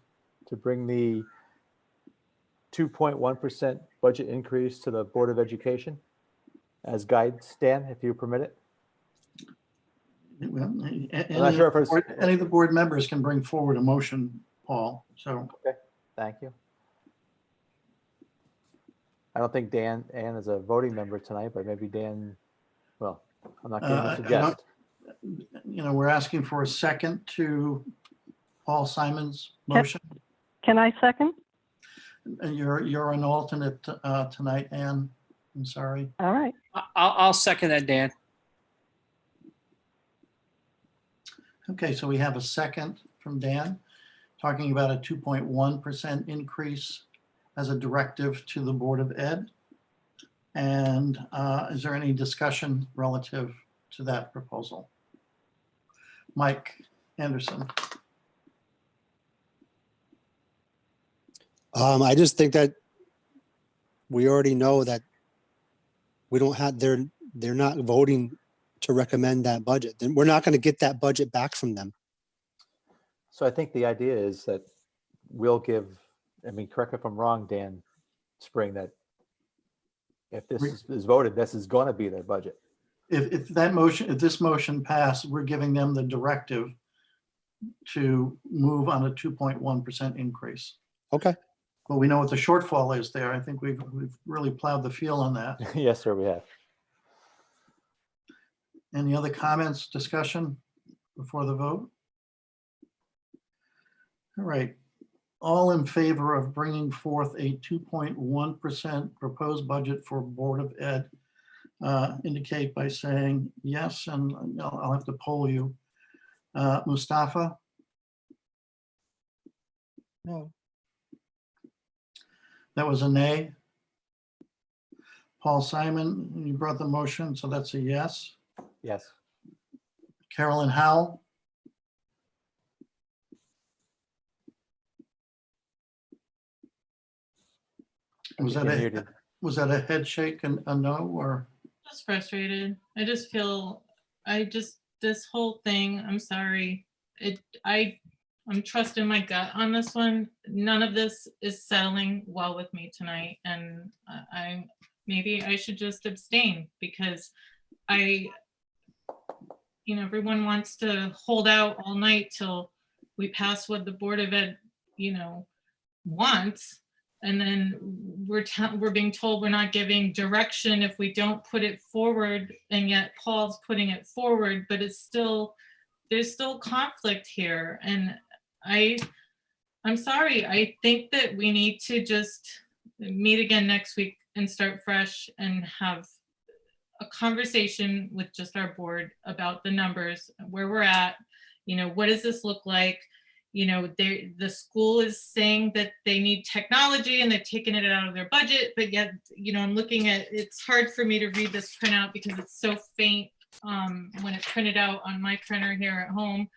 to bring the 2.1% budget increase to the Board of Education as guidance, Dan, if you permit it.
Well,
not sure if it's-
any of the board members can bring forward a motion, Paul, so.
Okay, thank you. I don't think Ann is a voting member tonight, but maybe Dan, well, I'm not going to suggest.
You know, we're asking for a second to Paul Simon's motion.
Can I second?
And you're an alternate tonight, Ann. I'm sorry.
All right.
I'll second that, Dan.
Okay, so we have a second from Dan, talking about a 2.1% increase as a directive to the Board of Ed. And is there any discussion relative to that proposal? Mike Anderson.
I just think that we already know that we don't have, they're not voting to recommend that budget. Then we're not going to get that budget back from them.
So I think the idea is that we'll give, I mean, correct me if I'm wrong, Dan Spring, that If this is voted, this is going to be their budget.
If this motion passed, we're giving them the directive to move on a 2.1% increase.
Okay.
But we know what the shortfall is there. I think we've really plowed the field on that.
Yes, sir, we have.
Any other comments, discussion before the vote? All right. All in favor of bringing forth a 2.1% proposed budget for Board of Ed, indicate by saying yes, and I'll have to poll you. Mustafa,
No,
that was a nay. Paul Simon, you brought the motion, so that's a yes.
Yes.
Carolyn Howell, was
You're
that
muted.
a head shake and a no, or?
Just frustrated. I just feel, this whole thing, I'm sorry. I'm trusting my gut on this one. None of this is settling well with me tonight. And maybe I should just abstain because everyone wants to hold out all night till we pass what the Board of Ed, wants. And then we're being told we're not giving direction if we don't put it forward, and yet Paul's putting it forward, but there's still conflict here. And I'm sorry, I think that we need to just meet again next week and start fresh and have a conversation with just our board about the numbers, where we're at, what does this look like? The school is saying that they need technology and they're taking it out of their budget, but yet, I'm looking at, it's hard for me to read this printout because it's so faint when it's printed out on my printer here at home.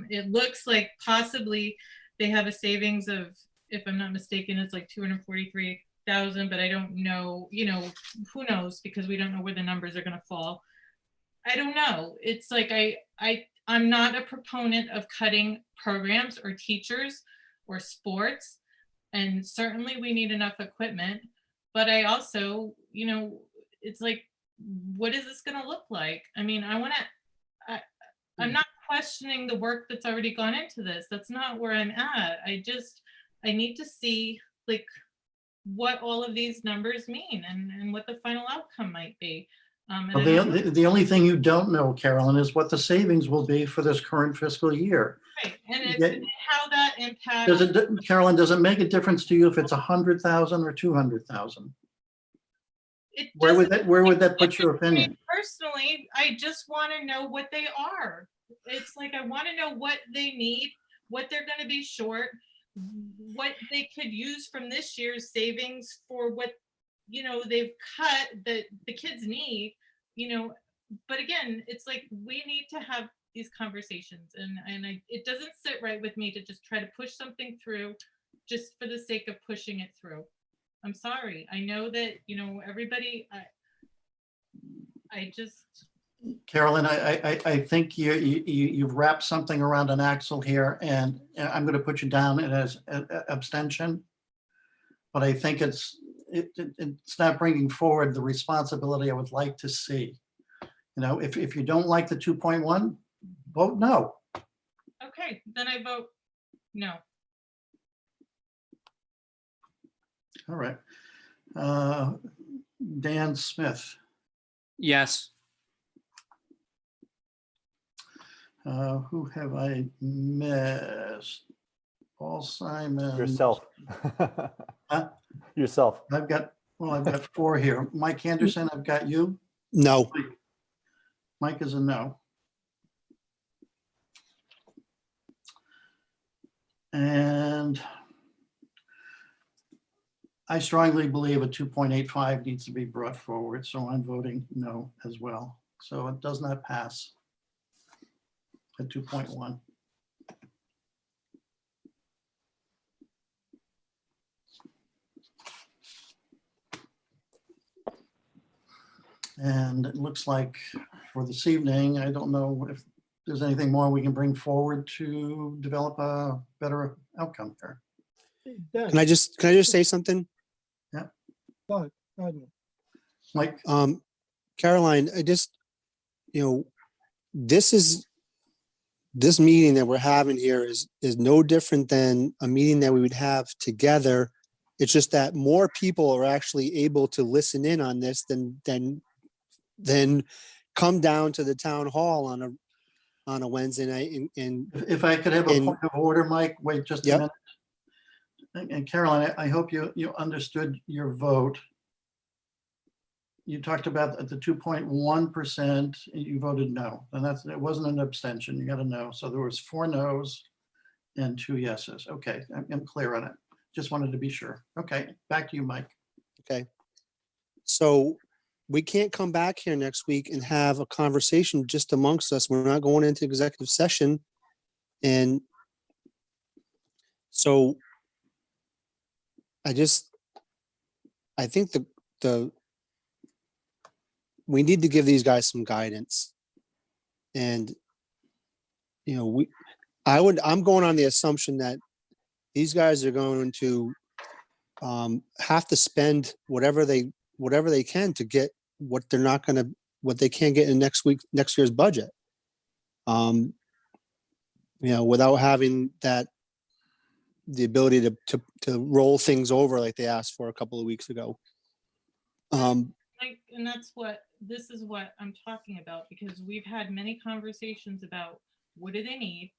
It looks like possibly they have a savings of, if I'm not mistaken, it's like 243,000, but I don't know, who knows, because we don't know where the numbers are going to fall. I don't know. It's like, I'm not a proponent of cutting programs or teachers or sports, and certainly we need enough equipment, but I also, it's like, what is this going to look like? I mean, I'm not questioning the work that's already gone into this. That's not where I'm at. I need to see like what all of these numbers mean and what the final outcome might be.
Well, the only thing you don't know, Carolyn, is what the savings will be for this current fiscal year.
Right. And how that impacts.
Carolyn, does it make a difference to you if it's 100,000 or 200,000? Where would that put your opinion?
Personally, I just want to know what they are. It's like, I want to know what they need, what they're going to be short, what they could use from this year's savings for what, they've cut that the kids need, but again, it's like, we need to have these conversations, and it doesn't sit right with me to just try to push something through just for the sake of pushing it through. I'm sorry. I know that, everybody, I just.
Carolyn, I think you've wrapped something around an axle here, and I'm going to put you down as abstention. But I think it's not bringing forward the responsibility I would like to see. If you don't like the 2.1, vote no.
Okay, then I vote no.
All right. Dan Smith.
Yes.
Who have I missed? Paul Simon.
Yourself.
Huh?
Yourself.
I've got four here. Mike Anderson, I've got you.
No.
Mike is a no. And I strongly believe a 2.85 needs to be brought forward, so I'm voting no as well. So it does not pass at 2.1. And it looks like for this evening, I don't know if there's anything more we can bring forward to develop a better outcome here.
Can I just say something?
Go ahead.
Mike,
Caroline, I just, this meeting that we're having here is no different than a meeting that we would have together. It's just that more people are actually able to listen in on this than come down to the town hall on a Wednesday night and
if I could have a
and-
point of order, Mike, wait just a
Yep.
minute. And Caroline, I hope you understood your vote. You talked about the 2.1%, you voted no, and it wasn't an abstention, you got a no. So there was 4 no's and 2 yeses. Okay, I'm clear on it. Just wanted to be sure. Okay, back to you, Mike.
Okay. So we can't come back here next week and have a conversation just amongst us. We're not going into executive session. And so I think we need to give these guys some guidance. And, I'm going on the assumption that these guys are going to have to spend whatever they can to get what they can't get in next year's budget. Without having the ability to roll things over like they asked for a couple of weeks ago.
And this is what I'm talking about, because we've had many conversations about what do they need?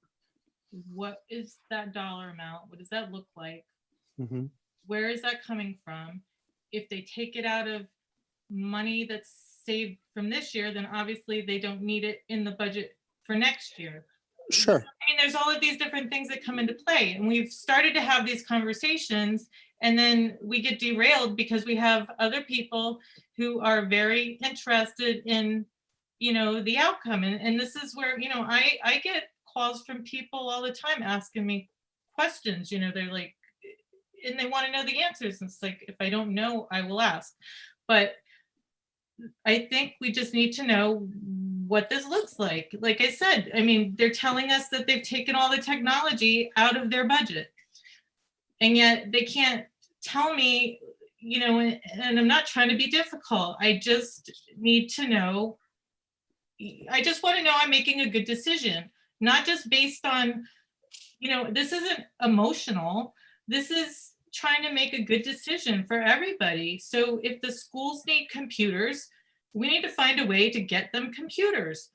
What is that dollar amount? What does that look like?
Mhm.
Where is that coming from? If they take it out of money that's saved from this year, then obviously they don't need it in the budget for next year.
Sure.
I mean, there's all of these different things that come into play, and we've started to have these conversations, and then we get derailed because we have other people who are very interested in, the outcome. And this is where, I get calls from people all the time asking me questions, they're like, and they want to know the answers. And it's like, if I don't know, I will ask. But I think we just need to know what this looks like. Like I said, I mean, they're telling us that they've taken all the technology out of their budget. And yet they can't tell me, and I'm not trying to be difficult. I just need to know. I just want to know I'm making a good decision, not just based on, this isn't emotional. This is trying to make a good decision for everybody. So if the schools need computers, we need to find a way to get them computers.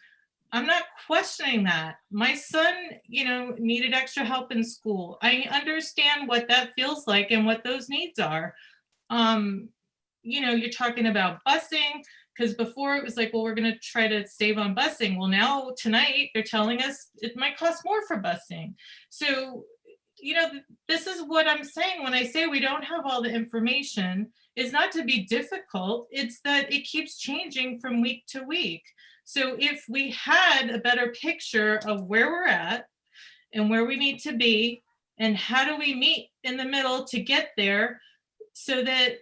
I'm not questioning that. My son, needed extra help in school. I understand what that feels like and what those needs are. You're talking about busing, because before it was like, well, we're going to try to save on busing. Well, now tonight they're telling us it might cost more for busing. So, this is what I'm saying when I say we don't have all the information. It's not to be difficult. It's that it keeps changing from week to week. So if we had a better picture of where we're at and where we need to be, and how do we meet in the middle to get there, so that,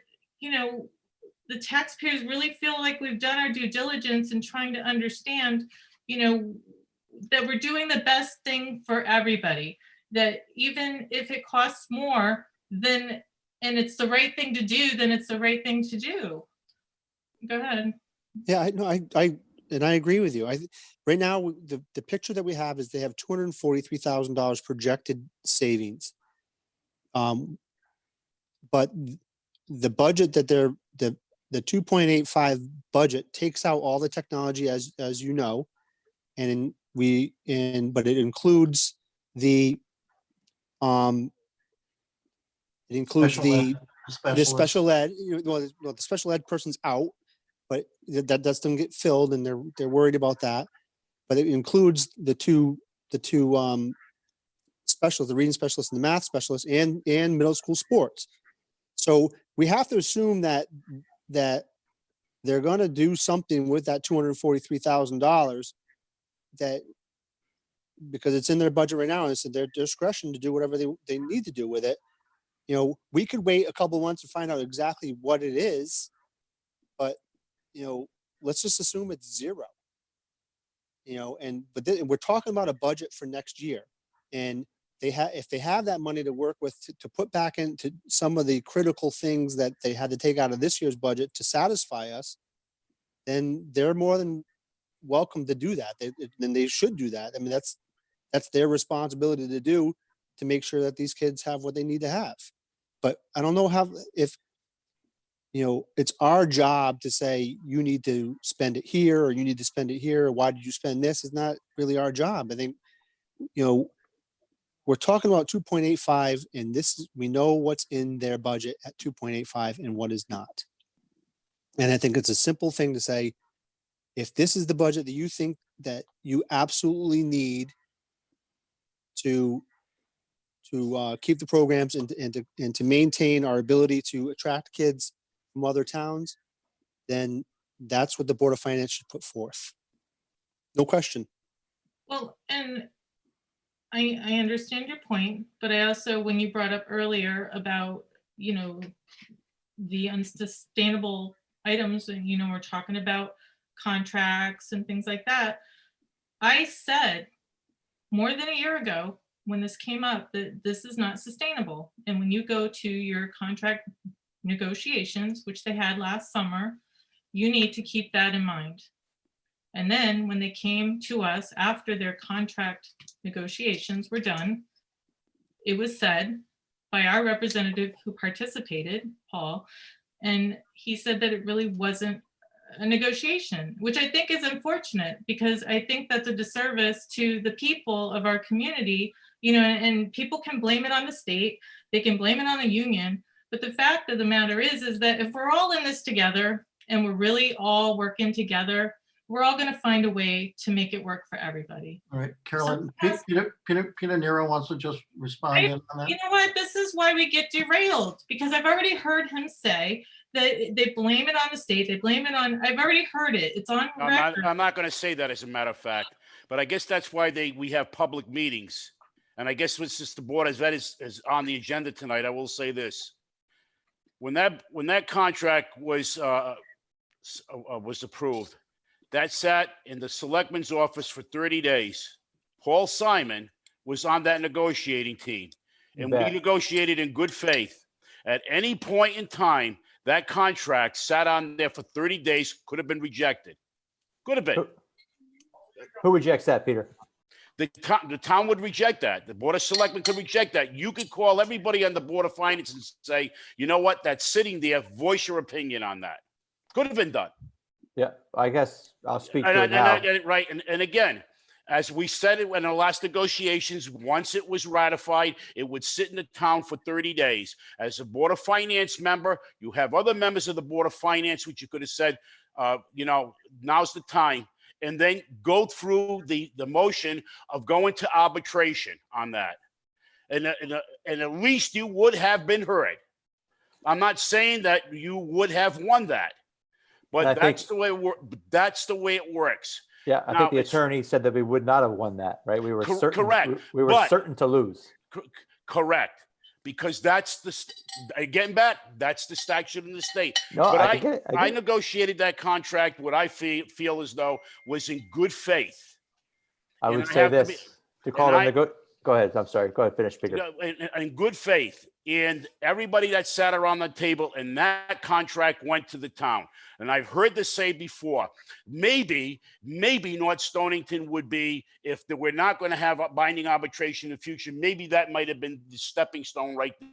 the taxpayers really feel like we've done our due diligence in trying to understand, that we're doing the best thing for everybody, that even if it costs more, then, and it's the right thing to do, then it's the right thing to do. Go ahead.
Yeah, I agree with you. Right now, the picture that we have is they have $243,000 projected savings. But the budget that the 2.85 budget takes out all the technology, as you know, but it includes the the special ed. The special ed person's out, but that doesn't get filled, and they're worried about that. But it includes the two specialists, the reading specialist and the math specialist, and middle school sports. So we have to assume that they're going to do something with that $243,000, that because it's in their budget right now, and it's at their discretion to do whatever they need to do with it. We could wait a couple of months to find out exactly what it is, but let's just assume it's zero. But we're talking about a budget for next year, and if they have that money to work with to put back into some of the critical things that they had to take out of this year's budget to satisfy us, then they're more than welcome to do that. Then they should do that. I mean, that's their responsibility to do, to make sure that these kids have what they need to have. But I don't know if, it's our job to say, you need to spend it here, or you need to spend it here. Or why did you spend this? It's not really our job. I think, we're talking about 2.85, and we know what's in their budget at 2.85 and what is not. And I think it's a simple thing to say, if this is the budget that you think that you absolutely need to keep the programs and to maintain our ability to attract kids from other towns, then that's what the Board of Finance should put forth. No question.
Well, and I understand your point, but I also, when you brought up earlier about, the unsustainable items, and, we're talking about contracts and things like that. I said more than a year ago, when this came up, that this is not sustainable. And when you go to your contract negotiations, which they had last summer, you need to keep that in mind. And then when they came to us after their contract negotiations were done, it was said by our representative who participated, Paul, and he said that it really wasn't a negotiation, which I think is unfortunate, because I think that's a disservice to the people of our community, and people can blame it on the state, they can blame it on the union, but the fact of the matter is that if we're all in this together and we're really all working together, we're all going to find a way to make it work for everybody.
All right, Carolyn, Peter Nero wants to just respond in on that.
You know what? This is why we get derailed, because I've already heard him say that they blame it on the state. They blame it on, I've already heard it. It's on record.
I'm not going to say that, as a matter of fact, but I guess that's why we have public meetings. And I guess since the Board of Ed is on the agenda tonight, I will say this. When that contract was approved, that sat in the selectman's office for 30 days. Paul Simon was on that negotiating team, and we negotiated in good faith. At any point in time, that contract sat on there for 30 days, could have been rejected. Could have been.
Who rejects that, Peter?
The town would reject that. The Board of Selectmen could reject that. You could call everybody on the Board of Finance and say, you know what, that's sitting there, voice your opinion on that. Could have been done.
Yeah, I guess I'll speak to it now.
Right, and again, as we said it in our last negotiations, once it was ratified, it would sit in the town for 30 days. As a Board of Finance member, you have other members of the Board of Finance, which you could have said, now's the time, and then go through the motion of going to arbitration on that. And at least you would have been heard. I'm not saying that you would have won that. But that's the way it works.
Yeah, I think the attorney said that we would not have won that, right? We were certain.
Correct.
We were certain to lose.
Correct, because that's the statute in the state.
No,
but
I get it.
I negotiated that contract. What I feel as though was in good faith.
I would say this to call it a Go ahead. I'm sorry. Go ahead. Finish, Peter.
In good faith. And everybody that sat around the table, and that contract went to the town. And I've heard this say before, maybe North Stonington would be, if we're not going to have a binding arbitration in the future, maybe that might have been the stepping stone right there.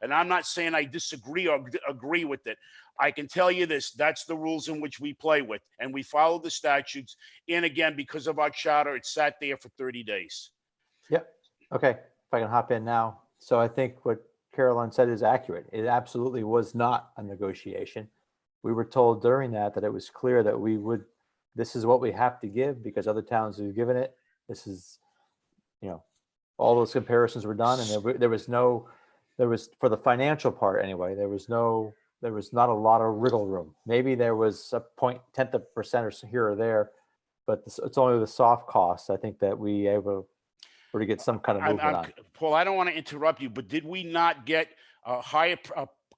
And I'm not saying I disagree or agree with it. I can tell you this, that's the rules in which we play with, and we follow the statutes. And again, because of our charter, it sat there for 30 days.
Yep. Okay. If I can hop in now. So I think what Carolyn said is accurate. It absolutely was not a negotiation. We were told during that it was clear that this is what we have to give because other towns have given it. This is, all those comparisons were done, and there was for the financial part anyway, there was not a lot of wriggle room. Maybe there was a 0.1% or here or there, but it's only the soft costs. I think that we able to get some kind of movement on.
Paul, I don't want to interrupt you, but did we not get a higher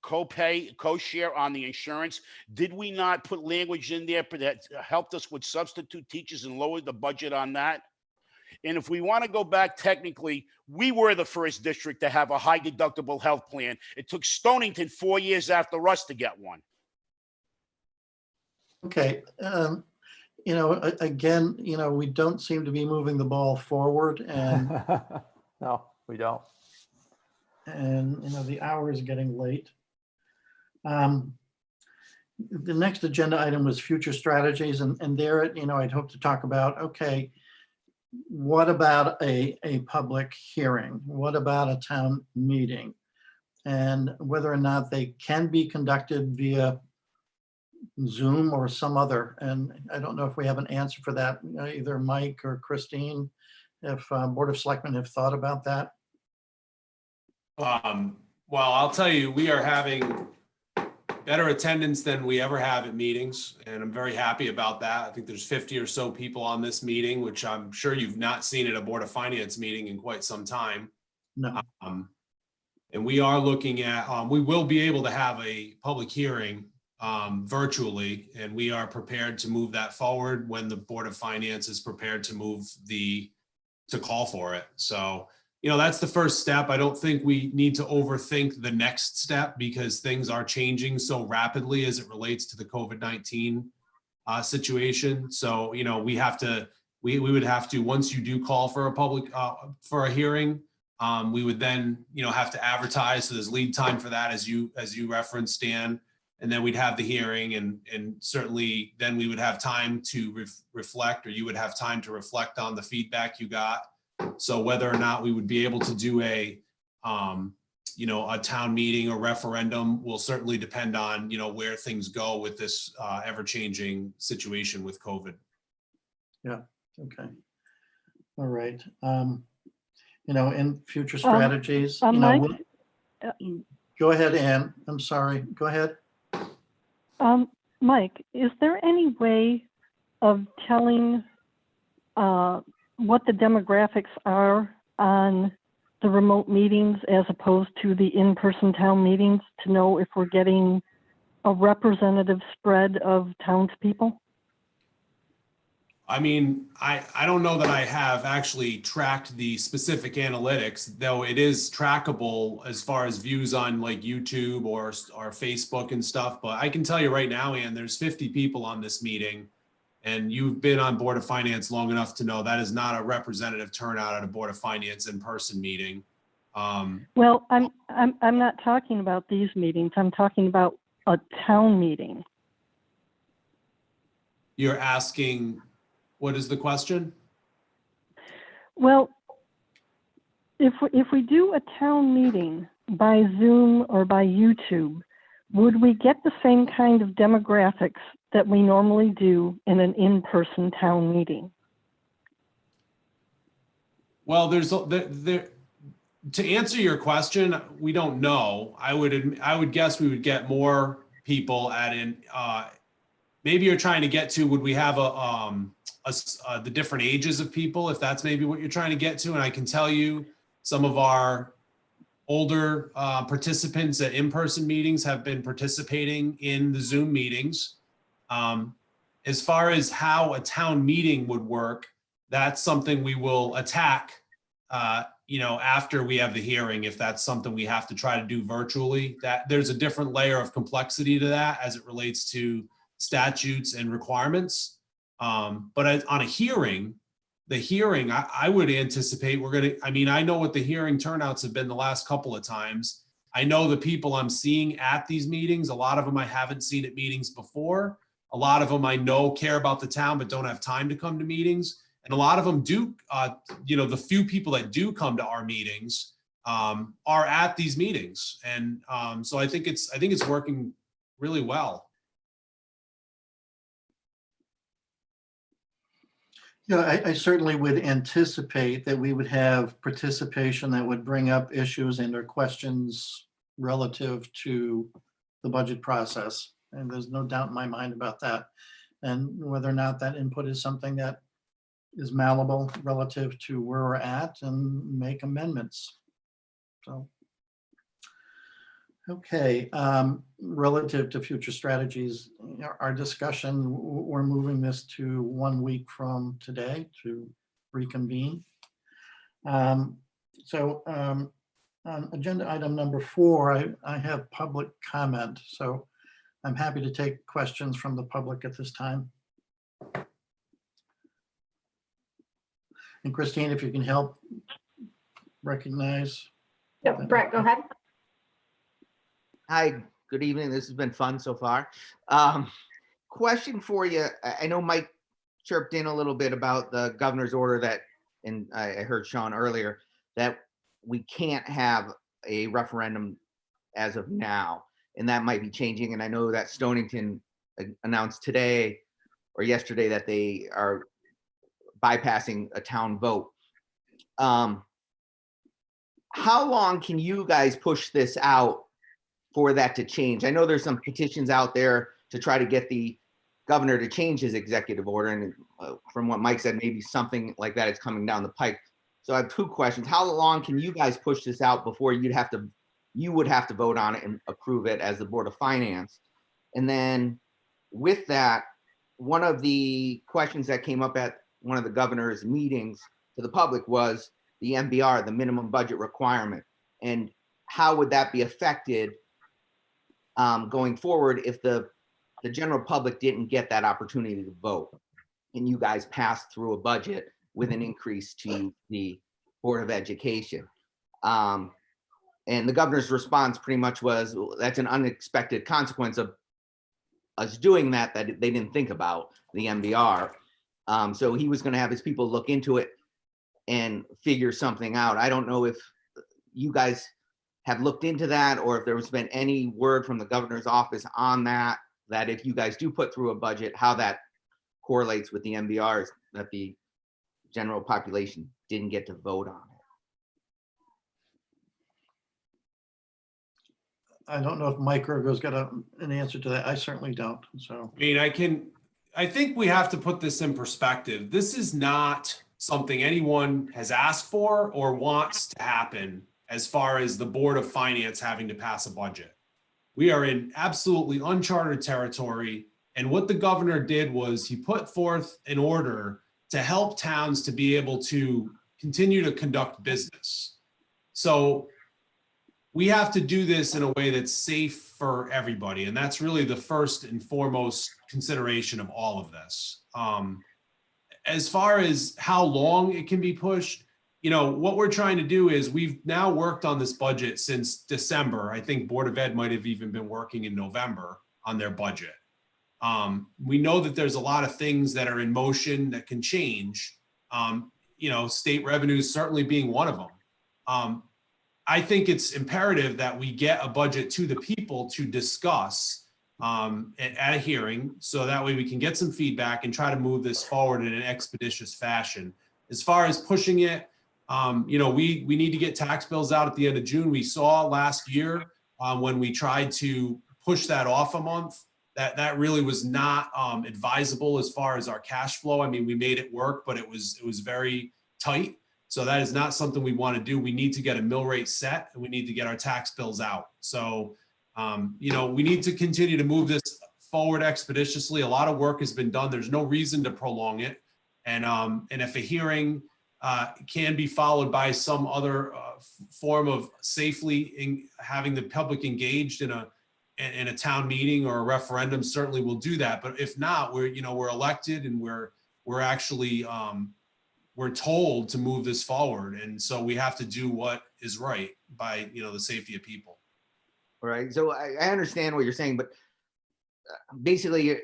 co-share on the insurance? Did we not put language in there that helped us with substitute teachers and lower the budget on that? And if we want to go back technically, we were the first district to have a high deductible health plan. It took Stonington 4 years after us to get one.
Okay, again, we don't seem to be moving the ball forward and,
No, we don't.
the hour is getting late. The next agenda item was future strategies and there, I'd hope to talk about, okay, what about a public hearing? What about a town meeting? And whether or not they can be conducted via Zoom or some other, and I don't know if we have an answer for that, either Mike or Christine, if Board of Selectmen have thought about that.
Well, I'll tell you, we are having better attendance than we ever have at meetings, and I'm very happy about that. I think there's 50 or so people on this meeting, which I'm sure you've not seen at a Board of Finance meeting in quite some time.
No.
And we are looking at, we will be able to have a public hearing virtually, and we are prepared to move that forward when the Board of Finance is prepared to to call for it. So, that's the first step. I don't think we need to overthink the next step because things are changing so rapidly as it relates to the COVID-19 situation. So, we would have to, once you do call for a public, for a hearing, we would then, have to advertise. So there's lead time for that, as you referenced, Dan. And then we'd have the hearing, and certainly then we would have time to reflect, or you would have time to reflect on the feedback you got. So whether or not we would be able to do a town meeting or referendum will certainly depend on, where things go with this ever-changing situation with COVID.
Yeah, okay. All right. In future strategies,
Mike?
Go ahead, Ann. I'm sorry. Go ahead.
Mike, is there any way of telling what the demographics are on the remote meetings as opposed to the in-person town meetings to know if we're getting a representative spread of townspeople?
I mean, I don't know that I have actually tracked the specific analytics, though it is trackable as far as views on like YouTube or Facebook and stuff. But I can tell you right now, Ann, there's 50 people on this meeting, and you've been on Board of Finance long enough to know that is not a representative turnout at a Board of Finance in-person meeting.
Well, I'm not talking about these meetings. I'm talking about a town meeting.
You're asking, what is the question?
Well, if we do a town meeting by Zoom or by YouTube, would we get the same kind of demographics that we normally do in an in-person town meeting?
Well, to answer your question, we don't know. I would guess we would get more people maybe you're trying to get to, would we have the different ages of people, if that's maybe what you're trying to get to. And I can tell you some of our older participants at in-person meetings have been participating in the Zoom meetings. As far as how a town meeting would work, that's something we will attack, after we have the hearing, if that's something we have to try to do virtually. That there's a different layer of complexity to that as it relates to statutes and requirements. But on a hearing, I would anticipate I know what the hearing turnouts have been the last couple of times. I know the people I'm seeing at these meetings, a lot of them I haven't seen at meetings before. A lot of them I know care about the town but don't have time to come to meetings. And a lot of them do, the few people that do come to our meetings are at these meetings. And so I think it's working really well.
Yeah, I certainly would anticipate that we would have participation that would bring up issues and or questions relative to the budget process. And there's no doubt in my mind about that. And whether or not that input is something that is malleable relative to where we're at and make amendments. So, okay, relative to future strategies, our discussion, we're moving this to 1 week from today to reconvene. On agenda item number 4, I have public comment. So I'm happy to take questions from the public at this time. And Christine, if you can help recognize.
Yep, Brett, go ahead.
Hi, good evening. This has been fun so far. Question for you. I know Mike chirped in a little bit about the governor's order that, and I heard Sean earlier, that we can't have a referendum as of now, and that might be changing. And I know that Stonington announced today or yesterday that they are bypassing a town vote. How long can you guys push this out for that to change? I know there's some petitions out there to try to get the governor to change his executive order. And from what Mike said, maybe something like that is coming down the pike. So I have two questions. How long can you guys push this out before you would have to vote on it and approve it as the Board of Finance? And then with that, one of the questions that came up at one of the governor's meetings to the public was the MBR, the minimum budget requirement, and how would that be affected going forward if the general public didn't get that opportunity to vote and you guys passed through a budget with an increase to the Board of Education. And the governor's response pretty much was, well, that's an unexpected consequence of us doing that they didn't think about, the MBR. So he was going to have his people look into it and figure something out. I don't know if you guys have looked into that or if there's been any word from the governor's office on that, that if you guys do put through a budget, how that correlates with the MBRs that the general population didn't get to vote on it.
I don't know if Mike Urgo's got an answer to that. I certainly don't, so.
I mean, I think we have to put this in perspective. This is not something anyone has asked for or wants to happen as far as the Board of Finance having to pass a budget. We are in absolutely uncharted territory. And what the governor did was he put forth an order to help towns to be able to continue to conduct business. So we have to do this in a way that's safe for everybody. And that's really the first and foremost consideration of all of this. As far as how long it can be pushed, you know, what we're trying to do is we've now worked on this budget since December. I think Board of Ed might have even been working in November on their budget. We know that there's a lot of things that are in motion that can change. You know, state revenues certainly being one of them. I think it's imperative that we get a budget to the people to discuss at a hearing, so that way we can get some feedback and try to move this forward in an expeditious fashion. As far as pushing it, you know, we need to get tax bills out at the end of June. We saw last year when we tried to push that off a month, that really was not advisable as far as our cash flow. I mean, we made it work, but it was very tight. So that is not something we want to do. We need to get a mill rate set and we need to get our tax bills out. So, you know, we need to continue to move this forward expeditiously. A lot of work has been done. There's no reason to prolong it. And if a hearing can be followed by some other form of safely having the public engaged in a town meeting or a referendum, certainly we'll do that. But if not, we're elected and we're actually we're told to move this forward, and so we have to do what is right by the safety of people.
All right. So I understand what you're saying, but basically,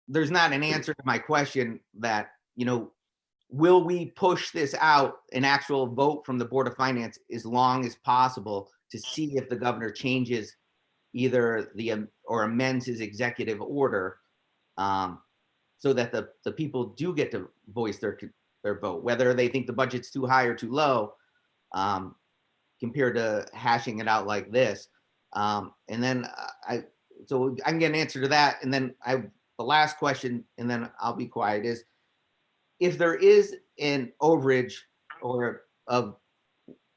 there's not an answer to my question that will we push this out, an actual vote from the Board of Finance, as long as possible to see if the governor changes either or amends his executive order, so that the people do get to voice their vote, whether they think the budget's too high or too low, compared to hashing it out like this. And then so I can get an answer to that. And then the last question, and then I'll be quiet, is if there is an overage or of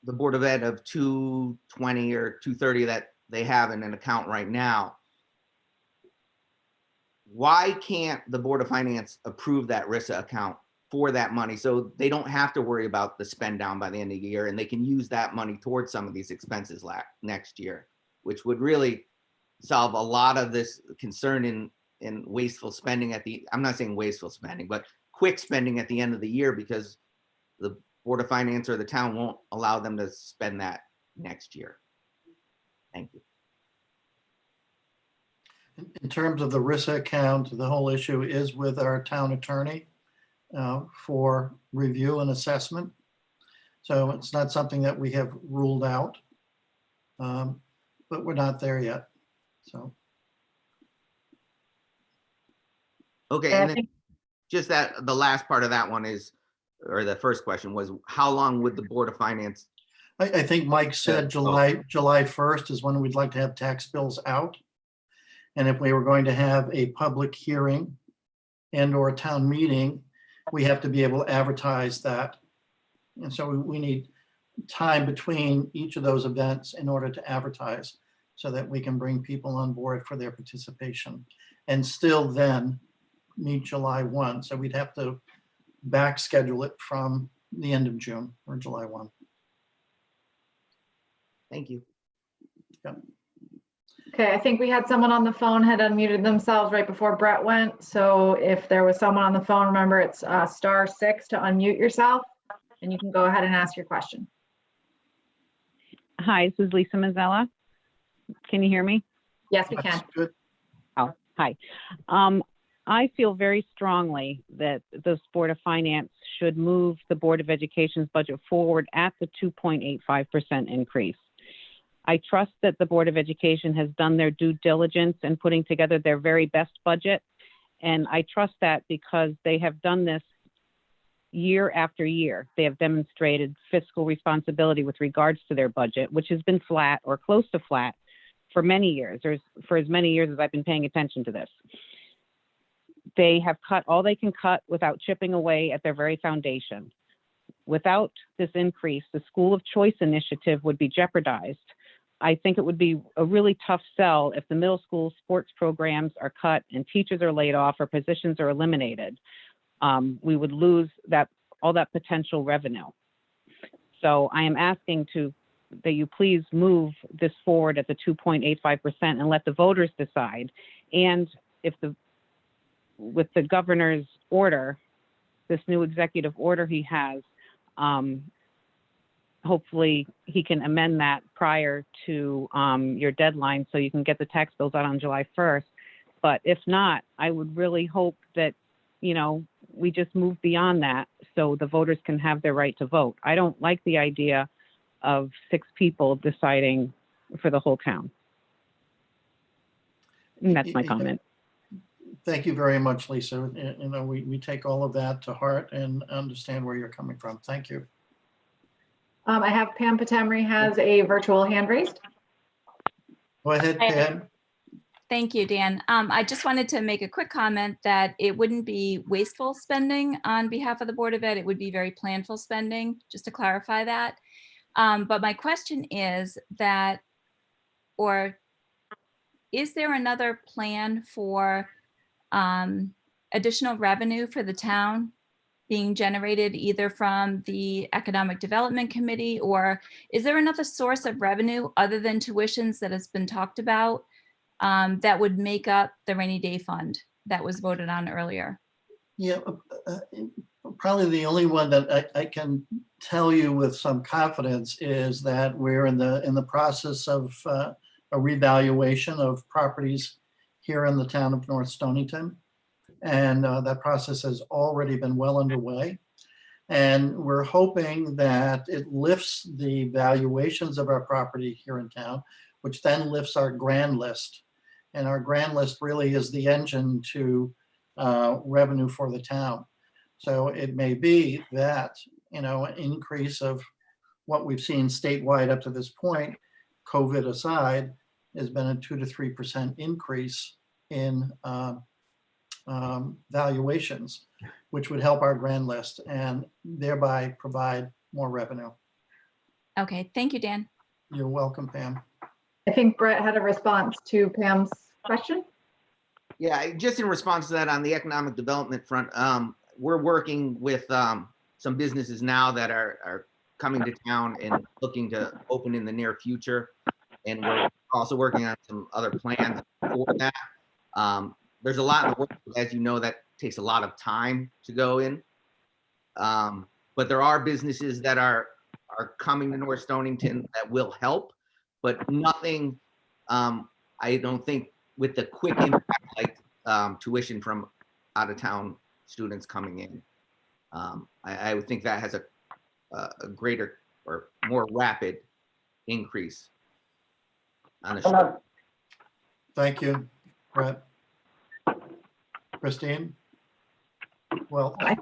the Board of Ed of 220 or 230 that they have in an account right now, why can't the Board of Finance approve that RISA account for that money so they don't have to worry about the spend down by the end of the year, and they can use that money towards some of these expenses next year, which would really solve a lot of this concern in wasteful spending I'm not saying wasteful spending, but quick spending at the end of the year, because the Board of Finance or the town won't allow them to spend that next year. Thank you.
In terms of the RISA account, the whole issue is with our town attorney for review and assessment. So it's not something that we have ruled out, but we're not there yet. So.
Okay,
Yeah, I
and then
think-
just that, the last part of that one is, or the first question was, how long would the Board of Finance?
I think Mike said July 1st is when we'd like to have tax bills out. And if we were going to have a public hearing and or a town meeting, we have to be able to advertise that. And so we need time between each of those events in order to advertise so that we can bring people on board for their participation and still then meet July 1. So we'd have to back schedule it from the end of June or July 1.
Thank you.
Okay, I think we had someone on the phone had unmuted themselves right before Brett went. So if there was someone on the phone, remember it's *6 to unmute yourself and you can go ahead and ask your question.
Hi, this is Lisa Mazzella. Can you hear me?
Yes, we can.
That's good.
Oh, hi. I feel very strongly that the Board of Finance should move the Board of Education's budget forward at the 2.85% increase. I trust that the Board of Education has done their due diligence in putting together their very best budget. And I trust that because they have done this year after year. They have demonstrated fiscal responsibility with regards to their budget, which has been flat or close to flat for many years, or for as many years as I've been paying attention to this. They have cut all they can cut without chipping away at their very foundation. Without this increase, the School of Choice initiative would be jeopardized. I think it would be a really tough sell if the middle school sports programs are cut and teachers are laid off or positions are eliminated. We would lose all that potential revenue. So I am asking that you please move this forward at the 2.85% and let the voters decide. And if with the governor's order, this new executive order he has, hopefully he can amend that prior to your deadline so you can get the tax bills out on July 1st. But if not, I would really hope that, we just move beyond that so the voters can have their right to vote. I don't like the idea of 6 people deciding for the whole town. And that's my comment.
Thank you very much, Lisa. We take all of that to heart and understand where you're coming from. Thank you.
I have Pam Patemry has a virtual hand raised.
Go ahead, Pam.
Thank you, Dan. I just wanted to make a quick comment that it wouldn't be wasteful spending on behalf of the Board of Ed. It would be very planful spending, just to clarify that. But my question is that, or is there another plan for additional revenue for the town being generated either from the Economic Development Committee, or is there another source of revenue other than tuitions that has been talked about that would make up the rainy day fund that was voted on earlier?
Yeah, probably the only one that I can tell you with some confidence is that we're in the process of a revaluation of properties here in the town of North Stonington. And that process has already been well underway. And we're hoping that it lifts the valuations of our property here in town, which then lifts our grand list. And our grand list really is the engine to revenue for the town. So it may be that, an increase of what we've seen statewide up to this point, COVID aside, has been a 2 to 3% increase in valuations, which would help our grand list and thereby provide more revenue.
Okay, thank you, Dan.
You're welcome, Pam.
I think Brett had a response to Pam's question.
Yeah, just in response to that, on the economic development front, we're working with some businesses now that are coming to town and looking to open in the near future. And we're also working on some other plans for that. There's a lot in the work, as you know, that takes a lot of time to go in. But there are businesses that are coming to North Stonington that will help, but nothing, I don't think with the quick impact like tuition from out of town students coming in. I would think that has a greater or more rapid increase on the short.
Thank you, Brett. Christine? Well,
I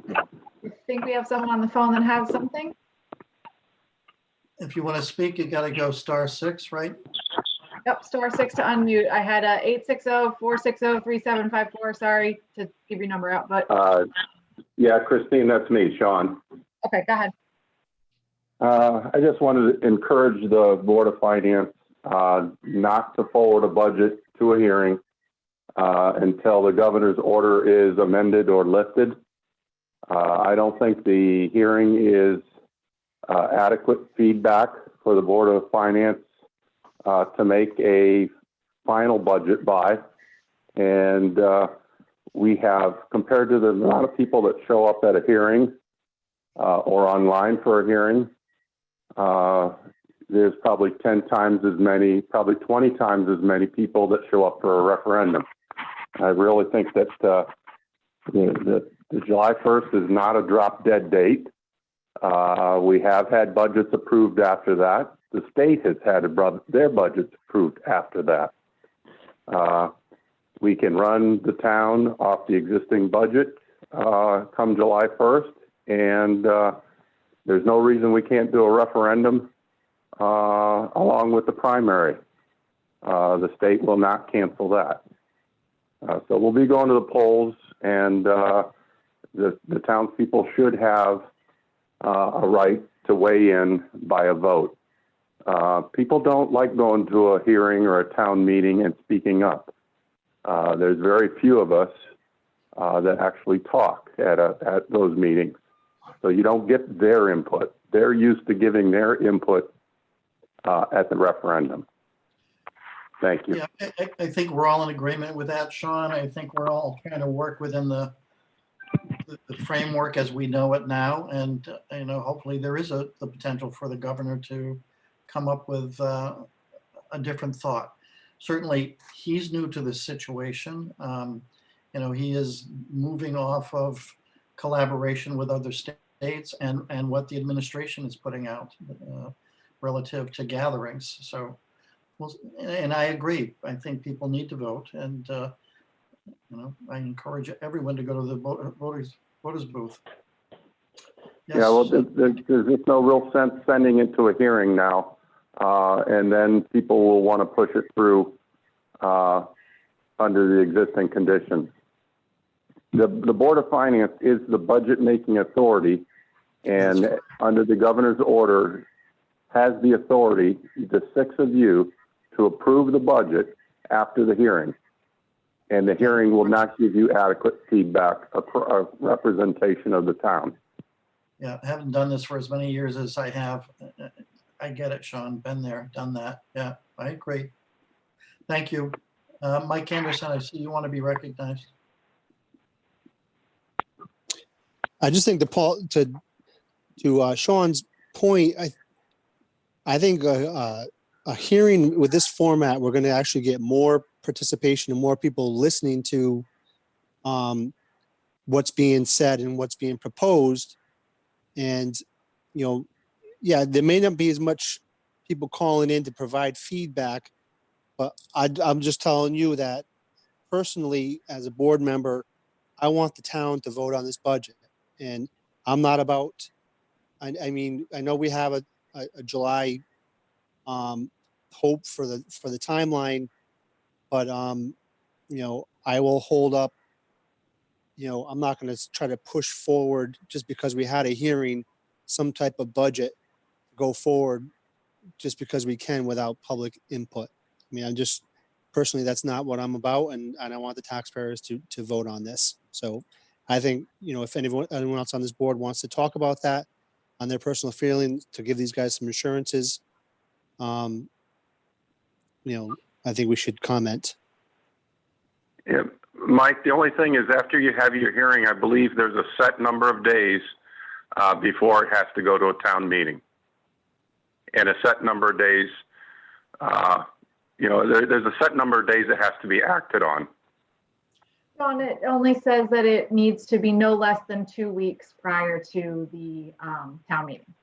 think we have someone on the phone that has something.
if you want to speak, you got to go *6, right?
Yep, *6 to unmute. I had 860-460-3754. Sorry to give your number out, but
Yeah, Christine, that's me, Sean.
okay, go ahead.
I just wanted to encourage the Board of Finance not to forward a budget to a hearing until the governor's order is amended or lifted. I don't think the hearing is adequate feedback for the Board of Finance to make a final budget by. And we have, compared to the amount of people that show up at a hearing or online for a hearing, there's probably 10 times as many, probably 20 times as many people that show up for a referendum. I really think that the July 1st is not a drop dead date. We have had budgets approved after that. The state has had their budgets approved after that. We can run the town off the existing budget come July 1st, and there's no reason we can't do a referendum along with the primary. The state will not cancel that. So we'll be going to the polls, and the townspeople should have a right to weigh in by a vote. People don't like going to a hearing or a town meeting and speaking up. There's very few of us that actually talk at those meetings. So you don't get their input. They're used to giving their input at the referendum. Thank you.
Yeah, I think we're all in agreement with that, Sean. I think we're all trying to work within the framework as we know it now. And, hopefully there is the potential for the governor to come up with a different thought. Certainly, he's new to this situation. He is moving off of collaboration with other states and what the administration is putting out relative to gatherings. So, and I agree. I think people need to vote, and I encourage everyone to go to the voters booth. Yes.
Yeah, well, there's just no real sense sending it to a hearing now, and then people will want to push it through under the existing conditions. The Board of Finance is the budget-making authority, and under the governor's order, has the authority, the 6 of you, to approve the budget after the hearing. And the hearing will not give you adequate feedback, a representation of the town.
Yeah, I haven't done this for as many years as I have. I get it, Sean. Been there, done that. Yeah, I agree. Thank you. Mike Anderson, I see you want to be recognized.
I just think to Sean's point, I think a hearing with this format, we're going to actually get more participation and more people listening to what's being said and what's being proposed. And, yeah, there may not be as much people calling in to provide feedback, but I'm just telling you that personally, as a board member, I want the town to vote on this budget. And I'm not about, I mean, I know we have a July hope for the timeline, but I will hold up. I'm not going to try to push forward just because we had a hearing, some type of budget go forward just because we can without public input. I mean, personally, that's not what I'm about, and I want the taxpayers to vote on this. So I think, if anyone else on this board wants to talk about that on their personal feelings, to give these guys some assurances, I think we should comment.
Yeah, Mike, the only thing is after you have your hearing, I believe there's a set number of days before it has to go to a town meeting. And a set number of days, there's a set number of days it has to be acted on.
John, it only says that it needs to be no less than 2 weeks prior to the town meeting.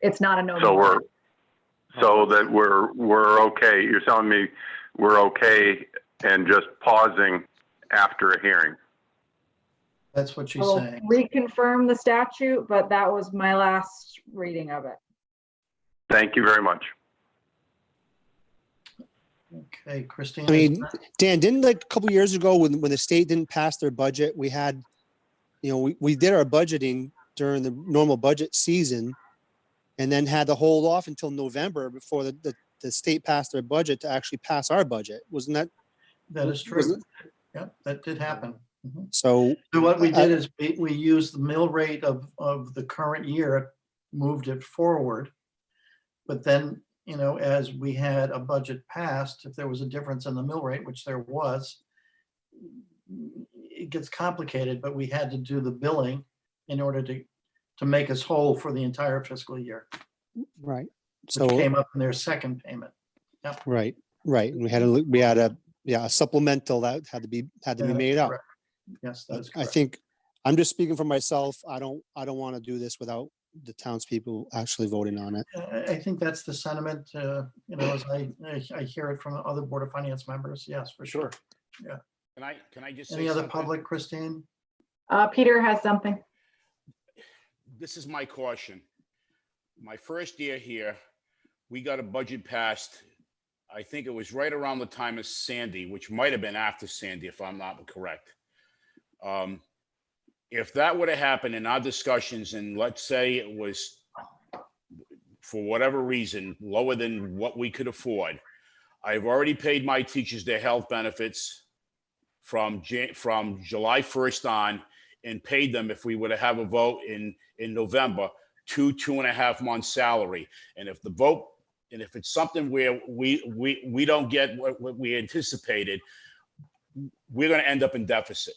It's not a no.
So that we're okay. You're telling me we're okay and just pausing after a hearing.
That's what she's
I'll
saying.
reconfirm the statute, but that was my last reading of it.
Thank you very much.
Okay, Christine.
I mean, Dan, didn't like a couple years ago when the state didn't pass their budget, we had, we did our budgeting during the normal budget season and then had to hold off until November before the state passed their budget to actually pass our budget. Wasn't that?
That is true. Yeah, that did happen. Mhm.
So
what we did is we used the mill rate of the current year, moved it forward. But then, as we had a budget passed, if there was a difference in the mill rate, which there was, it gets complicated, but we had to do the billing in order to make us whole for the entire fiscal year.
Right.
Which
So
came up in their second payment. Yep.
right. And we had a supplemental that had to be made up.
Correct. Yes, that's
I
correct.
think I'm just speaking for myself. I don't want to do this without the townspeople actually voting on it.
I think that's the sentiment, as I hear it from other Board of Finance members. Yes, for sure. Yeah.
Can I just say
Any other
something?
public, Christine?
Peter has something.
This is my caution. My first year here, we got a budget passed. I think it was right around the time of Sandy, which might have been after Sandy, if I'm not correct. If that would have happened in our discussions, and let's say it was, for whatever reason, lower than what we could afford, I've already paid my teachers their health benefits from July 1st on, and paid them, if we would have a vote in November, 2.5 months salary. And if it's something where we don't get what we anticipated, we're going to end up in deficit.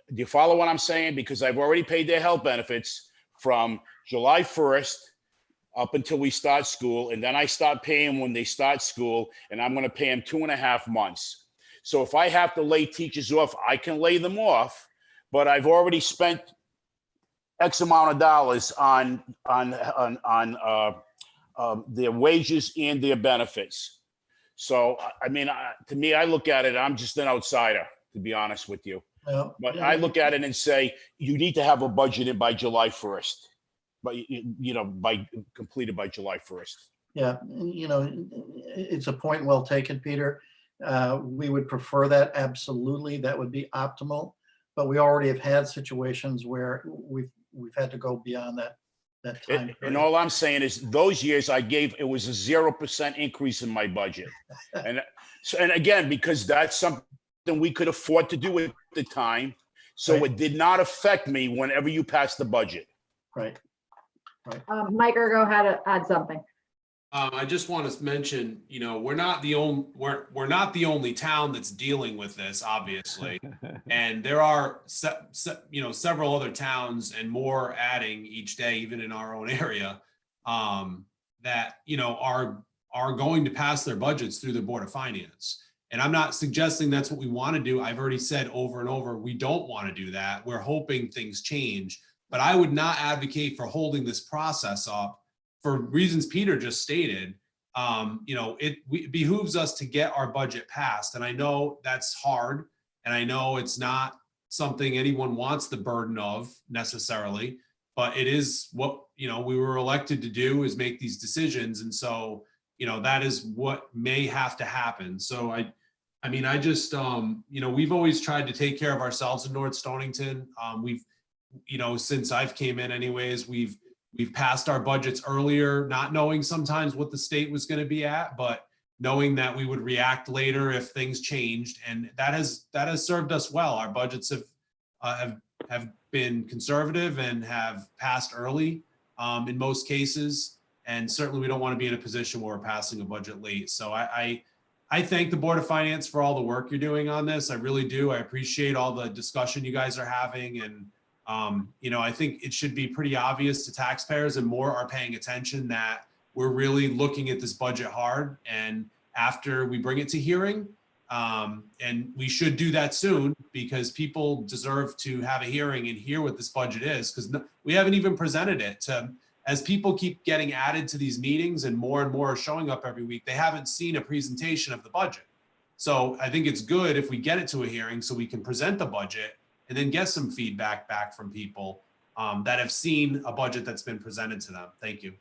Do you follow what I'm saying? Because I've already paid their health benefits from July 1st up until we start school. And then I start paying when they start school, and I'm going to pay them 2.5 months. So if I have to lay teachers off, I can lay them off, but I've already spent X amount of dollars on their wages and their benefits. So, I mean, to me, I look at it, I'm just an outsider, to be honest with you.
Yeah.
But I look at it and say, you need to have a budget in by July 1st, but completed by July 1st.
Yeah, it's a point well taken, Peter. We would prefer that, absolutely. That would be optimal. But we already have had situations where we've had to go beyond that time.
And all I'm saying is those years it was a 0% increase in my budget. And again, because that's something we could afford to do at the time. So
Right.
it did not affect me whenever you passed the budget.
Right.
Mike, go ahead and add something.
I just want to mention, we're not the only town that's dealing with this, obviously, and there are several other towns and more adding each day, even in our own area, that are going to pass their budgets through the Board of Finance. And I'm not suggesting that's what we want to do. I've already said over and over, we don't want to do that. We're hoping things change, but I would not advocate for holding this process up for reasons Peter just stated. It behooves us to get our budget passed. And I know that's hard. And I know it's not something anyone wants the burden of necessarily, but it is what, we were elected to do, is make these decisions. And so, that is what may have to happen. So I just, we've always tried to take care of ourselves in North Stonington. We've, since I've came in anyways, we've passed our budgets earlier, not knowing sometimes what the state was going to be at, but knowing that we would react later if things changed. And that has served us well. Our budgets have been conservative and have passed early in most cases. And certainly we don't want to be in a position where we're passing a budget late. So I thank the Board of Finance for all the work you're doing on this. I really do. I appreciate all the discussion you guys are having. And, I think it should be pretty obvious to taxpayers, and more are paying attention, that we're really looking at this budget hard. And after we bring it to hearing, and we should do that soon, because people deserve to have a hearing and hear what this budget is, because we haven't even presented it to, as people keep getting added to these meetings and more are showing up every week, they haven't seen a presentation of the budget. So I think it's good if we get it to a hearing so we can present the budget and then get some feedback back from people that have seen a budget that's been presented to them. Thank you.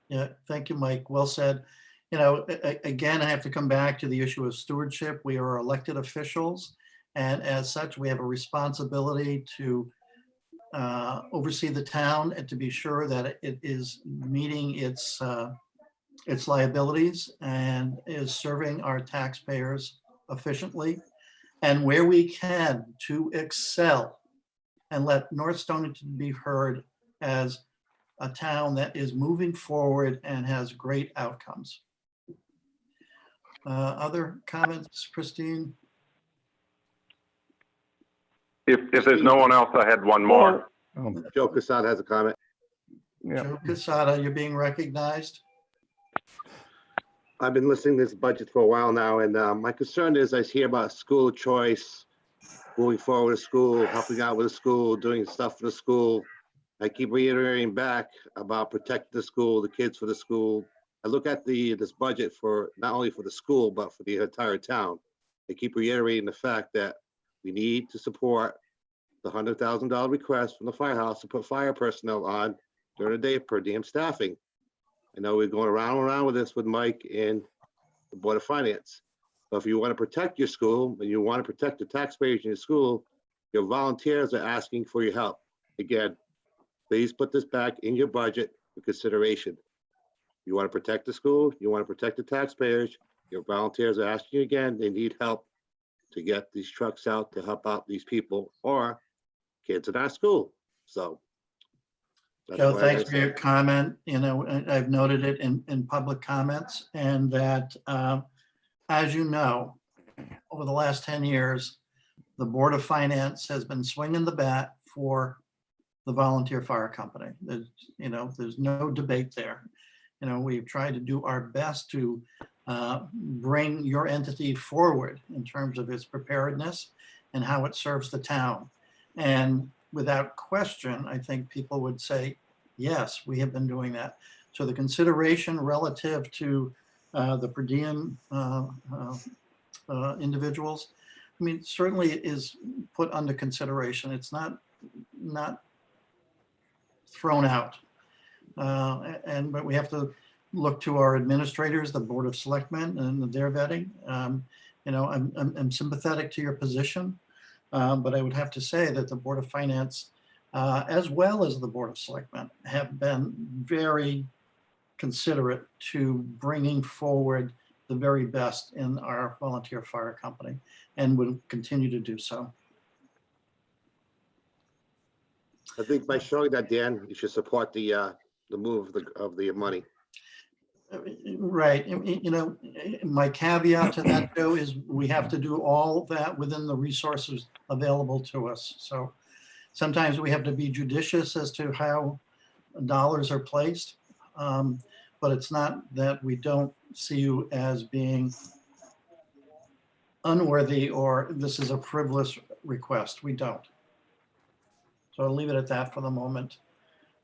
Yeah, thank you, Mike. Well said. Again, I have to come back to the issue of stewardship. We are elected officials, and as such, we have a responsibility to oversee the town and to be sure that it is meeting its liabilities and is serving our taxpayers efficiently, and where we can, to excel and let North Stonington be heard as a town that is moving forward and has great outcomes. Other comments, Christine?
If there's no one else, I had one more.
Joe Casada has a comment.
Joe Casada, you're being recognized.
I've been listening to this budget for a while now, and my concern is I hear about school choice, moving forward with school, helping out with the school, doing stuff for the school. I keep reiterating back about protecting the school, the kids for the school. I look at this budget for not only for the school, but for the entire town. I keep reiterating the fact that we need to support the $100,000 request from the firehouse to put fire personnel on during the day per diem staffing. I know we're going around and around with this with Mike and the Board of Finance. But if you want to protect your school and you want to protect the taxpayers in your school, your volunteers are asking for your help. Again, please put this back in your budget for consideration. You want to protect the school, you want to protect the taxpayers, your volunteers are asking you again, they need help to get these trucks out to help out these people or kids in our school. So. that's
Joe,
what I
thanks
gotta
for your
say.
comment. I've noted it in public comments, and that, as you know, over the last 10 years, the Board of Finance has been swinging the bat for the volunteer fire company. There's no debate there. We've tried to do our best to bring your entity forward in terms of its preparedness and how it serves the town. And without question, I think people would say, yes, we have been doing that. So the consideration relative to the per diem individuals, certainly is put under consideration. It's not thrown out. But we have to look to our administrators, the Board of Selectmen, and their vetting. I'm sympathetic to your position, but I would have to say that the Board of Finance, as well as the Board of Selectmen, have been very considerate to bringing forward the very best in our volunteer fire company, and will continue to do so.
I think by showing that, Dan, you should support the move of the money.
Right. My caveat to that, Joe, is we have to do all that within the resources available to us. So sometimes we have to be judicious as to how dollars are placed. But it's not that we don't see you as being unworthy or this is a frivolous request. We don't. So I'll leave it at that for the moment.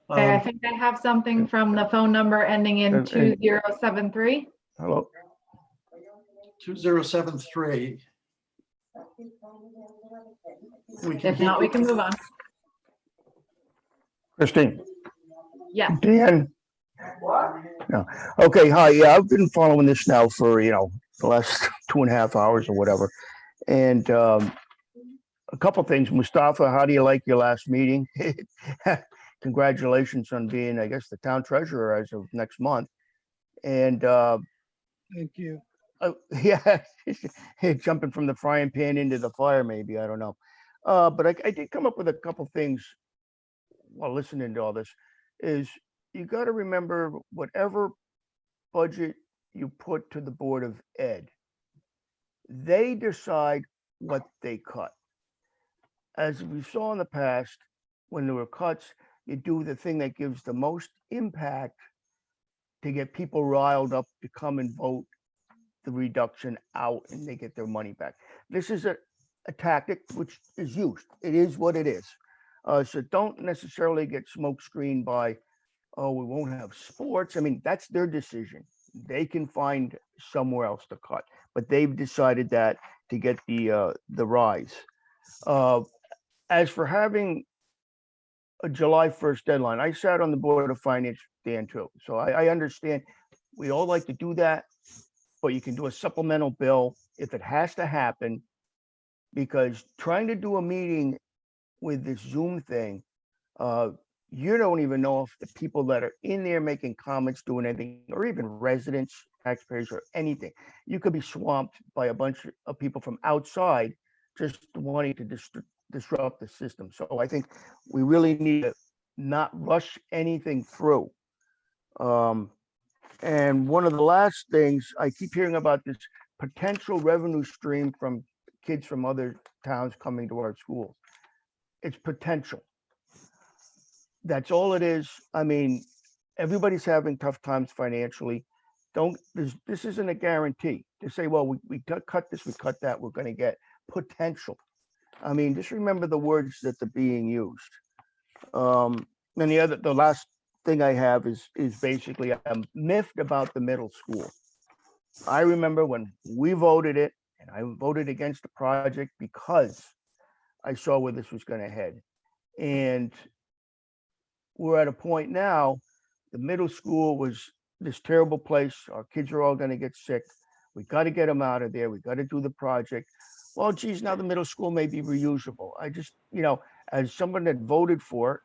Okay, I think I have something from the phone number ending in 2073.
Hello.
2073.
If not, we can move on.
Christine.
Yes.
Dan. No. Okay. Hi. Yeah, I've been following this now for the last 2.5 hours or whatever, and a couple things. Mustafa, how do you like your last meeting? Congratulations on being, I guess, the town treasurer as of next month. And
Thank you.
yeah, jumping from the frying pan into the fire, maybe, I don't know. But I did come up with a couple things while listening to all this. Is you got to remember whatever budget you put to the Board of Ed, they decide what they cut. As we saw in the past, when there were cuts, you do the thing that gives the most impact to get people riled up to come and vote the reduction out and they get their money back. This is a tactic which is used. It is what it is. So don't necessarily get smoke screened by, oh, we won't have sports. I mean, that's their decision. They can find somewhere else to cut, but they've decided that to get the rise. As for having a July 1st deadline, I sat on the Board of Finance, Dan, too. So I understand we all like to do that, but you can do a supplemental bill if it has to happen, because trying to do a meeting with this Zoom thing, you don't even know if the people that are in there making comments, doing anything, or even residents, taxpayers, or anything. You could be swamped by a bunch of people from outside just wanting to disrupt the system. So I think we really need to not rush anything through. And one of the last things, I keep hearing about this potential revenue stream from kids from other towns coming to our schools. It's potential. That's all it is. I mean, everybody's having tough times financially. This isn't a guarantee to say, well, we cut this, we cut that, we're going to get potential. I mean, just remember the words that are being used. And the last thing I have is basically I'm miffed about the middle school. I remember when we voted it, and I voted against the project because I saw where this was going to head. And we're at a point now, the middle school was this terrible place. Our kids are all going to get sick. We got to get them out of there. We got to do the project. Well, geez, now the middle school may be reusable. I just, as someone that voted for it,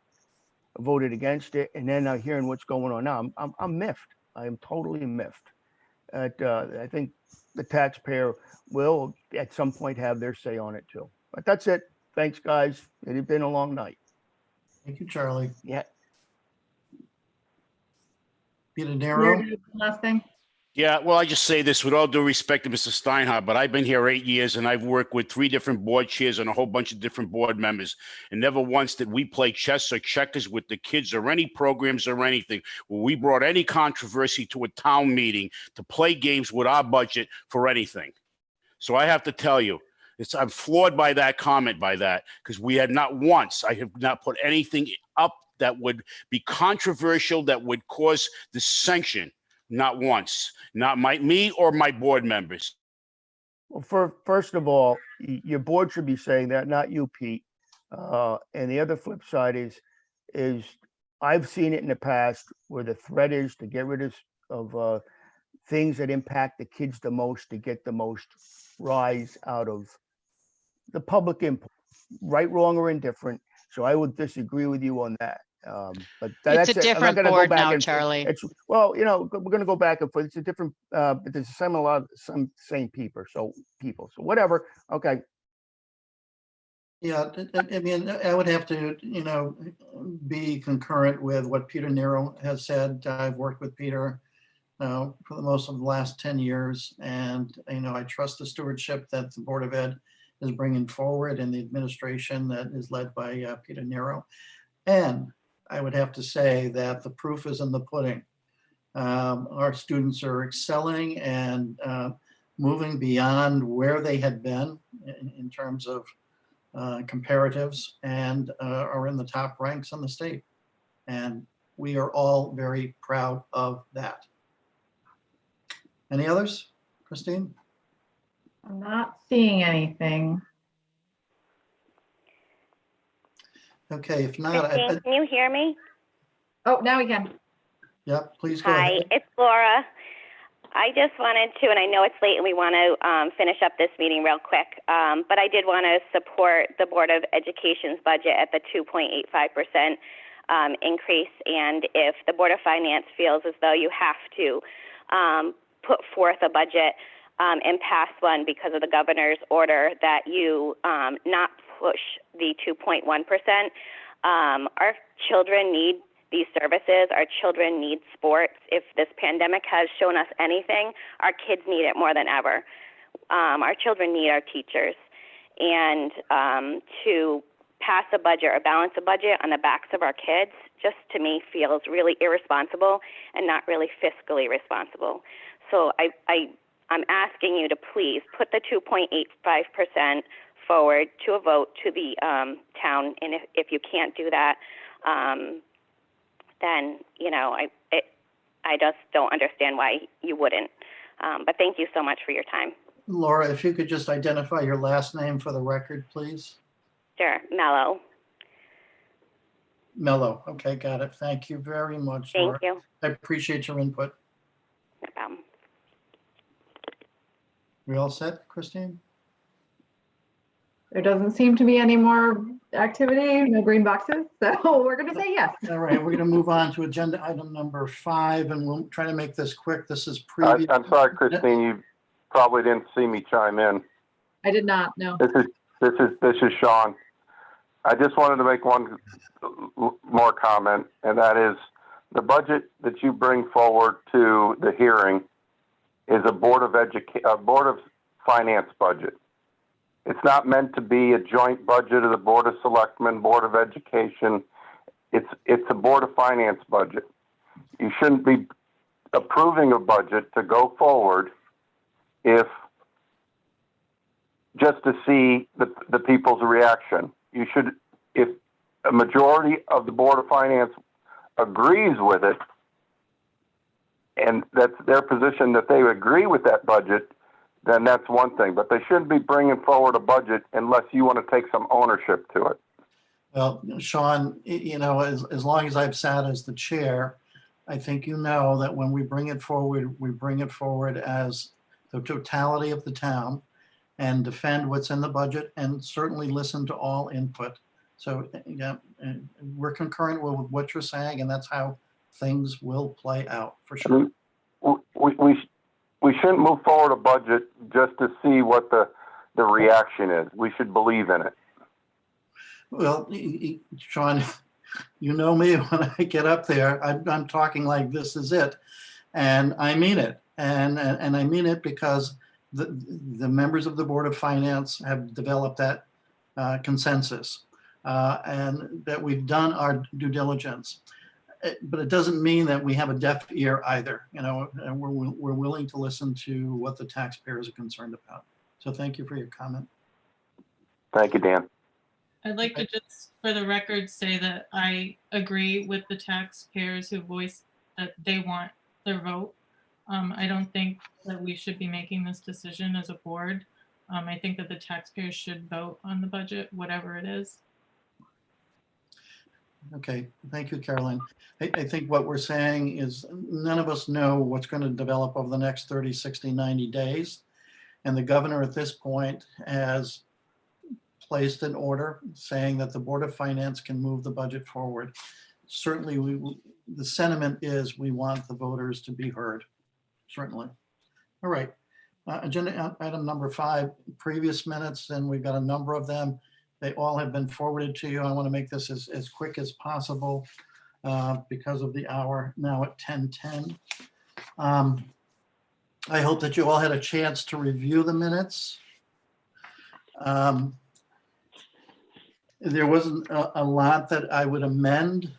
voted against it, and then now hearing what's going on now, I'm miffed. I am totally miffed. I think the taxpayer will at some point have their say on it too. But that's it. Thanks, guys. It has been a long night.
Thank you, Charlie.
Yeah.
Peter Nero.
Last thing.
Yeah, well, I just say this with all due respect to Mr. Steinhardt, but I've been here 8 years and I've worked with 3 different board chairs and a whole bunch of different board members. And never once did we play chess or checkers with the kids or any programs or anything where we brought any controversy to a town meeting to play games with our budget for anything. So I have to tell you, I'm floored by that comment because we had not once, I have not put anything up that would be controversial, that would cause dissension. Not once, not me or my board members.
Well, first of all, your board should be saying that, not you, Pete. And the other flip side is I've seen it in the past where the threat is to get rid of things that impact the kids the most, to get the most rise out of the public input, right, wrong, or indifferent. So I would disagree with you on that. But
It's
that's
a
it. I'm not
different
gonna go
board
back
now,
and-
Charlie.
Well, we're going to go back and forth. It's a different, but there's some same people. So whatever. Okay.
Yeah, I mean, I would have to, be concurrent with what Peter Nero has said. I've worked with Peter for the most of the last 10 years. And, I trust the stewardship that the Board of Ed is bringing forward and the administration that is led by Peter Nero. And I would have to say that the proof is in the pudding. Our students are excelling and moving beyond where they had been in terms of comparatives, and are in the top ranks in the state. And we are all very proud of that. Any others, Christine?
I'm not seeing anything.
Okay, if not,
Christine, can you hear me?
Oh, now we can.
Yeah, please go
Hi,
ahead.
it's Laura. I just wanted to, and I know it's late and we want to finish up this meeting real quick, but I did want to support the Board of Education's budget at the 2.85% increase. And if the Board of Finance feels as though you have to put forth a budget and pass one because of the governor's order that you not push the 2.1%, our children need these services. Our children need sports. If this pandemic has shown us anything, our kids need it more than ever. Our children need our teachers. And to pass a budget or balance a budget on the backs of our kids, just to me feels really irresponsible and not really fiscally responsible. So I'm asking you to please put the 2.85% forward to a vote to the town. And if you can't do that, then, you know, I just don't understand why you wouldn't. But thank you so much for your time.
Laura, if you could just identify your last name for the record, please.
Sure, Mello.
Mello. Okay, got it. Thank you very much, Laura.
Thank you.
I appreciate your input.
No problem.
We all set, Christine?
There doesn't seem to be any more activity, no green boxes, so we're gonna say yes.
All right, we're going to move on to agenda item number 5, and we'll try to make this quick. This is previous.
I'm sorry, Christine, you probably didn't see me chime in.
I did not, no.
This is Sean. I just wanted to make one more comment, and that is the budget that you bring forward to the hearing is a Board of Finance budget. It's not meant to be a joint budget of the Board of Selectmen, Board of Education. It's a Board of Finance budget. You shouldn't be approving a budget to go forward if just to see the people's reaction. You should, if a majority of the Board of Finance agrees with it, and that's their position that they agree with that budget, then that's one thing. But they shouldn't be bringing forward a budget unless you want to take some ownership to it.
Well, Sean, you know, as long as I've sat as the chair, I think you know that when we bring it forward, we bring it forward as the totality of the town and defend what's in the budget and certainly listen to all input. So, yeah, we're concurrent with what you're saying, and that's how things will play out for sure.
We shouldn't move forward a budget just to see what the reaction is. We should believe in it.
Well, Sean, you know me, when I get up there, I'm talking like this is it. And I mean it. And I mean it because the members of the Board of Finance have developed that consensus and that we've done our due diligence. But it doesn't mean that we have a deaf ear either, you know, and we're willing to listen to what the taxpayers are concerned about. So thank you for your comment.
Thank you, Dan.
I'd like to just, for the record, say that I agree with the taxpayers who voiced that they want their vote. I don't think that we should be making this decision as a board. I think that the taxpayers should vote on the budget, whatever it is.
Okay, thank you, Carolyn. I think what we're saying is none of us know what's going to develop over the next 30, 60, 90 days. And the governor at this point has placed an order saying that the Board of Finance can move the budget forward. Certainly, the sentiment is we want the voters to be heard, certainly. All right, agenda item number 5, previous minutes, and we've got a number of them. They all have been forwarded to you. I want to make this as quick as possible because of the hour now at 10:10. I hope that you all had a chance to review the minutes. There wasn't a lot that I would amend,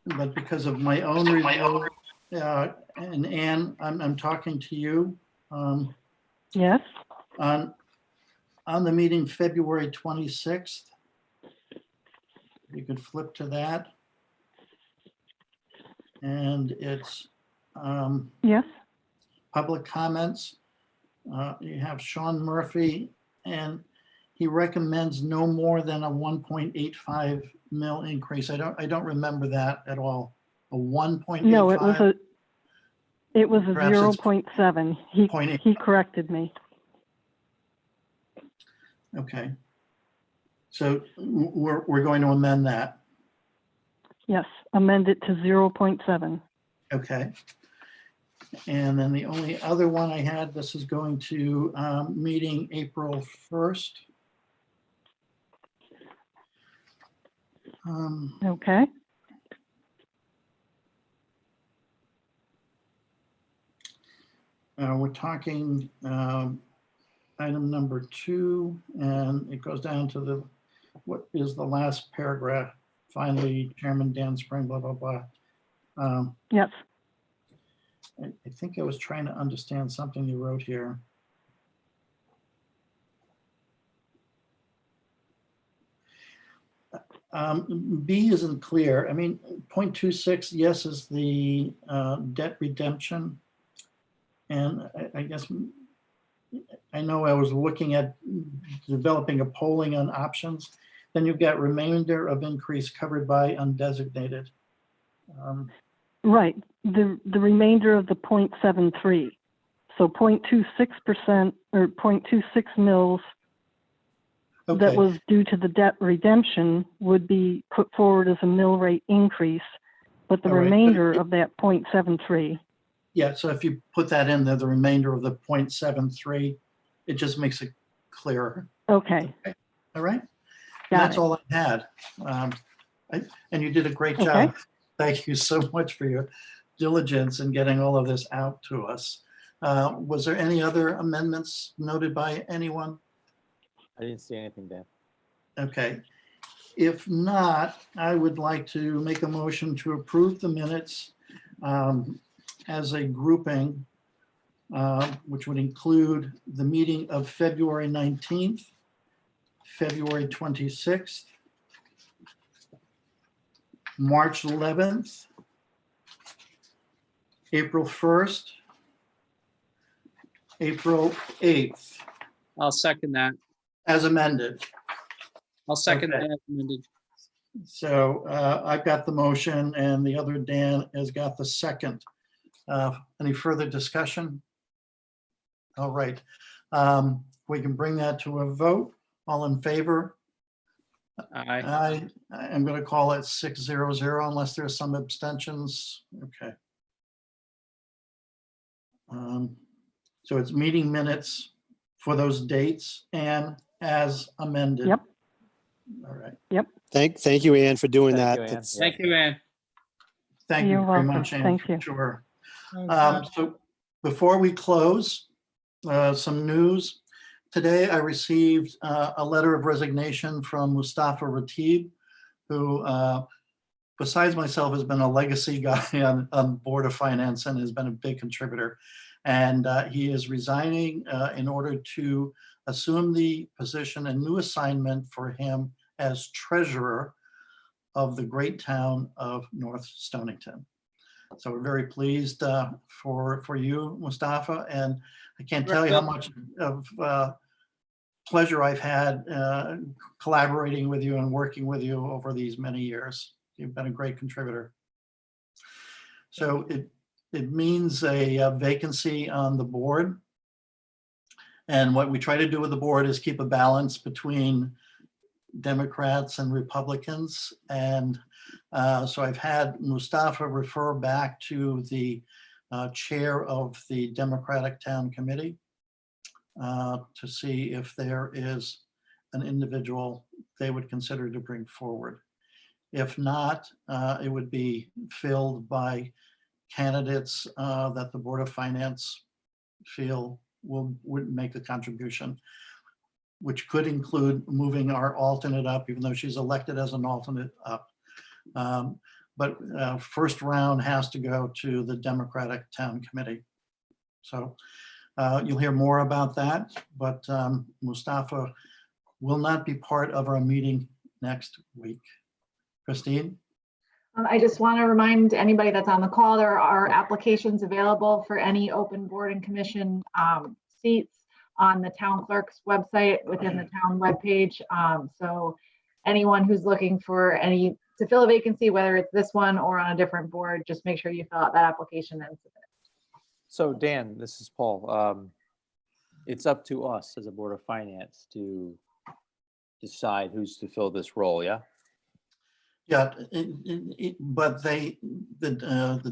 but because of my own review, and Ann, I'm talking to you.
Yes.
On the meeting February 26th, you could flip to that. And it's
yes,
public comments. You have Sean Murphy, and he recommends no more than a 1.85 mil increase. I don't remember that at all. A 1.85.
no, it was a
Perhaps it's
0.7. He corrected me.
Okay. So we're going to amend that.
Yes, amend it to 0.7.
Okay. And then the only other one I had, this is going to meeting April 1st.
Okay.
We're talking item number 2, and it goes down to what is the last paragraph? Finally, Chairman Dan Spring, blah, blah, blah.
Yes.
I think I was trying to understand something you wrote here. B isn't clear. I mean, 0.26, yes, is the debt redemption. And I guess, I know I was looking at developing a polling on options. Then you've got remainder of increase covered by undesignated.
Right. The remainder of the 0.73. So 0.26% or 0.26 mils that
Okay.
was due to the debt redemption would be put forward as a mill rate increase, but the
All right, but
remainder of that 0.73.
Yeah, so if you put that in there, the remainder of the 0.73, it just makes it clearer.
Okay.
All right? And
Got
that's
it.
all I had. And you did a great
Okay.
job. Thank you so much for your diligence in getting all of this out to us. Was there any other amendments noted by anyone?
I didn't see anything, Dan.
Okay. If not, I would like to make a motion to approve the minutes as a grouping, which would include the meeting of February 19th, February 26th, March 11th, April 1st, April 8th,
I'll second that.
as amended.
I'll second
Okay.
that. as amended.
So I've got the motion and the other Dan has got the second. Any further discussion? All right. We can bring that to a vote. All in favor?
Aye.
I'm going to call it 6-0-0 unless there's some abstentions. Okay. So it's meeting minutes for those dates and as amended.
Yep.
All right.
Yep.
Thank you, Ann, for doing
Thank
that.
you, Ann.
That's-
Thank you, Ann.
Thank you
You're
very
welcome.
much, Ann,
Thank
for
you.
sure. So before we close, some news. Today, I received a letter of resignation from Mustafa Ratib, who, besides myself, has been a legacy guy on Board of Finance and has been a big contributor. And he is resigning in order to assume the position and new assignment for him as treasurer of the great town of North Stonington. So we're very pleased for you, Mustafa, and I can't tell you how much of pleasure I've had collaborating with you and working with you over these many years. You've been a great contributor. So it means a vacancy on the board. And what we try to do with the board is keep a balance between Democrats and Republicans. And so I've had Mustafa refer back to the chair of the Democratic Town Committee to see if there is an individual they would consider to bring forward. If not, it would be filled by candidates that the Board of Finance feel would make the contribution, which could include moving our alternate up, even though she's elected as an alternate up. But first round has to go to the Democratic Town Committee. So you'll hear more about that, but Mustafa will not be part of our meeting next week. Christine?
I just want to remind anybody that's on the call, there are applications available for any open board and commission seats on the town clerk's website within the town webpage. So anyone who's looking for to fill a vacancy, whether it's this one or on a different board, just make sure you fill out that application and submit it.
So Dan, this is Paul. It's up to us as a Board of Finance to decide who's to fill this role, yeah?
Yeah, but the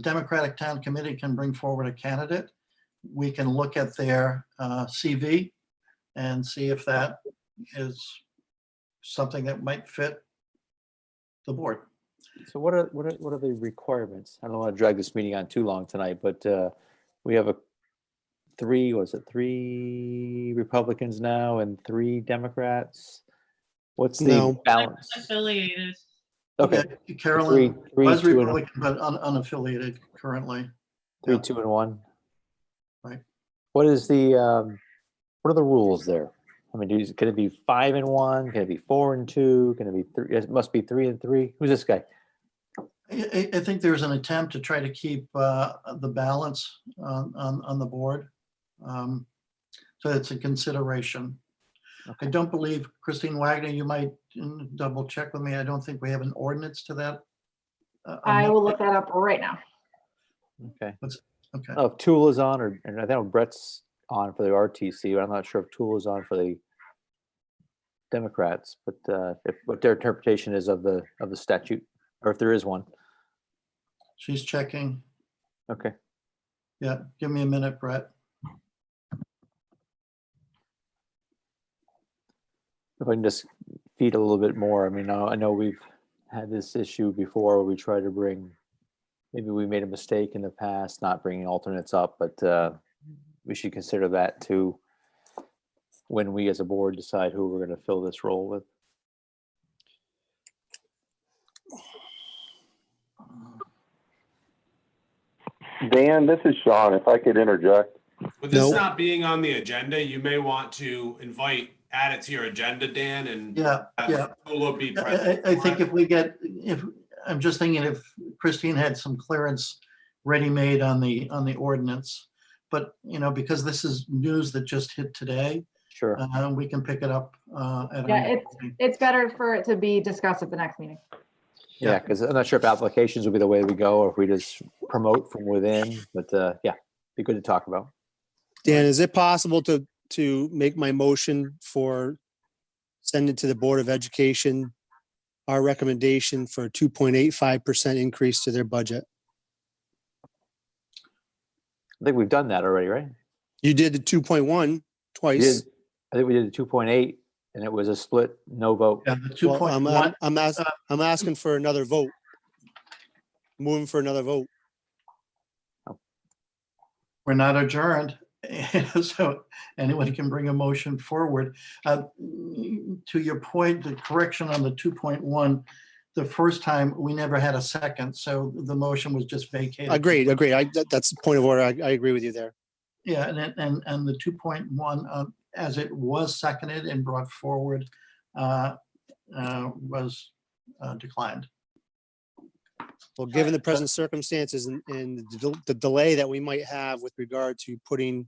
Democratic Town Committee can bring forward a candidate. We can look at their CV and see if that is something that might fit the board.
So what are the requirements? I don't want to drag this meeting on too long tonight, but we have three Republicans now and 3 Democrats. What's the
No.
balance?
Affiliated.
Okay.
Yeah, Carolyn
Three,
was
2, and
Republican, but unaffiliated currently.
3,
Yeah.
2, and 1.
Right.
What is the what are the rules there? I mean, can it be 5 and 1? Can it be 4 and 2? Can it be 3? It must be 3 and 3. Who's this guy?
I think there's an attempt to try to keep the balance on the board. So it's a consideration. I don't believe, Christine Wagner, you might double check with me. I don't think we have an ordinance to that.
I will look that up right now.
Okay.
Okay.
Oh, if Tool is on, and I know Brett's on for the RTC, but I'm not sure if Tool is on for the Democrats, but what their interpretation is of the statute, or if there is one.
She's checking.
Okay.
Yeah, give me a minute, Brett.
If I can just feed a little bit more. I mean, I know we've had this issue before where we tried to bring, maybe we made a mistake in the past, not bringing alternates up, but we should consider that too when we as a board decide who we're going to fill this role with.
Dan, this is Sean. If I could interject.
With this not being on the agenda, you may want to add it to your agenda, Dan, and
Yeah, yeah.
Tula be present.
I think I'm just thinking if Christine had some clearance ready-made on the ordinance, but because this is news that just hit today,
sure,
we can pick it up.
Yeah, it's better for it to be discussed at the next meeting.
Yeah, because I'm not sure if applications will be the way we go or if we just promote from within, but yeah, be good to talk about.
Dan, is it possible to make my motion for send it to the Board of Education, our recommendation for a 2.85% increase to their budget?
I think we've done that already, right?
You did the 2.1 twice.
I think we did the 2.8 and it was a split no vote.
Yeah, the 2.1.
I'm asking for another vote. Moving for another vote.
We're not adjourned. So anyone can bring a motion forward. To your point, the correction on the 2.1, the first time we never had a second, so the motion was just vacated.
Agreed. That's the point of order. I agree with you there.
Yeah, and the 2.1, as it was seconded and brought forward, was declined.
Well, given the present circumstances and the delay that we might have with regard to putting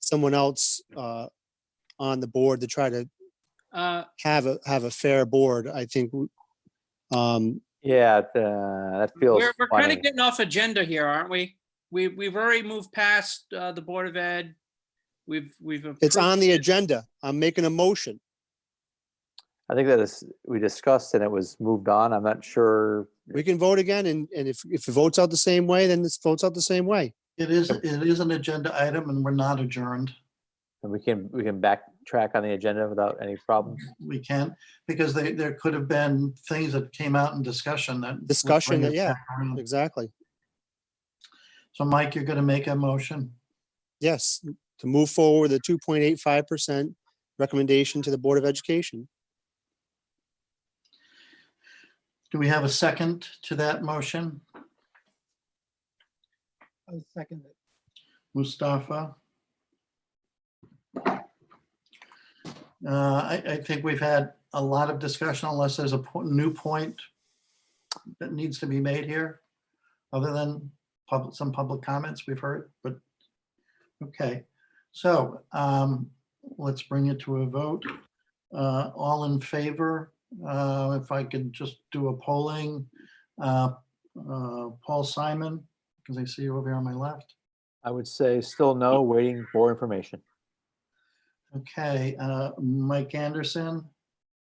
someone else on the board to try to have a fair board, I think.
Yeah, that feels.
We're kind
funny.
of getting off agenda here, aren't we? We've already moved past the Board of Ed. We've.
It's on the agenda. I'm making a motion.
I think that we discussed and it was moved on. I'm not sure.
We can vote again, and if it votes out the same way, then this votes out the same way.
It is an agenda item and we're not adjourned.
And we can backtrack on the agenda without any problems.
We can, because there could have been things that came out in discussion that.
Yeah, exactly.
So Mike, you're going to make a motion?
Yes, to move forward the 2.85% recommendation to the Board of Education.
Do we have a second to that motion?
I'll second it.
Mustafa? I think we've had a lot of discussion unless there's a new point that needs to be made here, other than some public comments we've heard, but okay. So let's bring it to a vote. All in favor? If I could just do a polling. Paul Simon, because I see you over here on my left.
I would say still no, waiting for information.
Okay, Mike Anderson,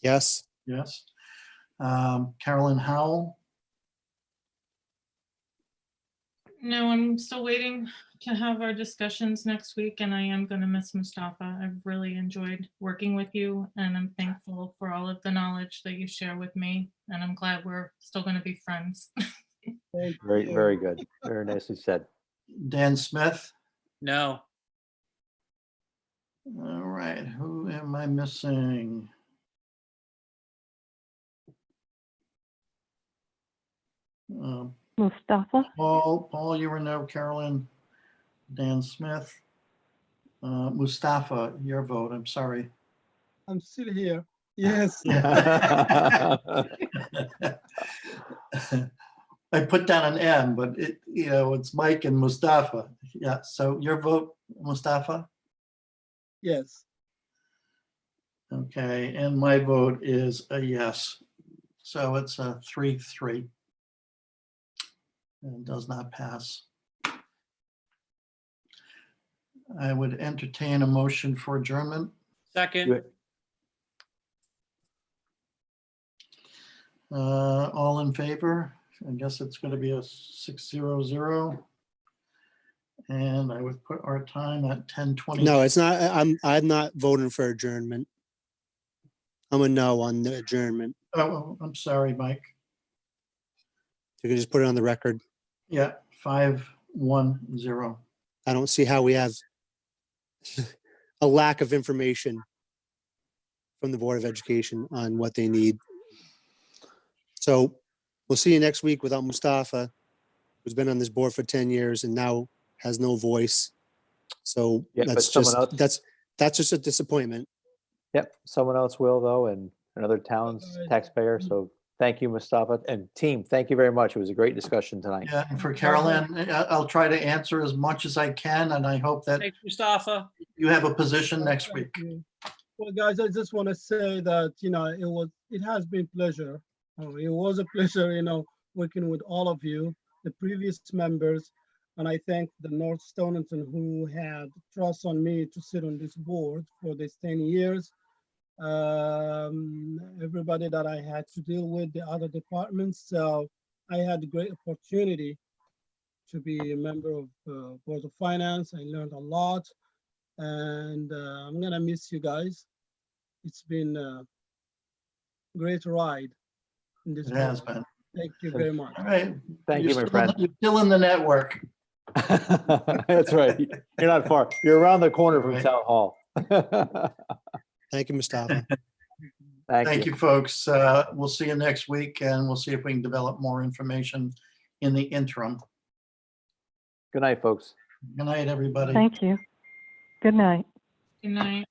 Yes.
yes. Carolyn Howell,
No, I'm still waiting to have our discussions next week, and I am going to miss Mustafa. I've really enjoyed working with you, and I'm thankful for all of the knowledge that you share with me, and I'm glad we're still going to be friends.
Very, very good. Very nicely said.
Dan Smith.
No.
All right, who am I missing?
Mustafa?
Paul, you were no. Carolyn, Dan Smith. Mustafa, your vote, I'm sorry.
I'm still here. Yes.
I put down an M, but it's Mike and Mustafa. Yeah, so your vote, Mustafa?
Yes.
Okay, and my vote is a yes. So it's a 3-3. And does not pass. I would entertain a motion for adjournment.
Second.
All in favor? I guess it's going to be a 6-0-0. And I would put our time at 10:20.
No, it's not. I'm not voting for adjournment. I'm a no on the adjournment.
Oh, I'm sorry, Mike.
You can just put it on the record.
Yeah, 5-1-0.
I don't see how we have a lack of information from the Board of Education on what they need. So we'll see you next week without Mustafa, who's been on this board for 10 years and now has no voice. So
Yeah, but
that's
someone
just,
else-
that's just a disappointment.
Yep, someone else will though, and another town's taxpayer. So thank you, Mustafa, and team. Thank you very much. It was a great discussion tonight.
Yeah, and for Carolyn, I'll try to answer as much as I can, and I hope that
Thanks, Mustafa.
you have a position next week.
Well, guys, I just want to say that, it has been pleasure. It was a pleasure, working with all of you, the previous members. And I thank the North Stonington who had trust on me to sit on this board for these 10 years. Everybody that I had to deal with, the other departments. So I had a great opportunity to be a member of Board of Finance. I learned a lot, and I'm gonna miss you guys. It's been a great ride in this.
It has
board.
been.
Thank you very much.
All right.
Thank you, my
You're
friend.
still in the network.
That's right. You're not far. You're around the corner from
Right.
Town Hall.
Thank you, Mustafa.
Thank you, folks. We'll see you next week, and we'll see if we can develop more information in the interim.
Good night, folks.
Good night, everybody.
Thank you. Good night.
Good night.